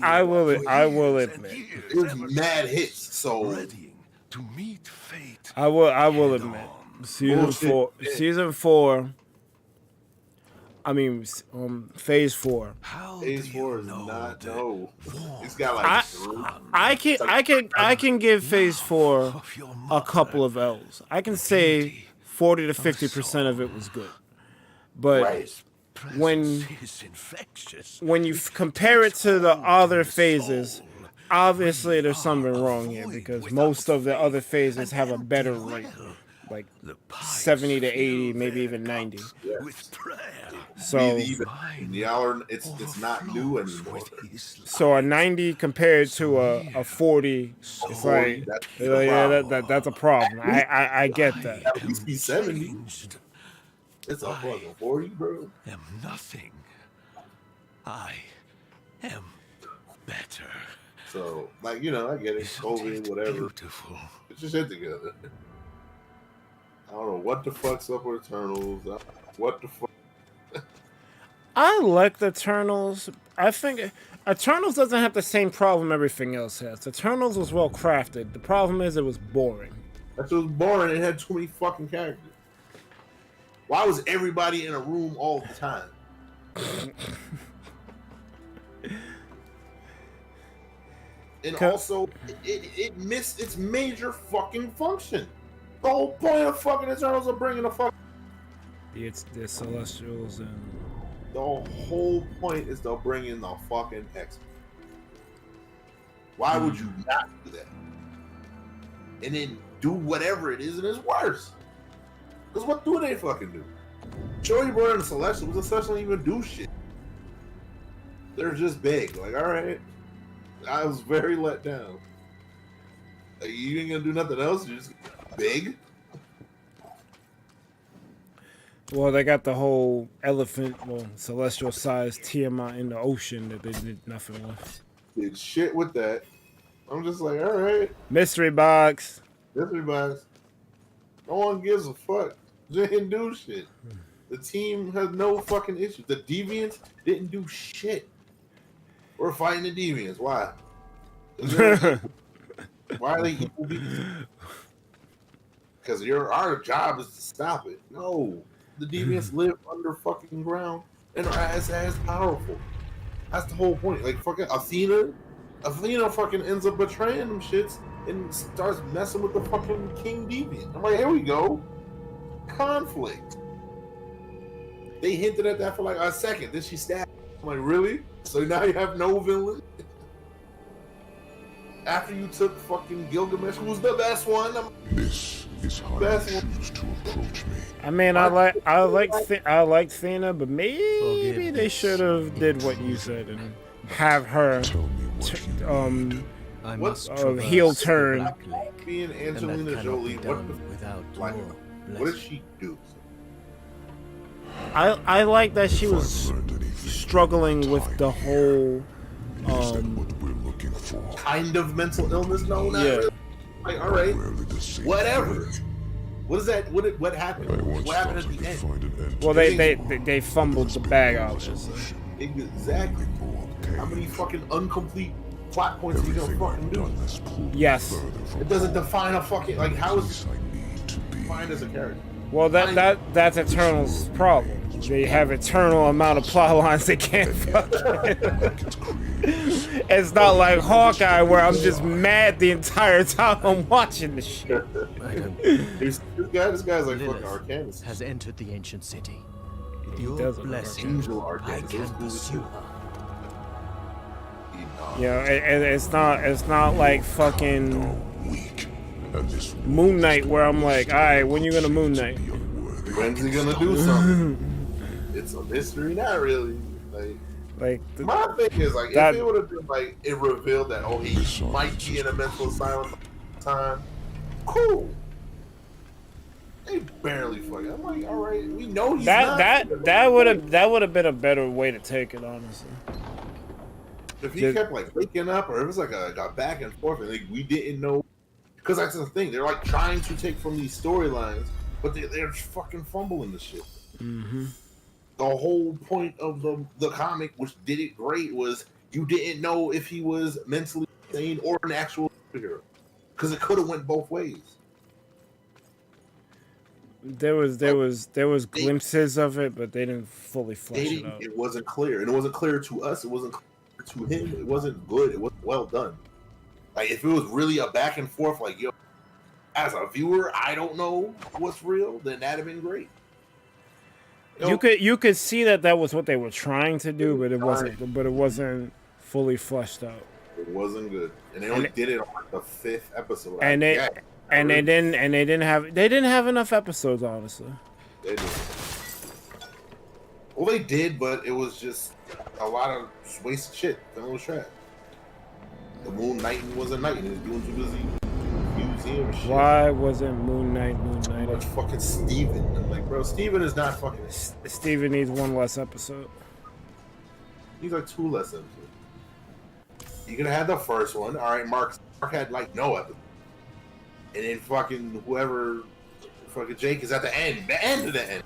I will admit. It was mad hits. So readying to meet fate. I will admit. Season 4. I mean, Phase 4. Phase 4 is not no. It's got like I can give Phase 4 a couple of L's. I can say 40 to 50% of it was good, but when you compare it to the other phases, obviously there's something wrong here because most of the other phases have a better rate, like 70 to 80, maybe even 90. So it's not new anymore. So a 90 compared to a 40, it's like that's a problem. I get that. At least be 70. It's a fucking 40, bro. Am nothing. I am better. So, like, you know, I get it. COVID, whatever. Beautiful. Get your shit together. I don't know what the fuck's up with Eternals. What the fuck? I like the Eternals. I think Eternals doesn't have the same problem everything else has. Eternals was well crafted. The problem is it was boring. That shit was boring. It had too many fucking characters. Why was everybody in a room all the time? And also, it missed its major fucking function. The whole point of fucking Eternals are bringing a fuck. It's the Celestials and the whole point is they'll bring in the fucking X-Men. Why would you not do that? And then do whatever it is and it's worse. Because what do they fucking do? Sure, you brought in Celestial, but the Celestial don't even do shit. They're just big. Like, all right, I was very let down. Like, you ain't gonna do nothing else. You're just big. Well, they got the whole elephant, well, celestial-sized Tiamat in the ocean that they did nothing with. Did shit with that. I'm just like, all right. Mystery box. Mystery box. No one gives a fuck. They didn't do shit. The team has no fucking issues. The Deviants didn't do shit. We're fighting the Deviants. Why? Why are they equal beings? Because our job is to stop it. No. The Deviants live under fucking ground and are as powerful. That's the whole point. Like, fucking Athena fucking ends up betraying them shits and starts messing with the fucking King Deviant. I'm like, here we go. Conflict. They hinted at that for like a second. Then she stabbed. I'm like, really? So now you have no villain? After you took fucking Gilgamesh, who's the best one? This is how you choose to approach me. I mean, I like Thena, but maybe they should have did what you said and have her heel turn. Being Angelina Jolie, what did she do? I like that she was struggling with the whole kind of mental illness. No, not really. Like, all right, whatever. What is that? What happened? What happened at the end? Well, they fumbled the bag, obviously. Exactly. How many fucking incomplete plot points are you gonna fucking do? Yes. It doesn't define a fucking, like, how is it defined as a character? Well, that's Eternal's problem. They have eternal amount of plot lines they can't fucking. It's not like Hawkeye where I'm just mad the entire time I'm watching the shit. This guy's like fucking Arcanus. Has entered the ancient city. Your blessing, I can pursue her. Yeah, and it's not like fucking Moon Knight where I'm like, all right, when you gonna Moon Knight? When's he gonna do something? It's a mystery, not really. My thing is, like, if it would have been like it revealed that he might be in a mental asylum time, cool. They barely fucking. I'm like, all right, we know he's not. That would have been a better way to take it, honestly. If he kept like waking up, or it was like a back and forth, and like, we didn't know, because that's the thing. They're like trying to take from these storylines, but they're fucking fumbling the shit. Mm-hmm. The whole point of the comic, which did it great, was you didn't know if he was mentally insane or an actual superhero, because it could have went both ways. There was glimpses of it, but they didn't fully flesh it out. It wasn't clear, and it wasn't clear to us. It wasn't clear to him. It wasn't good. It wasn't well done. Like, if it was really a back and forth, like, yo, as a viewer, I don't know what's real, then that'd have been great. You could see that was what they were trying to do, but it wasn't fully fleshed out. It wasn't good, and they only did it on like the 5th episode. And they didn't have enough episodes, honestly. They did. Well, they did, but it was just a lot of wasted shit. That was trash. The Moon Knighting was a night, and he was doing too busy museum shit. Why wasn't Moon Knight? That's fucking Steven. I'm like, bro, Steven is not fucking. Steven needs one less episode. He's like 2 less episodes. You could have had the first one. All right, Mark had like no episode. And then fucking whoever, fucking Jake is at the end of the end.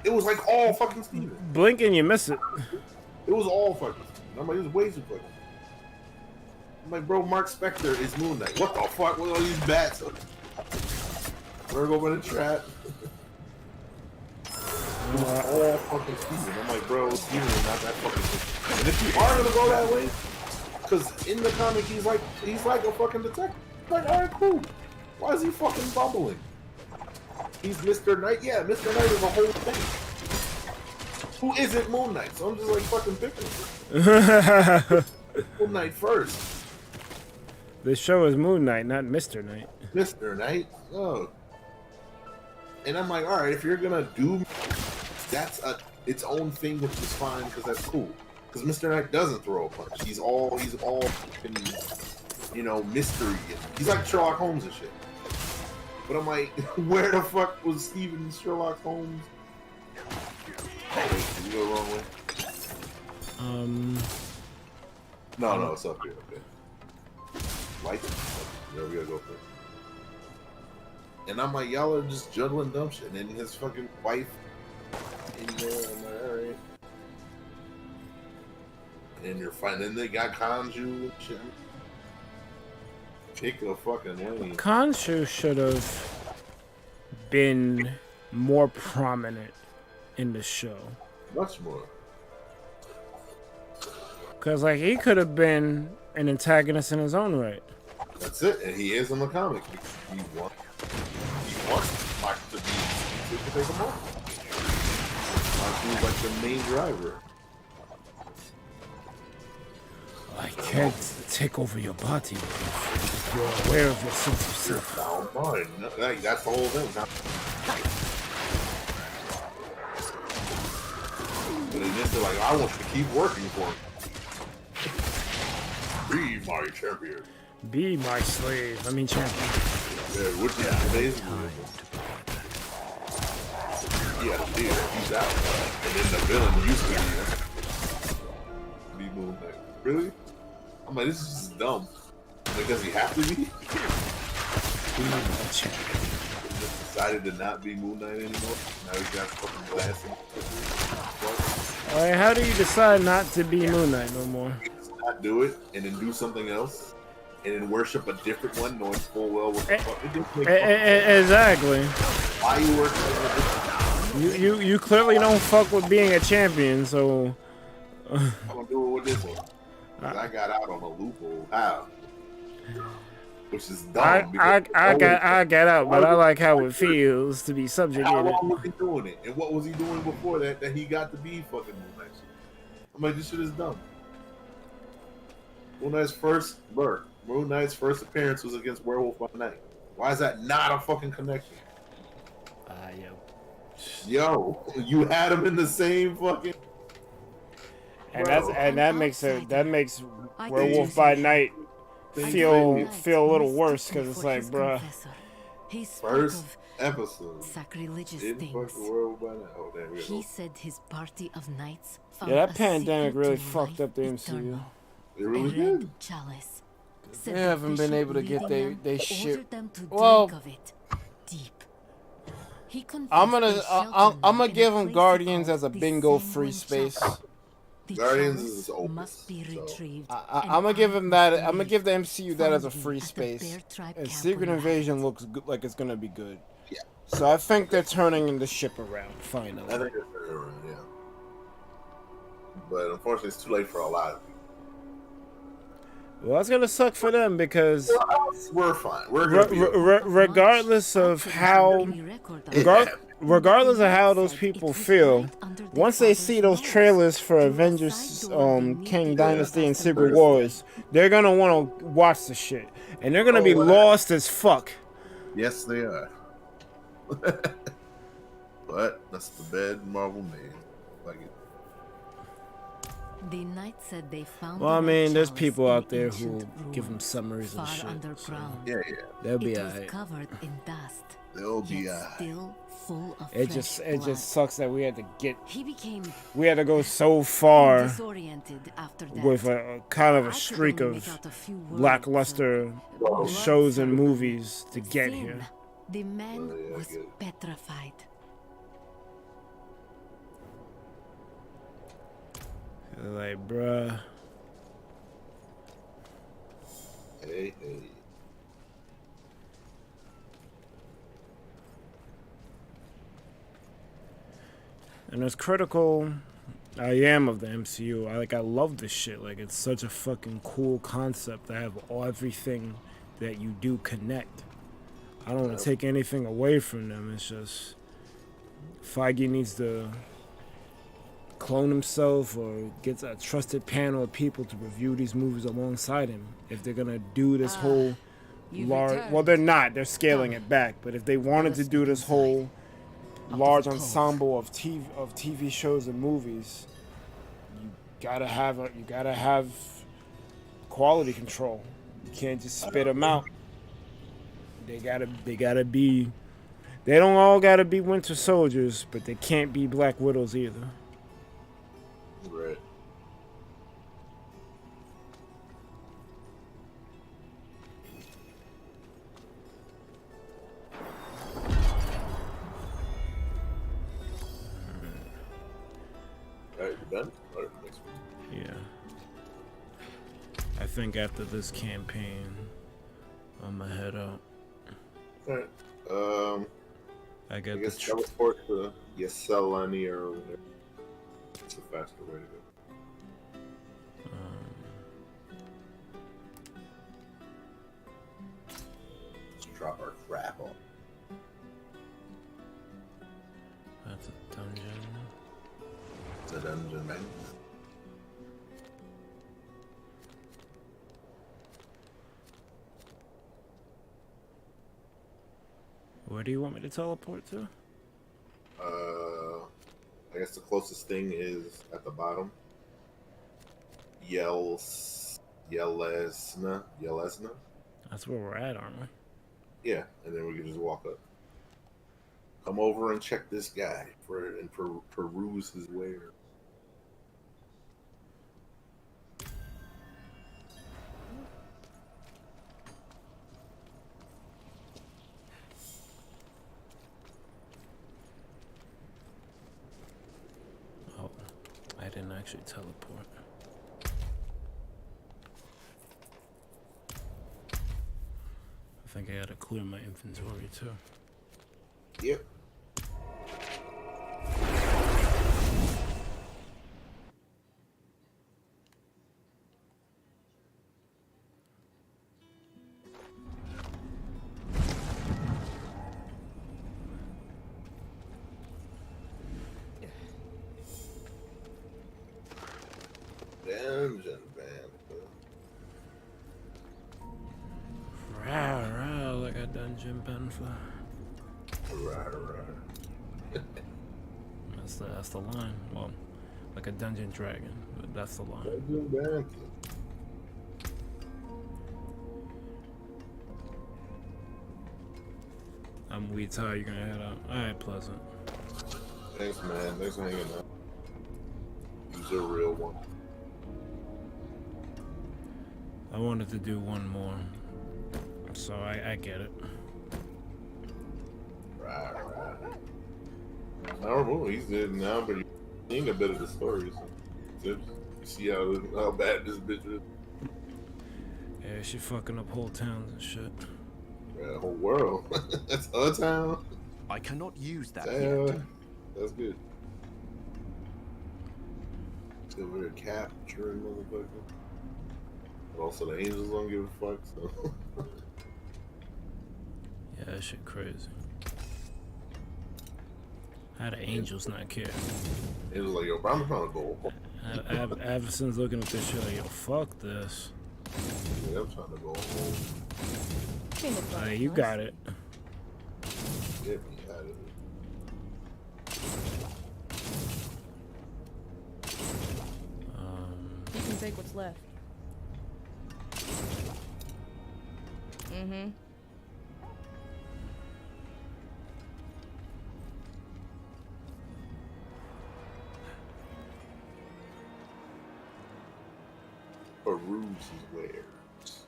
It was like all fucking Steven. Blink and you miss it. It was all fucking Steven. I'm like, it was way too fucking. I'm like, bro, Mark Spector is Moon Knight. What the fuck with all these bats? We're going to the trap. It was all fucking Steven. I'm like, bro, Steven is not that fucking Steven. And if you are gonna go that way, because in the comic he's like a fucking detective. Like, all right, cool. Why is he fucking bumbling? He's Mr. Knight. Yeah, Mr. Knight is a whole thing. Who isn't Moon Knight? So I'm just like fucking picking him. Moon Knight first. The show is Moon Knight, not Mr. Knight. Mr. Knight? Oh. And I'm like, all right, if you're gonna do, that's its own thing, which is fine because that's cool. Because Mr. Knight doesn't throw a punch. He's all fucking, you know, mystery. He's like Sherlock Holmes and shit. But I'm like, where the fuck was Steven Sherlock Holmes? Oh wait, did you go the wrong way? No, it's up here. Okay. Lights. There we gotta go first. And I'm like, y'all are just juggling dumb shit. And then his fucking wife in there. I'm like, alright. And then you're fine. Then they got Kanju and shit. Pick a fucking lane. Kanju should have been more prominent in the show. Much more. Because, like, he could have been an antagonist in his own right. That's it. And he is in the comic. He wants Mike to take him on. Kanju's like the main driver. I can't take over your body if you're aware of your sense of self. Down mine. Like, that's the whole thing. But they just like, I want you to keep working for me. Be my champion. Be my slave. I mean champion. Yeah, which is amazing. Yeah, he's out. And then the villain used to be Moon Knight. Really? I'm like, this is just dumb. Like, does he have to be? He just decided to not be Moon Knight anymore. Now he's got fucking glasses. Alright, how do you decide not to be Moon Knight no more? Not do it and then do something else and then worship a different one, knowing full well what the fuck it didn't Exactly. Why you working on a different one? You clearly don't fuck with being a champion, so I'm gonna do it with this one. I got out on a loophole. How? Which is dumb. I got out, but I like how it feels to be subjugated. How long was he doing it? And what was he doing before that he got to be fucking Moon Knight? I'm like, this shit is dumb. Moon Knight's first appearance was against Werewolf by Night. Why is that not a fucking connection? Yo, you had him in the same fucking. And that makes Werewolf by Night feel a little worse because it's like, bruh. First episode. Sacrilegious Didn't things. fuck the Werewolf by Night. Oh, damn, we He said his party of knights Yeah, that pandemic really fucked up the MCU. It really did. Chalice. They haven't been able to get they shit. Well, I'm gonna give them Guardians as a bingo free space. Guardians is open. Must be retrieved. I'm gonna give him that. I'm gonna give the MCU that as a free space. And Secret Invasion looks good, like it's gonna be good. Yeah. So I think they're turning the ship around finally. I think they're turning around, yeah. But unfortunately, it's too late for a lot of people. Well, it's gonna suck for them because we're fine. We're regardless of how those people feel, once they see those trailers for Avengers, King Dynasty, and Secret Wars, they're gonna want to watch the shit, and they're gonna be lost as fuck. Yes, they are. But that's the bed Marvel made. Like it. The knight said they found. Well, I mean, there's people out there who give them summaries and shit. So yeah. They'll be It was alright. covered in dust. They'll be still full of It just sucks that we had to go so far with a kind of a streak of lackluster shows and movies to get here. The man was petrified. Like, bruh. Hey. And as critical I am of the MCU, I love this shit. Like, it's such a fucking cool concept to have everything that you do connect. I don't want to take anything away from them. It's just Feige needs to clone himself or get a trusted panel of people to review these movies alongside him. If they're gonna do this whole large, well, they're not. They're scaling it back. But if they wanted to do this whole large ensemble of TV shows and movies, you gotta have quality control. You can't just spit them out. They gotta be. They don't all gotta be Winter Soldiers, but they can't be Black Widows either. Right. Alright, you done? Alright, next one. Yeah. I think after this campaign, I'm gonna head out. Alright. I guess teleport to Yeselani or whatever. It's a faster way to go. Let's drop our crap on. That's a dungeon. It's a dungeon, man. Where do you want me to teleport to? I guess the closest thing is at the bottom. Yelesna. That's where we're at, aren't we? Yeah, and then we can just walk up. Come over and check this guy and peruse his wares. Oh, I didn't actually teleport. I think I gotta clear my inventory too. Yep. Dungeon Panther. Rah, like a dungeon panther. That's the line. Well, like a dungeon dragon, but that's the line. Dungeon Panther. I'm weed tired. You're gonna head out. All right, Pleasant. Thanks, man. Thanks for hanging out. You're a real one. I wanted to do one more, so I get it. Right. I don't know. He's dead now, but he ain't a bit of the story. So you see how bad this bitch is. Yeah, she fucking up whole towns and shit. Yeah, the whole world. That's her town. I cannot use that yet. That's good. So we're capturing motherfucker. But also the angels don't give a fuck, so. Yeah, that shit crazy. How the angels not care? It was like, yo, bro, I'm trying to go. Averson's looking at this shit like, yo, fuck this. Yeah, I'm trying to go home. Hey, you got it. Get me out of here. You can take what's left. Mm-hmm. Peruse his wares.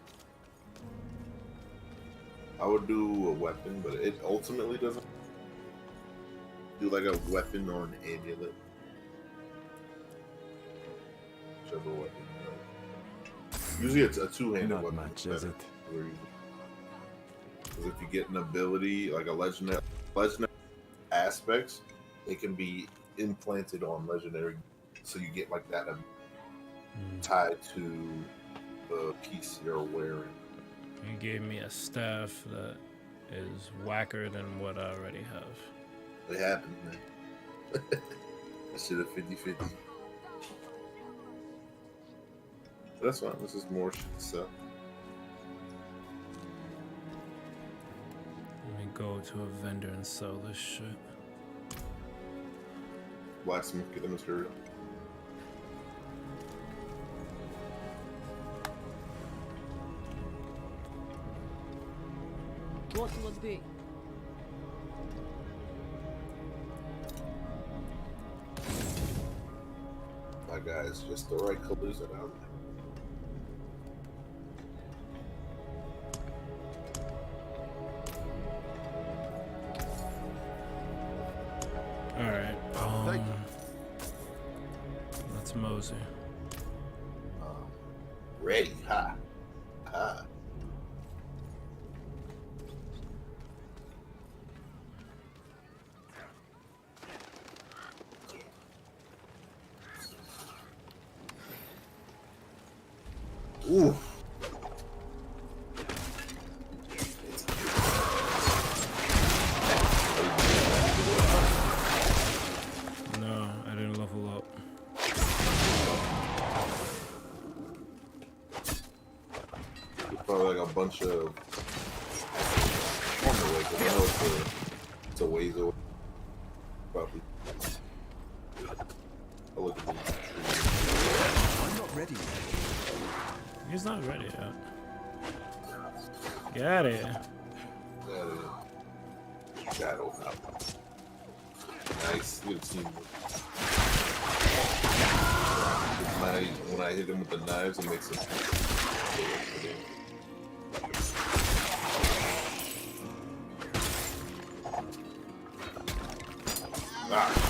I would do a weapon, but it ultimately doesn't do like a weapon or an amulet. Whichever weapon. Usually it's a two-handed weapon. Not much, is it? Because if you get an ability, like a legendary aspects, it can be implanted on legendary, so you get like that tied to the piece you're wearing. You gave me a staff that is whacker than what I already have. It happened, man. I should have 50-50. But that's fine. This is more shit to sell. Let me go to a vendor and sell this shit. blacksmith, get the material. What will it be? My guys, just the right colors around there. Alright, let's mosey. Ready, ha. Ha. Ooh. No, I didn't level up. Probably like a bunch of on the way, 'cause I know it's a ways away. Probably. I'll look at these trees. I'm not ready yet. He's not ready yet. Get out of here. Shadow out. Nice, good team. When I hit him with the knives, it makes him. Ah.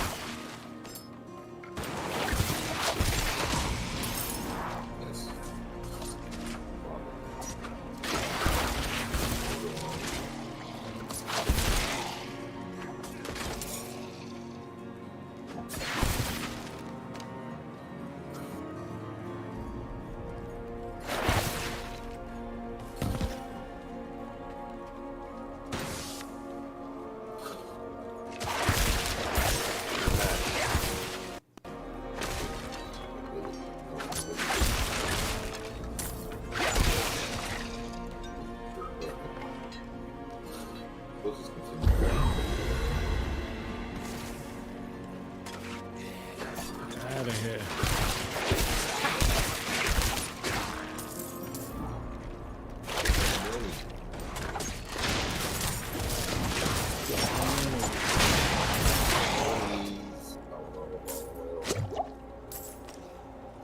Out of here.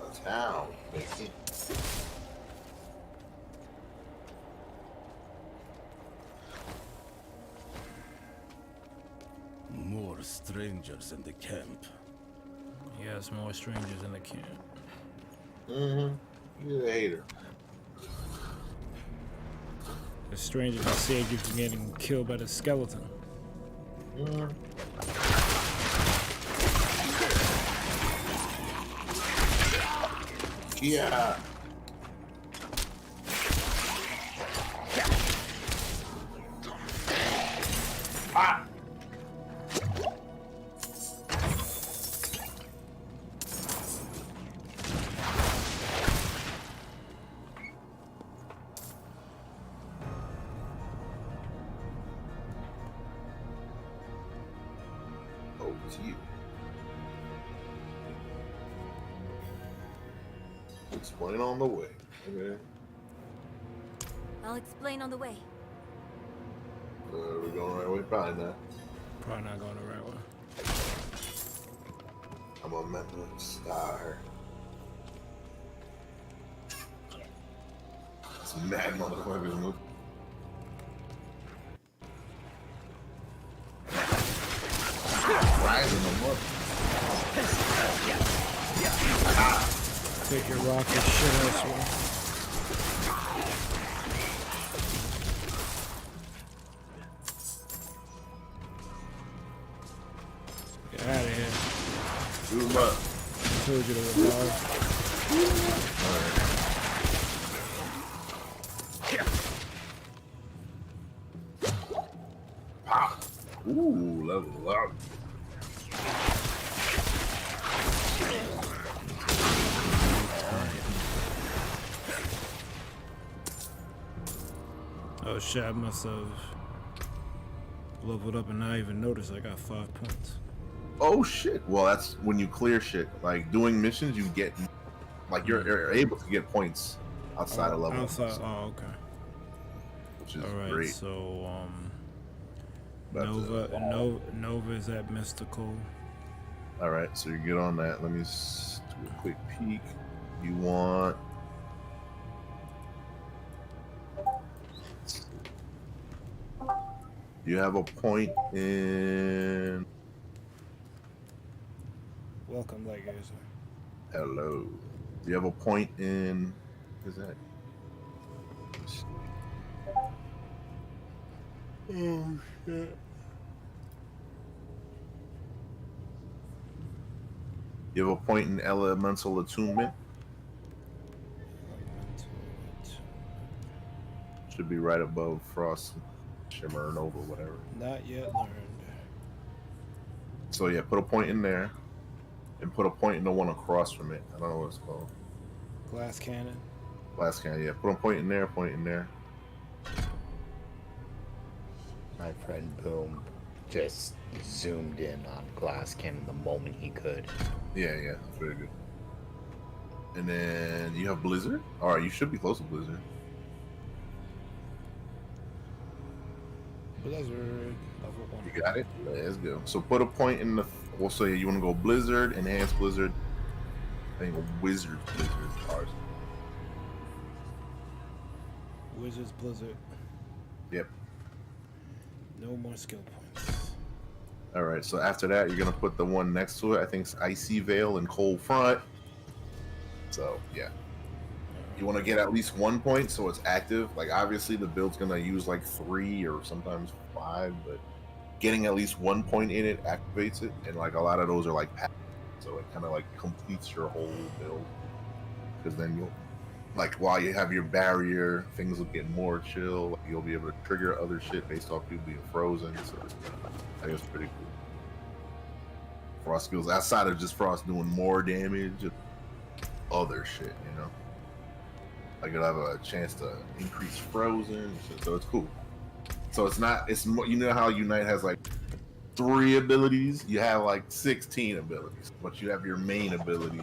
A town. More strangers in the camp. Yes, more strangers in the camp. Mm-hmm. You're a hater. The strangers that saved you from getting killed by the skeleton. Mm-hmm. Yeah. Ah. Oh, it's you. Explain on the way. Okay. I'll explain on the way. We're going the right way? Probably not. Probably not going the right way. I'm a member of Star. It's mad motherfuckers move. Rising them up. Take your rocket shit elsewhere. Get out of here. Shoot him up. I told you to revive. Pop. Ooh, level up. Oh shit, I must have leveled up and not even noticed I got 5 points. Oh shit! Well, that's when you clear shit. Like doing missions, you get like you're able to get points outside of level. Outside. Oh, okay. Which is all right, great. So Nova is at Mystical. All right, so you get on that. Let me do a quick peek. You want? You have a point in. Welcome, Legacy. Hello. Do you have a point in? What is that? Oh shit. You have a point in elemental attunement. Should be right above Frost, Shimmer, Nova, whatever. Not yet learned. So yeah, put a point in there, and put a point in the one across from it. I don't know what it's called. Glass cannon. Glass cannon. Yeah, put a point in there. Point in there. My friend Boom just zoomed in on glass cannon the moment he could. Yeah, that's very good. And then you have Blizzard. All right, you should be close to Blizzard. Blizzard level 1. You got it. Let's go. So put a point in the. We'll say you want to go Blizzard, Enhanced Blizzard. I think Wizard Blizzard. Ours. Wizards Blizzard. Yep. No more skill points. All right. So after that, you're gonna put the one next to it. I think it's Icy Veil and Cold Front. So yeah. You want to get at least 1 point so it's active. Like obviously the build's gonna use like 3 or sometimes 5, but getting at least 1 point in it activates it, and like a lot of those are like passive, so it kind of like completes your whole build. Because then you'll like while you have your barrier, things will get more chill. Like, you'll be able to trigger other shit based off people being frozen. So I think it's pretty cool. Frost skills outside of just Frost doing more damage, other shit, you know. Like you'll have a chance to increase frozen, so it's cool. So it's not. It's more. You know how Unite has like 3 abilities. You have like 16 abilities, but you have your main abilities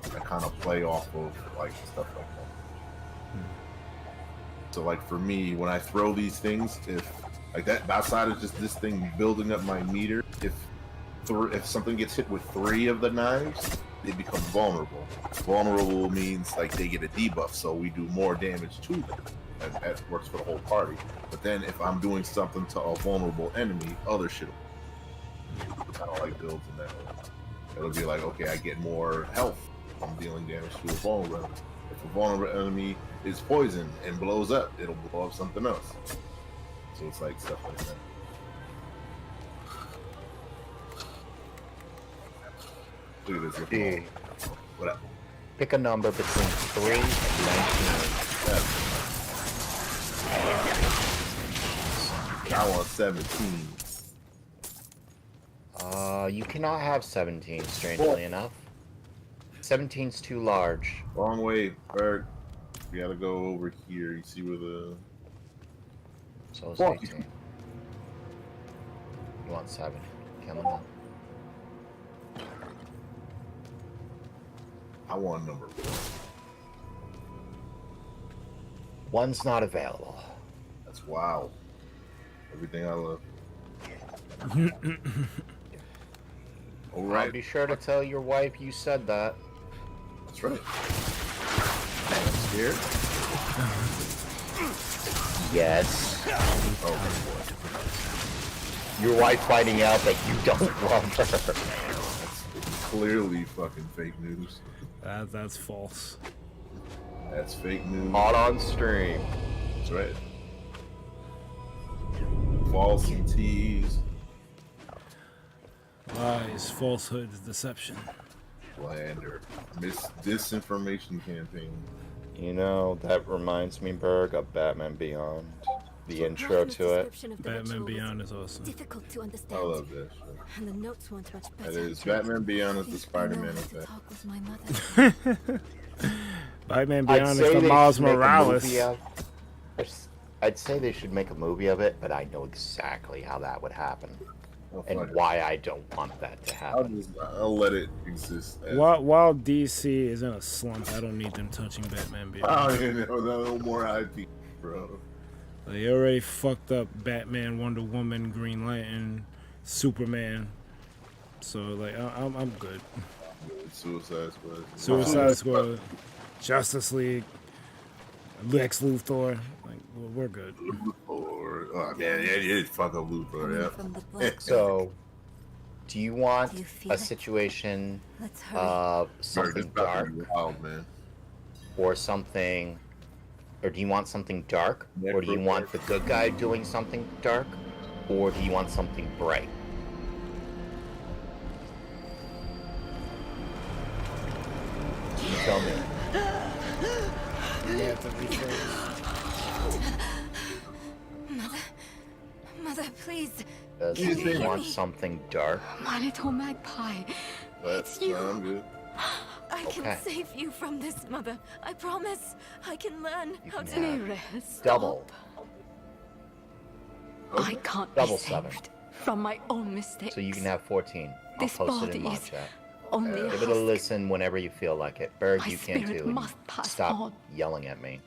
that kind of play off of like stuff like that. So like for me, when I throw these things, if like that outside of just this thing building up my meter, if something gets hit with 3 of the knives, they become vulnerable. Vulnerable means like they get a debuff, so we do more damage to them. And that works for the whole party. But then if I'm doing something to a vulnerable enemy, other shit. Kind of like builds in that way. It'll be like, okay, I get more health from dealing damage to a vulnerable enemy. If a vulnerable enemy is poisoned and blows up, it'll blow up something else. So it's like stuff like that. Look at this. Dude, what up? Pick a number between 3 and 19. I want 17. You cannot have 17, strangely enough. 17's too large. Wrong way, Berg. We gotta go over here. You see where the... So it's 18. You want 7. Coming up. I want number 1. 1's not available. That's wow. Everything I love. All right. I'll be sure to tell your wife you said that. That's right. I'm scared. Yes. Oh, your wife finding out that you don't love her. That's clearly fucking fake news. That's false. That's fake news. Hot on stream. That's right. False and tease. Lies, falsehoods, deception. Slander. Disinformation campaign. You know, that reminds me, Berg, of Batman Beyond. The intro to it. Batman Beyond is awesome. Difficult to understand. I love that shit. And the notes weren't much better. That is, Batman Beyond is the Spider-Man of that. Batman Beyond is the Miles Morales. I'd say they should make a movie of it, but I know exactly how that would happen. and why I don't want that to happen. I'll let it exist. While DC is in a slump, I don't need them touching Batman. No more IP, bro. They already fucked up Batman, Wonder Woman, Green Lantern, Superman. So like, I'm good. Suicide Squad, Justice League, Lex Luthor. Like, we're good. Oh man, yeah, you did fuck up Luthor, yeah. So, do you want a situation of something dark, or something, or do you want something dark, or do you want the good guy doing something dark, or do you want something bright? You tell me. Mother, please. Do you want something dark? My little magpie. It's you. I'm good. I can save you from this, Mother. I promise. I can learn how to. Double. I can't Double be 7. saved from my own mistakes. So you can have 14. I'll This post it in body my is chat. only a Give it a husk. listen whenever you feel like it. Berg, My you can spirit too. and must pass Stop on. yelling at me.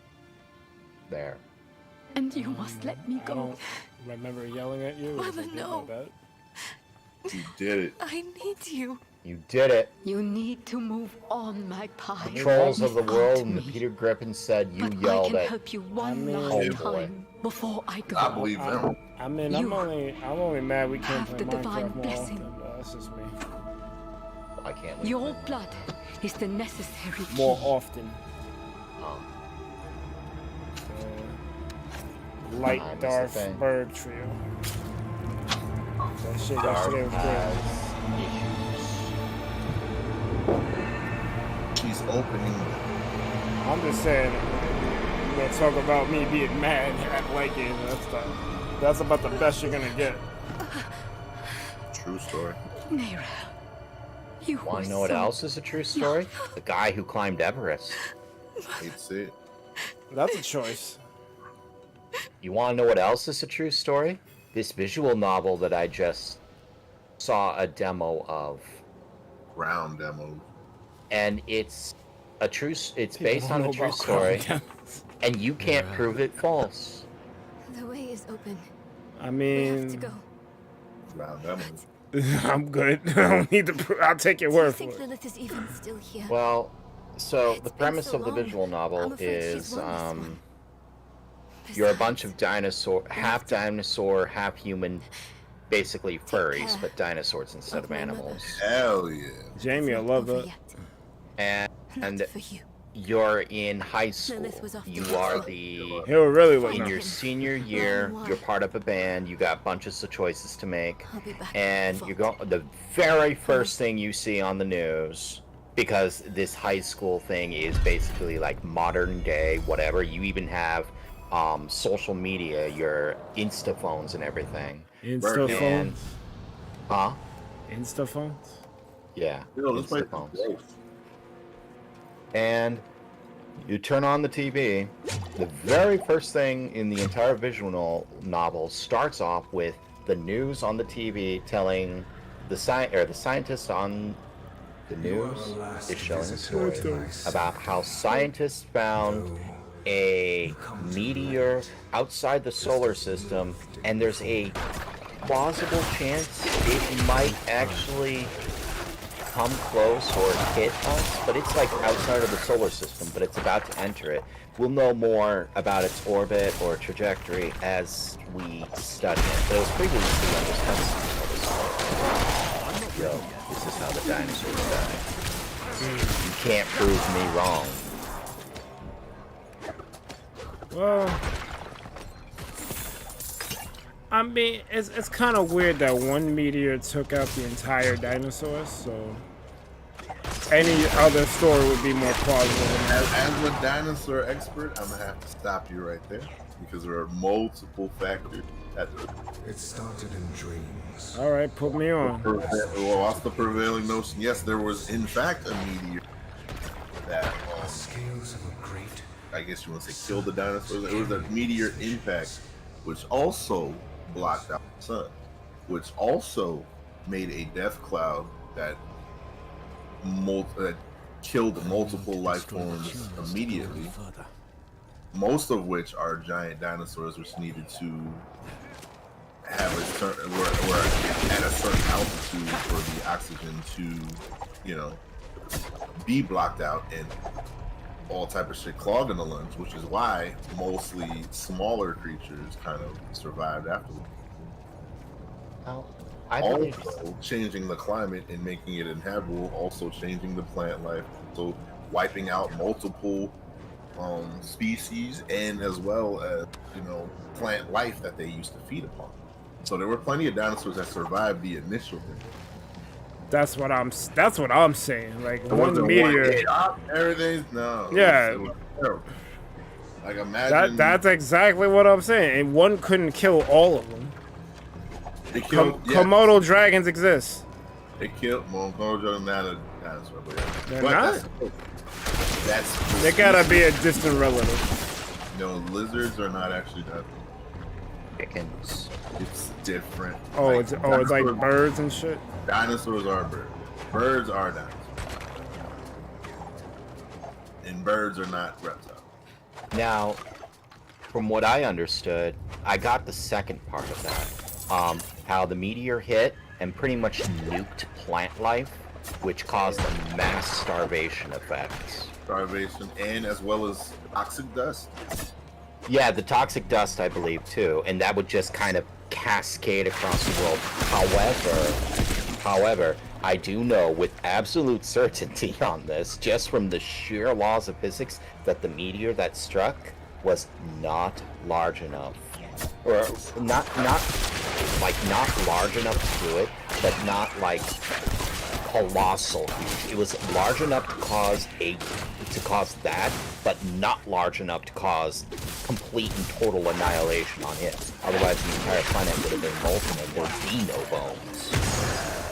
There. And you must let me I go. don't remember yelling at you. Mother, no. You did it. I need you. You did it. You need to move on, magpie. The trolls of the Listen world to and the me. Peter Griffin said you But I yelled can at. help you one Oh, last boy. time before I go. I believe them. I mean, I'm only mad we can't have play the divine Minecraft more blessing. often. But that's just me. I can't wait. Your blood is the necessary key. More often. Light Time is the Darth thing. Bird Trio. That shit Darth yesterday was great. She's opening. I'm just saying, you gonna talk about me being mad at liking. That's about the best you're gonna get. True story. Nera, you Want to know what else is a true story? The guy who climbed Everest. It's it. That's a choice. You want to know what else is a true story? This visual novel that I just saw a demo of. Ground demo. And it's a true. It's based on a true story, and you can't prove it false. The way is open. I We have to mean, go. Ground demo. I'm good. I don't need to. I'll take your Do you word for think it. Lilith is even still here? Well, so the been premise so of the long. visual novel I'm afraid she's is won this one. you're a bunch of half dinosaur, half human, basically furries, but dinosaurs instead of animals. Hell yeah. Jamie, I love that. And you're in high school. You are the He'll really look in nice. your senior year. You're part of a band. You got bunches of choices to make, and you go. The very first thing you see on the news, because this high school thing is basically like modern day, whatever. You even have social media, your Insta phones and everything. Insta And- phones? Huh? Insta phones? Yeah. Yo, this Insta might phones. be gross. And you turn on the TV. The very first thing in the entire visual novel starts off with the news on the TV telling the scientist on the news is showing a story about how scientists found a meteor outside the solar system, and there's a plausible chance it might actually come close or hit us, but it's like outside of the solar system, but it's about to enter it. We'll know more about its orbit or trajectory as we study it, but it was previously understood. Yo, this is how the dinosaurs died. You can't prove me wrong. Well, I mean, it's kind of weird that one meteor took out the entire dinosaurs, so any other story would be more plausible than that. As a dinosaur expert, I'm gonna have to stop you right there because there are multiple factors. It started in dreams. All right, put me on. Well, what's the prevailing notion? Yes, there was in fact a meteor that, Scales of a great. I guess you want to say, killed the dinosaurs. It was a meteor impact, which also blocked out the sun. which also made a death cloud that that killed multiple life forms immediately. Most of which are giant dinosaurs, which needed to have a certain were at a certain altitude for the oxygen to, you know, be blocked out and all type of shit clogging the lungs, which is why mostly smaller creatures kind of survived afterwards. Also changing the climate and making it inhabitable, also changing the plant life, so wiping out multiple species and as well as, you know, plant life that they used to feed upon. So there were plenty of dinosaurs that survived the initial thing. That's what I'm saying. Like one meteor. Everything's no. Yeah. It was terrible. Like imagine that's exactly what I'm saying. And one couldn't kill all of them. They killed Komodo dragons exist. They killed Komodo dragons, not a dinosaur. They're not. That's they gotta be a distant relative. No, lizards are not actually dinosaurs. Chickens. It's different. Oh, like, it's like birds and shit. Dinosaurs are birds. Birds are dinosaurs. And birds are not reptiles. Now, from what I understood, I got the second part of that. How the meteor hit and pretty much nuked plant life, which caused a mass starvation effect. Starvation and as well as toxic dust. Yeah, the toxic dust, I believe, too, and that would just kind of cascade across the world. However, I do know with absolute certainty on this, just from the sheer laws of physics, that the meteor that struck was not large enough, or not large enough to do it, but not like colossal huge. It was large enough to cause that, but not large enough to cause complete and total annihilation on it. Otherwise, the entire planet would have been molten and there'd be no bones.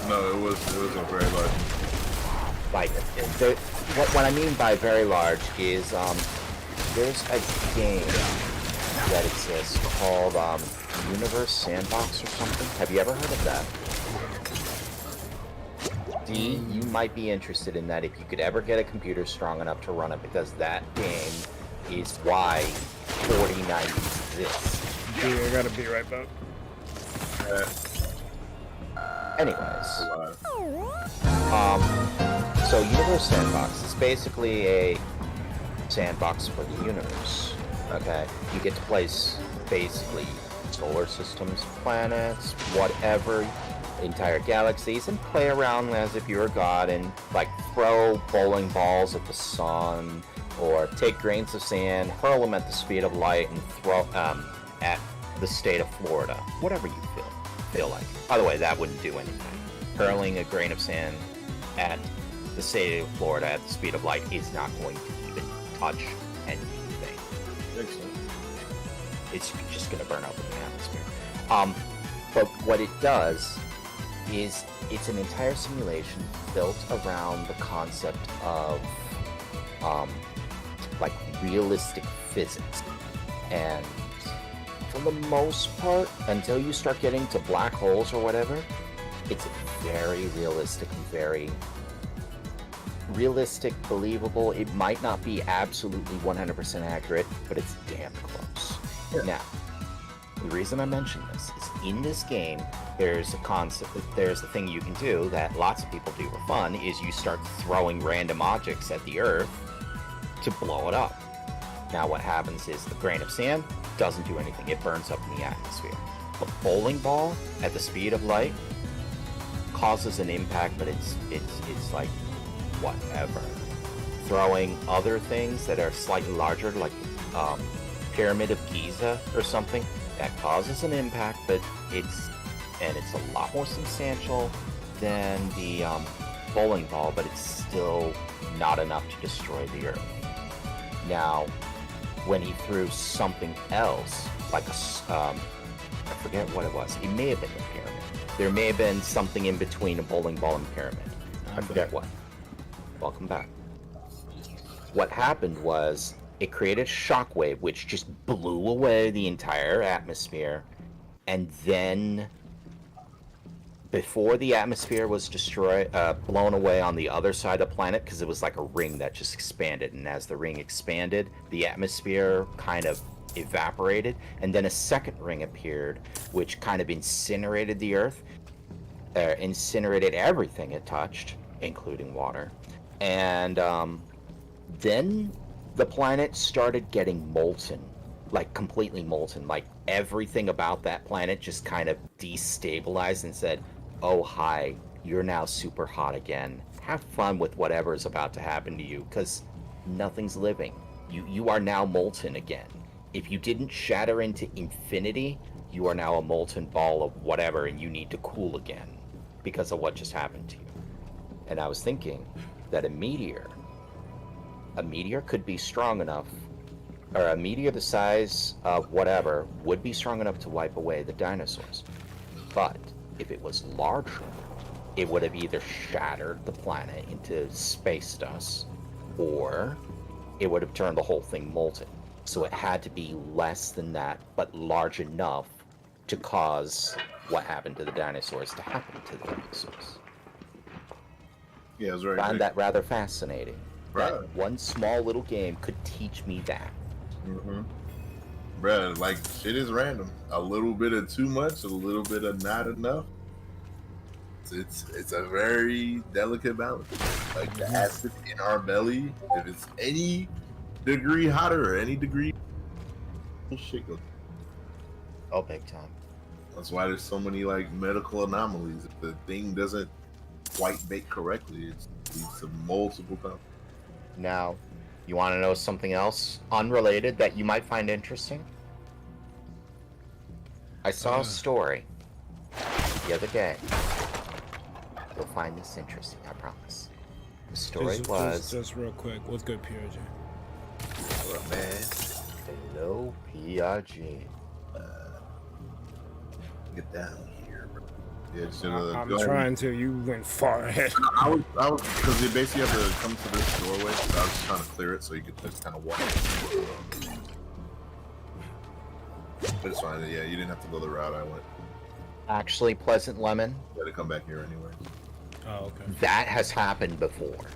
No, it was a very large. Like, what I mean by very large is there's a game that exists called Universe Sandbox or something. Have you ever heard of that? D, you might be interested in that if you could ever get a computer strong enough to run it, because that game is why 4090 exists. D, I gotta be right back. Anyways, so Universe Sandbox is basically a sandbox for the universe. Okay, you get to place basically solar systems, planets, whatever, entire galaxies, and play around as if you're a god and like throw bowling balls at the sun, or take grains of sand, hurl them at the speed of light, and throw at the state of Florida, whatever you feel like. By the way, that wouldn't do anything. Hurling a grain of sand at the state of Florida at the speed of light is not going to even touch anything. It's just going to burn up in the atmosphere. But what it does is it's an entire simulation built around the concept of like realistic physics. And for the most part, until you start getting to black holes or whatever, it's very realistic and very realistic, believable. It might not be absolutely 100% accurate, but it's damn close. Yeah. Now, the reason I mention this is in this game, there's a concept, there's the thing you can do that lots of people do for fun, is you start throwing random objects at the Earth to blow it up. Now what happens is the grain of sand doesn't do anything, it burns up in the atmosphere. A bowling ball at the speed of light causes an impact, but it's like whatever. Throwing other things that are slightly larger, like Pyramid of Giza or something, that causes an impact, but it's a lot more substantial than the bowling ball, but it's still not enough to destroy the Earth. Now, when he threw something else, like I forget what it was. It may have been the pyramid. There may have been something in between a bowling ball and pyramid. I forget what. Welcome back. What happened was it created a shockwave which just blew away the entire atmosphere, and then before the atmosphere was destroyed, blown away on the other side of the planet, because it was like a ring that just expanded, and as the ring expanded, the atmosphere kind of evaporated, and then a second ring appeared, which kind of incinerated the Earth, incinerated everything it touched, including water, and then the planet started getting molten, like completely molten, like everything about that planet just kind of destabilized and said, oh hi, you're now super hot again. Have fun with whatever is about to happen to you, because nothing's living. You are now molten again. If you didn't shatter into infinity, you are now a molten ball of whatever, and you need to cool again because of what just happened to you. And I was thinking that a meteor could be strong enough, or a meteor the size of whatever would be strong enough to wipe away the dinosaurs. But if it was larger, it would have either shattered the planet into space dust, or it would have turned the whole thing molten. So it had to be less than that, but large enough to cause what happened to the dinosaurs to happen to the dinosaurs. Yeah, it was very I find big. that rather fascinating. Right. That one small little game could teach me that. Mm-hmm. Bruh, like, shit is random. A little bit of too much, a little bit of not enough. It's a very delicate balance. Like, the acid in our belly, if it's any degree hotter or any degree, shit goes. Oh, big time. That's why there's so many, like, medical anomalies. If the thing doesn't quite bake correctly, it leads to multiple times. Now, you want to know something else unrelated that you might find interesting? I saw a story the other day. You'll find this interesting, I promise. The story was... Just real quick, what's good, PRG? What up, man? Hello, PRG. Get down here, bro. Yeah, I'm trying to. You went far ahead. I was, because you basically have to come to this doorway, so I was just trying to clear it so you could just kind of walk. But it's fine, yeah, you didn't have to go the route I went. Actually, Pleasant Lemon. You had to come back here anyway. Oh, okay. That has happened before.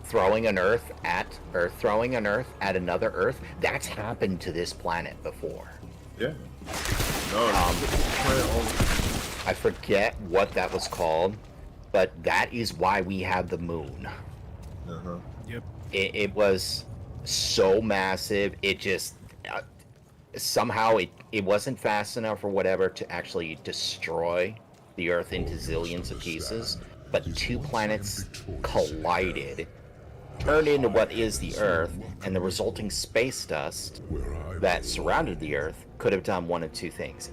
Throwing an Earth at another Earth, that's happened to this planet before. Yeah. No, I forget what that was called, but that is why we have the moon. Uh-huh. Yep. It was so massive, it just... somehow it wasn't fast enough or whatever to actually destroy the Earth into zillions of pieces, but two planets collided, turned into what is the Earth, and the resulting space dust that surrounded the Earth could have done one of two things.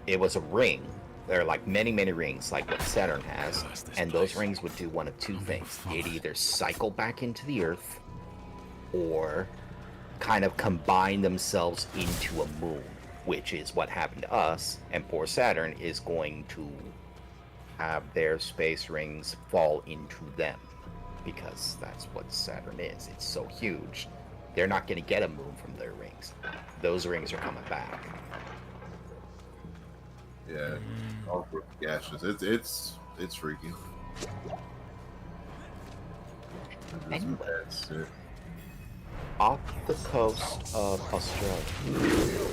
It was a ring. There are like many rings like what Saturn has, and those rings would do one of two things. They'd either cycle back into the Earth or kind of combine themselves into a moon, which is what happened to us, and poor Saturn is going to have their space rings fall into them, because that's what Saturn is. It's so huge. They're not going to get a moon from their rings. Those rings are coming back. Yeah, all gaseous. It's freaky. Anyway, off the coast of Australia,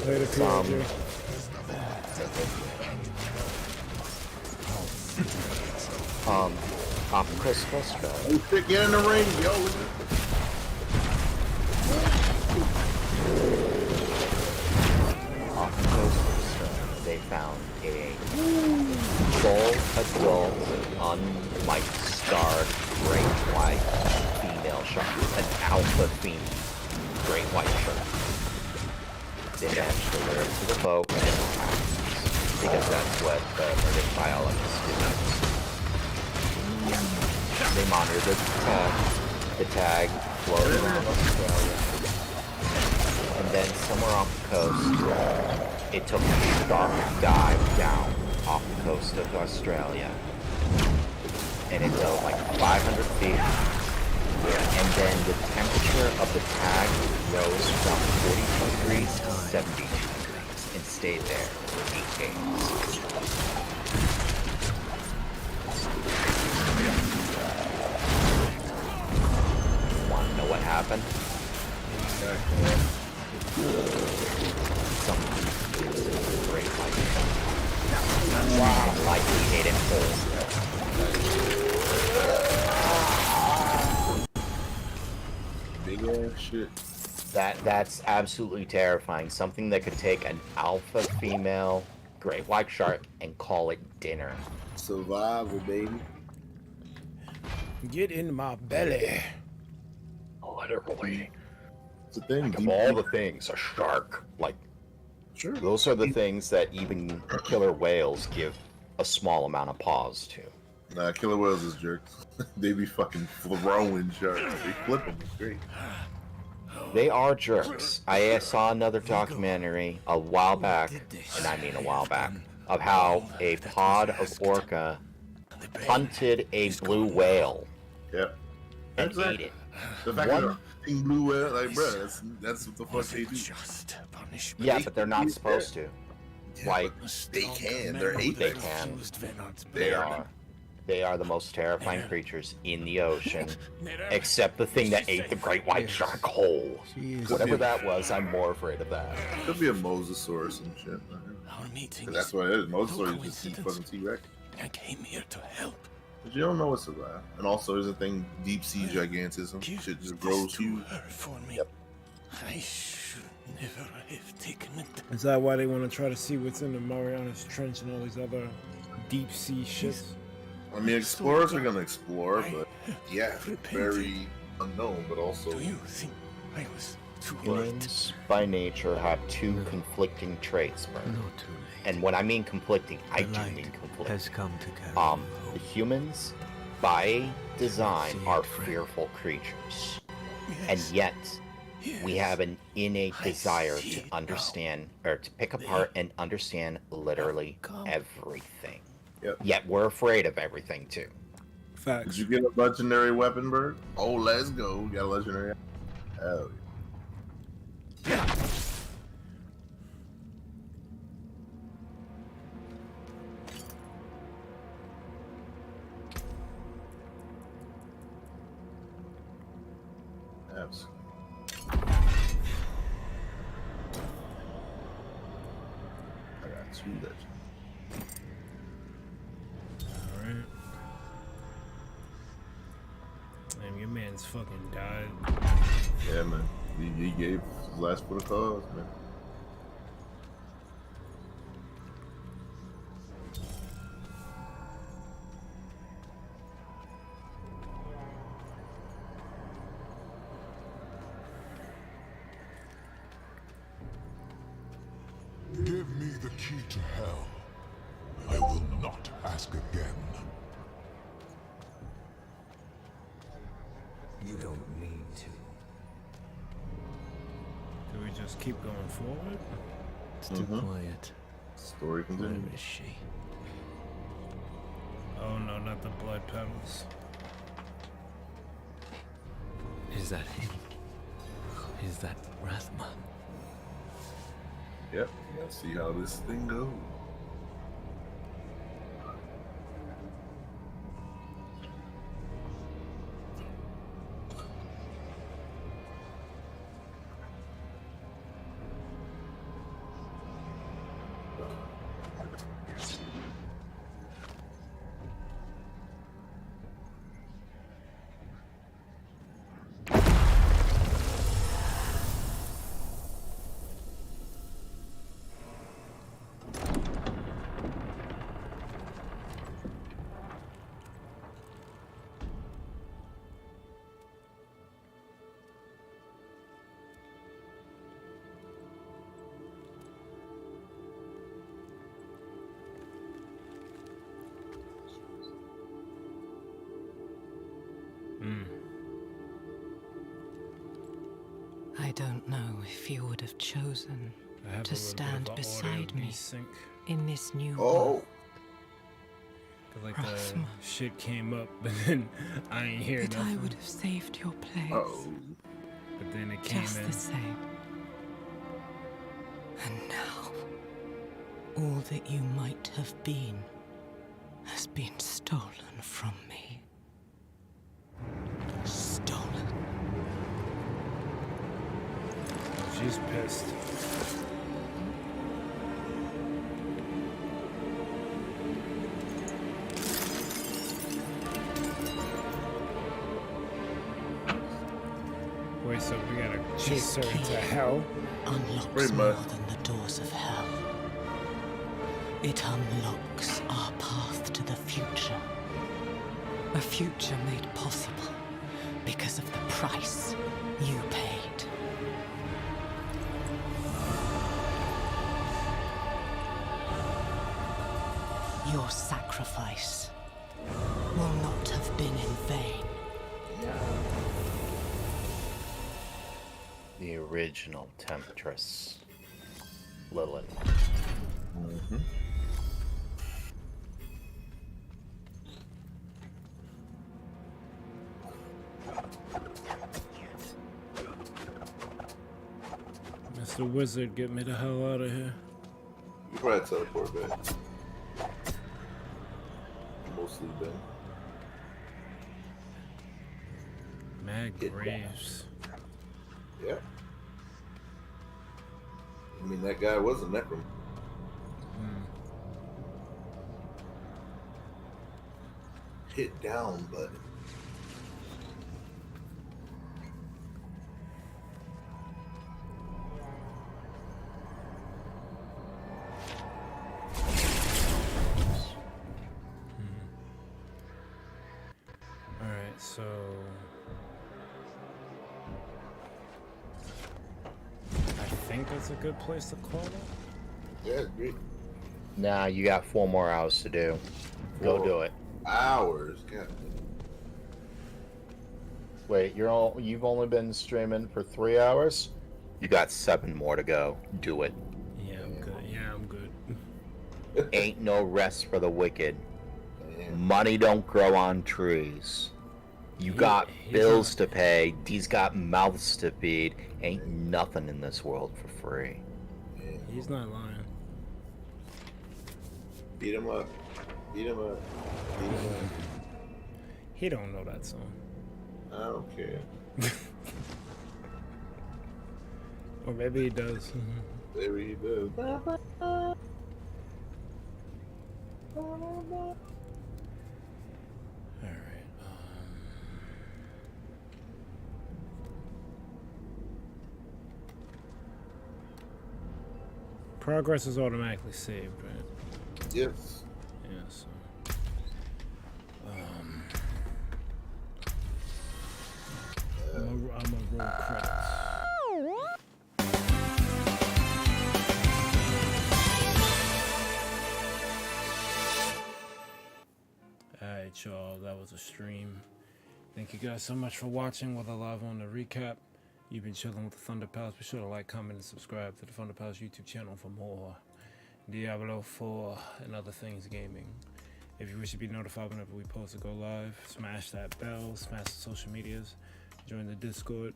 Later, PRG. off the coast of Australia. Oh shit, get in the ring, yo. Off the coast of Australia, they found a full adult, unlight-starred great white female shark, an alpha female great white shark. They managed to lure it to the boat and attack, because that's what the marine biologists do. They monitored the tag floated around Australia, and then somewhere off the coast, it took a sharp dive down off the coast of Australia, and it dove like 500 feet, and then the temperature of the tag rose from 42 degrees to 72 degrees, and stayed there for 8 days. Want to know what happened? Something great like wow, like he hit it whole. Big ass shit. That's absolutely terrifying. Something that could take an alpha female great white shark and call it dinner. Survival, baby. Get in my belly. Literally. It's a thing. Like of all the things, a shark. Like, sure. Those are the things that even killer whales give a small amount of pause to. Nah, killer whales is jerks. They be fucking throwing sharks. They flip them. It's great. They are jerks. I saw another documentary a while back, and I mean a while back, of how a pod of orca hunted a blue whale. Yep. And ate it. The fact that they're blue whale, like, bro, that's what the fuck they do. Yeah, but they're not supposed to. Yeah, Like, they can. They're They apex. can. They are. They are the most terrifying creatures in the ocean, except the thing that ate the great white shark whole. Whatever that was, I'm more afraid of that. Could be a mosasaurus and shit. That's what it is. Mosasaurus just eat fucking T-Rex. I came here to help. But you don't know what's alive. And also, there's a thing, deep sea gigantism. Shit just grows huge. Yep. I should never have taken it. Is that why they want to try to see what's in the Marianas Trench and all these other deep sea shits? I mean, explorers are gonna explore, but yeah, very unknown, but also. Do you think I was too Humans, by nature, have two conflicting traits, Bert. And when I mean conflicting, I do mean conflicting. The humans, by design, are fearful creatures. And yet, we have an innate desire to understand, or to pick apart and understand literally everything. Yep. Yet we're afraid of everything too. Facts. Did you get a legendary weapon, Bird? Oh, let's go. You got a legendary. Hell yeah. Absolutely. I got 2 legends. Alright. Damn, your man's fucking died. Yeah, man. He gave his last foot of cause, man. Give me the key to hell. I will not ask again. You don't need to. Do we just keep going forward? It's too quiet. Story continues. Where is she? Oh no, not the blood petals. Is that him? Is that Rathma? Yep. Let's see how this thing goes. I don't know if you would have chosen to stand beside me in this new world. But like the shit came up, but then I ain't hear That nothing. I would have saved your place. But then it came Just in. the same. And now, all that you might have been has been stolen from me. Stolen. She's pissed. Wait, so we gotta chase her into hell? Unlocks more than the doors of hell. It unlocks our path to the future. A future made possible because of the price you paid. Your sacrifice will not have been in vain. The original Temptress, Lilith. Mm-hmm. Mr. Wizard, get me the hell out of here. You probably teleport back. Mostly done. Mad Graves. Yeah. I mean, that guy was a necrom. Hit down button. Alright, so... I think that's a good place to call it. Yeah, great. Nah, you got 4 more hours to do. Go 4 do it. hours? God. Wait, you've only been streaming for 3 hours? You got 7 more to go. Do it. Yeah, I'm good. Yeah, I'm good. Ain't no rest for the wicked. Money don't grow on trees. You got bills to pay. These got mouths to feed. Ain't nothing in this world for free. He's not lying. Beat him up. Beat him up. Beat him up. He don't know that song. I don't care. Or maybe he does. Maybe he does. Alright. Progress is automatically saved, right? Yes. Yeah, so... I'm a roll credits. Alright, y'all, that was a stream. Thank you guys so much for watching with a live on the recap. You've been chilling with the ThunderPals. Be sure to like, comment, and subscribe to the ThunderPals YouTube channel for more Diablo 4 and other things gaming. If you wish to be notified whenever we post or go live, smash that bell, smash the social medias, join the Discord.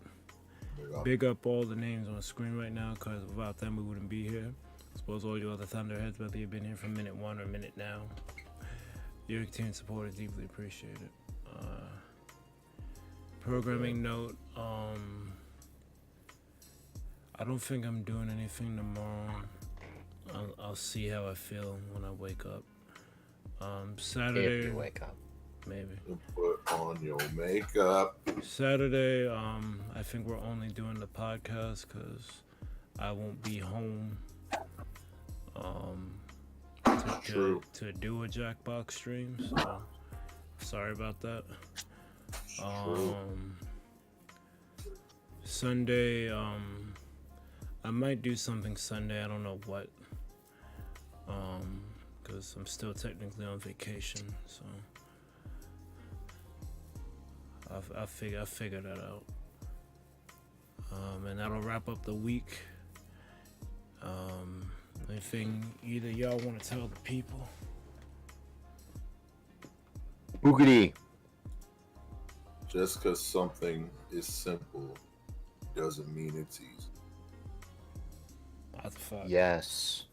Big up all the names on the screen right now, because without them we wouldn't be here. I suppose all you other Thunderheads, whether you've been here from minute 1 or minute now, your continued support is deeply appreciated. Programming note, I don't think I'm doing anything tomorrow. I'll see how I feel when I wake up. Saturday. If you wake up. Maybe. You put on your makeup. Saturday, I think we're only doing the podcast because I won't be home to do a Jackbox stream. So sorry about that. Sunday, I might do something Sunday. I don't know what. Because I'm still technically on vacation, so I'll figure that out. And that'll wrap up the week. Anything either y'all want to tell the people? Boogity. Just because something is simple doesn't mean it's easy. Yes.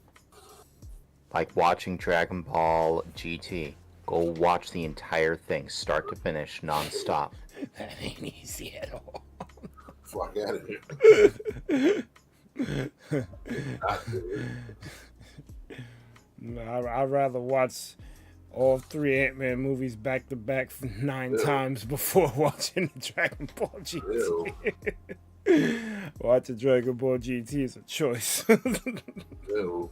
Like watching Dragon Ball GT. Go watch the entire thing, start to finish, nonstop. That ain't easy at all. Fuck out of here. No, I'd rather watch all 3 Ant-Man movies back to back 9 times before watching the Dragon Ball GT. Watching Dragon Ball GT is a choice. You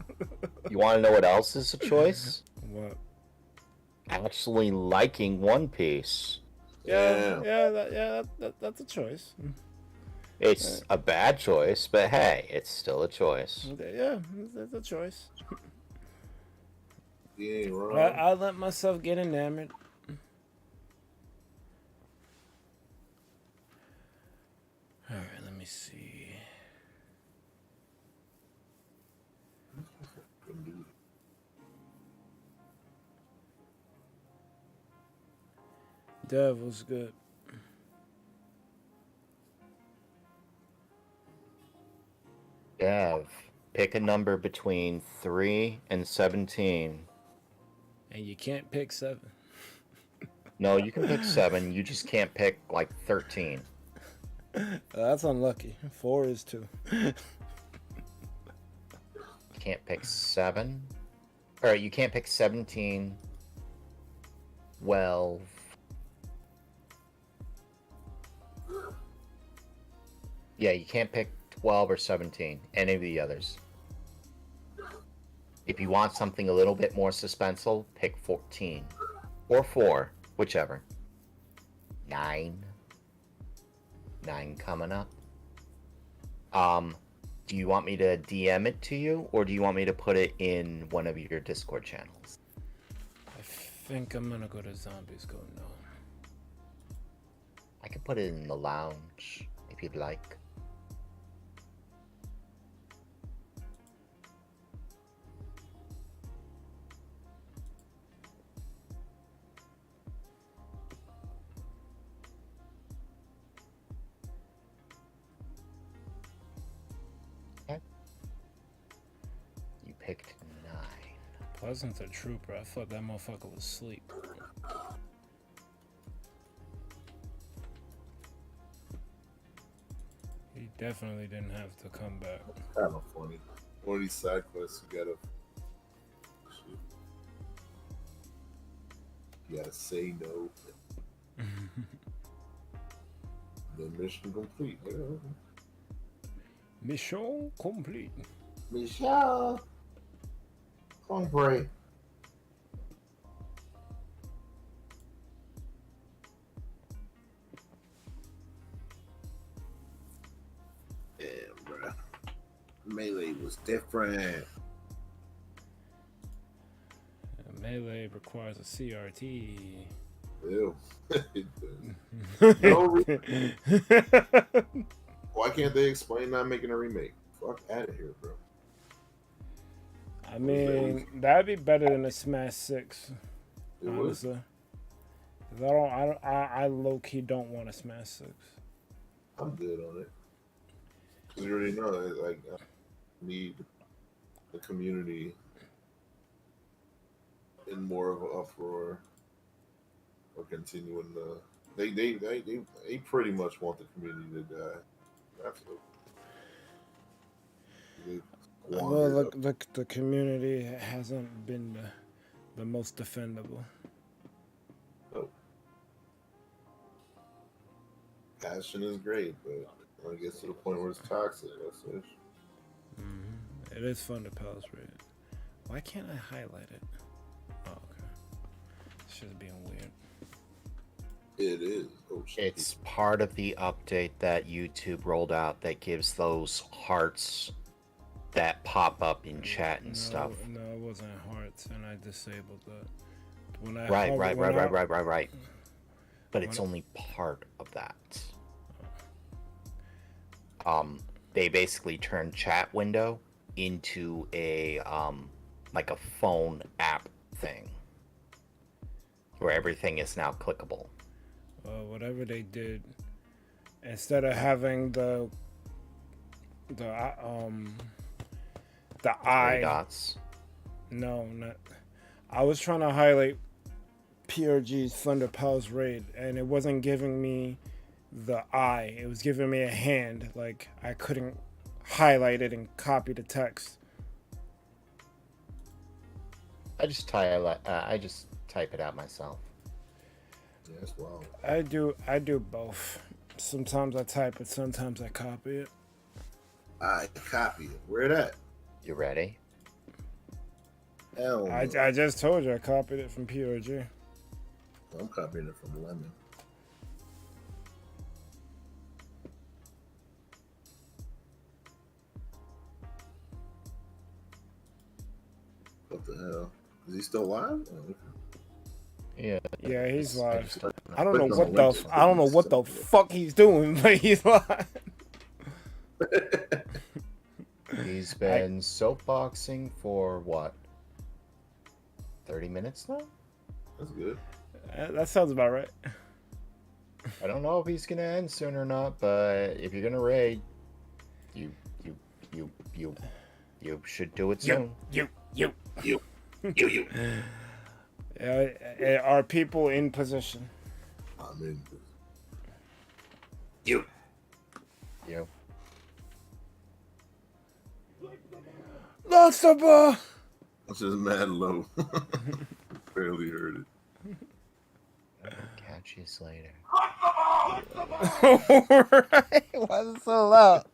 want to know what else is a choice? What? Actually liking One Piece. That's a choice. It's a bad choice, but hey, it's still a choice. Yeah, that's a choice. You ain't wrong. I let myself get enamored. All right, let me see. Devil's good. Dev, pick a number between 3 and 17. And you can't pick 7. No, you can pick 7. You just can't pick like 13. That's unlucky. 4 is 2. You can't pick 7. Or you can't pick 17. 12. Yeah, you can't pick 12 or 17. Any of the others. If you want something a little bit more suspenseful, pick 14. Or 4, whichever. 9. 9 coming up. Do you want me to DM it to you, or do you want me to put it in one of your Discord channels? I think I'm gonna go to Zombies Go No. I can put it in the lounge, if you'd like. Picked 9. Pleasant's a trooper. I thought that motherfucker was asleep. He definitely didn't have to come back. Kind of funny. One of these side quests, you gotta say no. The mission complete. Mission complete. Michelle. Come pray. Yeah, bruh. Melee was different. Melee requires a CRT. Ew. No Why can't they explain not making a remake? Fuck out of here, bro. I mean, that'd be better than a Smash 6. It honestly. I low key don't want a Smash 6. I'm good on it. Cause you already know, like, I need the community in more of an uproar or continuing the. They pretty much want the community to die. Absolutely. Well, the community hasn't been the most defendable. Oh. Passion is great, but when it gets to the point where it's toxic, that's it. It is ThunderPals rated. Why can't I highlight it? Oh, okay. It's just being weird. It is. Oh, shit. It's part of the update that YouTube rolled out that gives those hearts that pop up in chat and stuff. No, it wasn't hearts, and I disabled that. When I Right. But it's only part of that. They basically turned chat window into a like a phone app thing, where everything is now clickable. Whatever they did, instead of having the eye dots. No, not. I was trying to highlight PRG's ThunderPals raid, and it wasn't giving me the eye. It was giving me a hand. Like, I couldn't highlight it and copy the text. I just type it out myself. Yeah, that's wild. I do both. Sometimes I type it, sometimes I copy it. I copy it. Where that? You ready? Hell no. I just told you I copied it from PRG. I'm copying it from Lemon. What the hell? Is he still live? Oh, Yeah. Yeah, he's live. I don't know what the fuck he's doing, but he's live. He's been soapboxing for what? 30 minutes now? That's good. That sounds about right. I don't know if he's gonna end soon or not, but if you're gonna raid, you should do it soon. You. Are people in position? I'm in. You. Lost the ball. It's just mad low. Barely heard it. Catch you later. Alright, why is it so loud?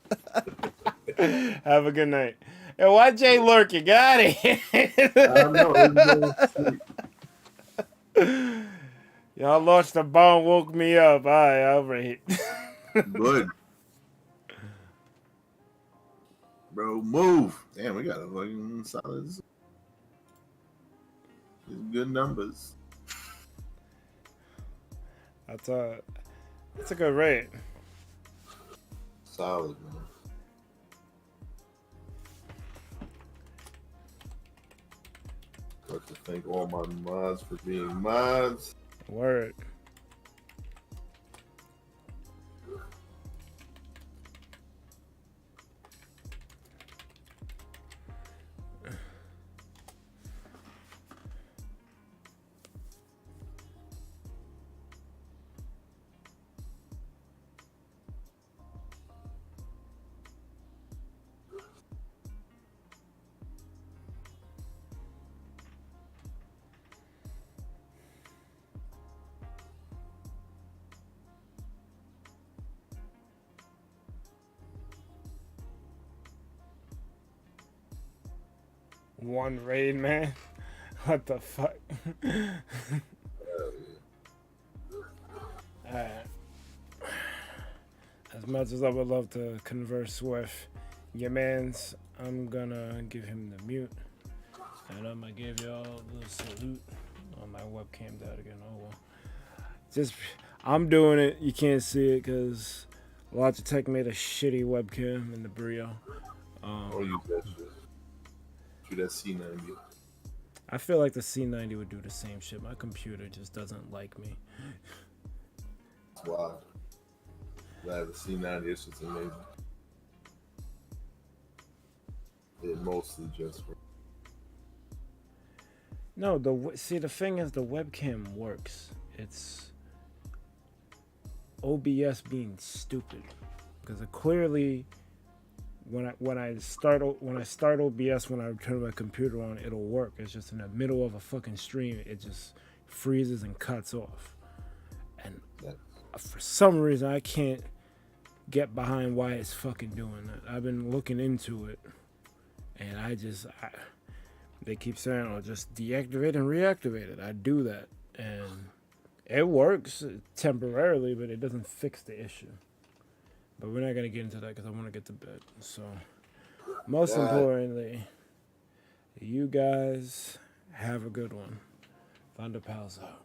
Have a good night. Hey, why Jay lurking? Got it. Y'all lost the ball, woke me up. Alright, I'll rate. Good. Bro, move. Damn, we got a fucking solid. Good numbers. That's a good rate. Solid, man. I'd like to thank all my mods for being mods. Word. One raid, man. What the fuck? As much as I would love to converse with your mans, I'm gonna give him the mute. And I'm gonna give y'all the salute. Oh, my webcam died again. Oh well. Just, I'm doing it. You can't see it because Logitech made a shitty webcam in the Brio. Or use that shit. Do that C90. I feel like the C90 would do the same shit. My computer just doesn't like me. That's wild. I have the C90. It's just amazing. It mostly just for. No, see, the thing is, the webcam works. It's OBS being stupid because it clearly. When I start OBS, when I turn my computer on, it'll work. It's just in the middle of a fucking stream, it just freezes and cuts off. And for some reason, I can't get behind why it's fucking doing that. I've been looking into it, and they keep saying, "Oh, just deactivate and reactivate it." I do that, and it works temporarily, but it doesn't fix the issue. But we're not going to get into that because I want to get to bed. So, most importantly, you guys have a good one. ThunderPals out.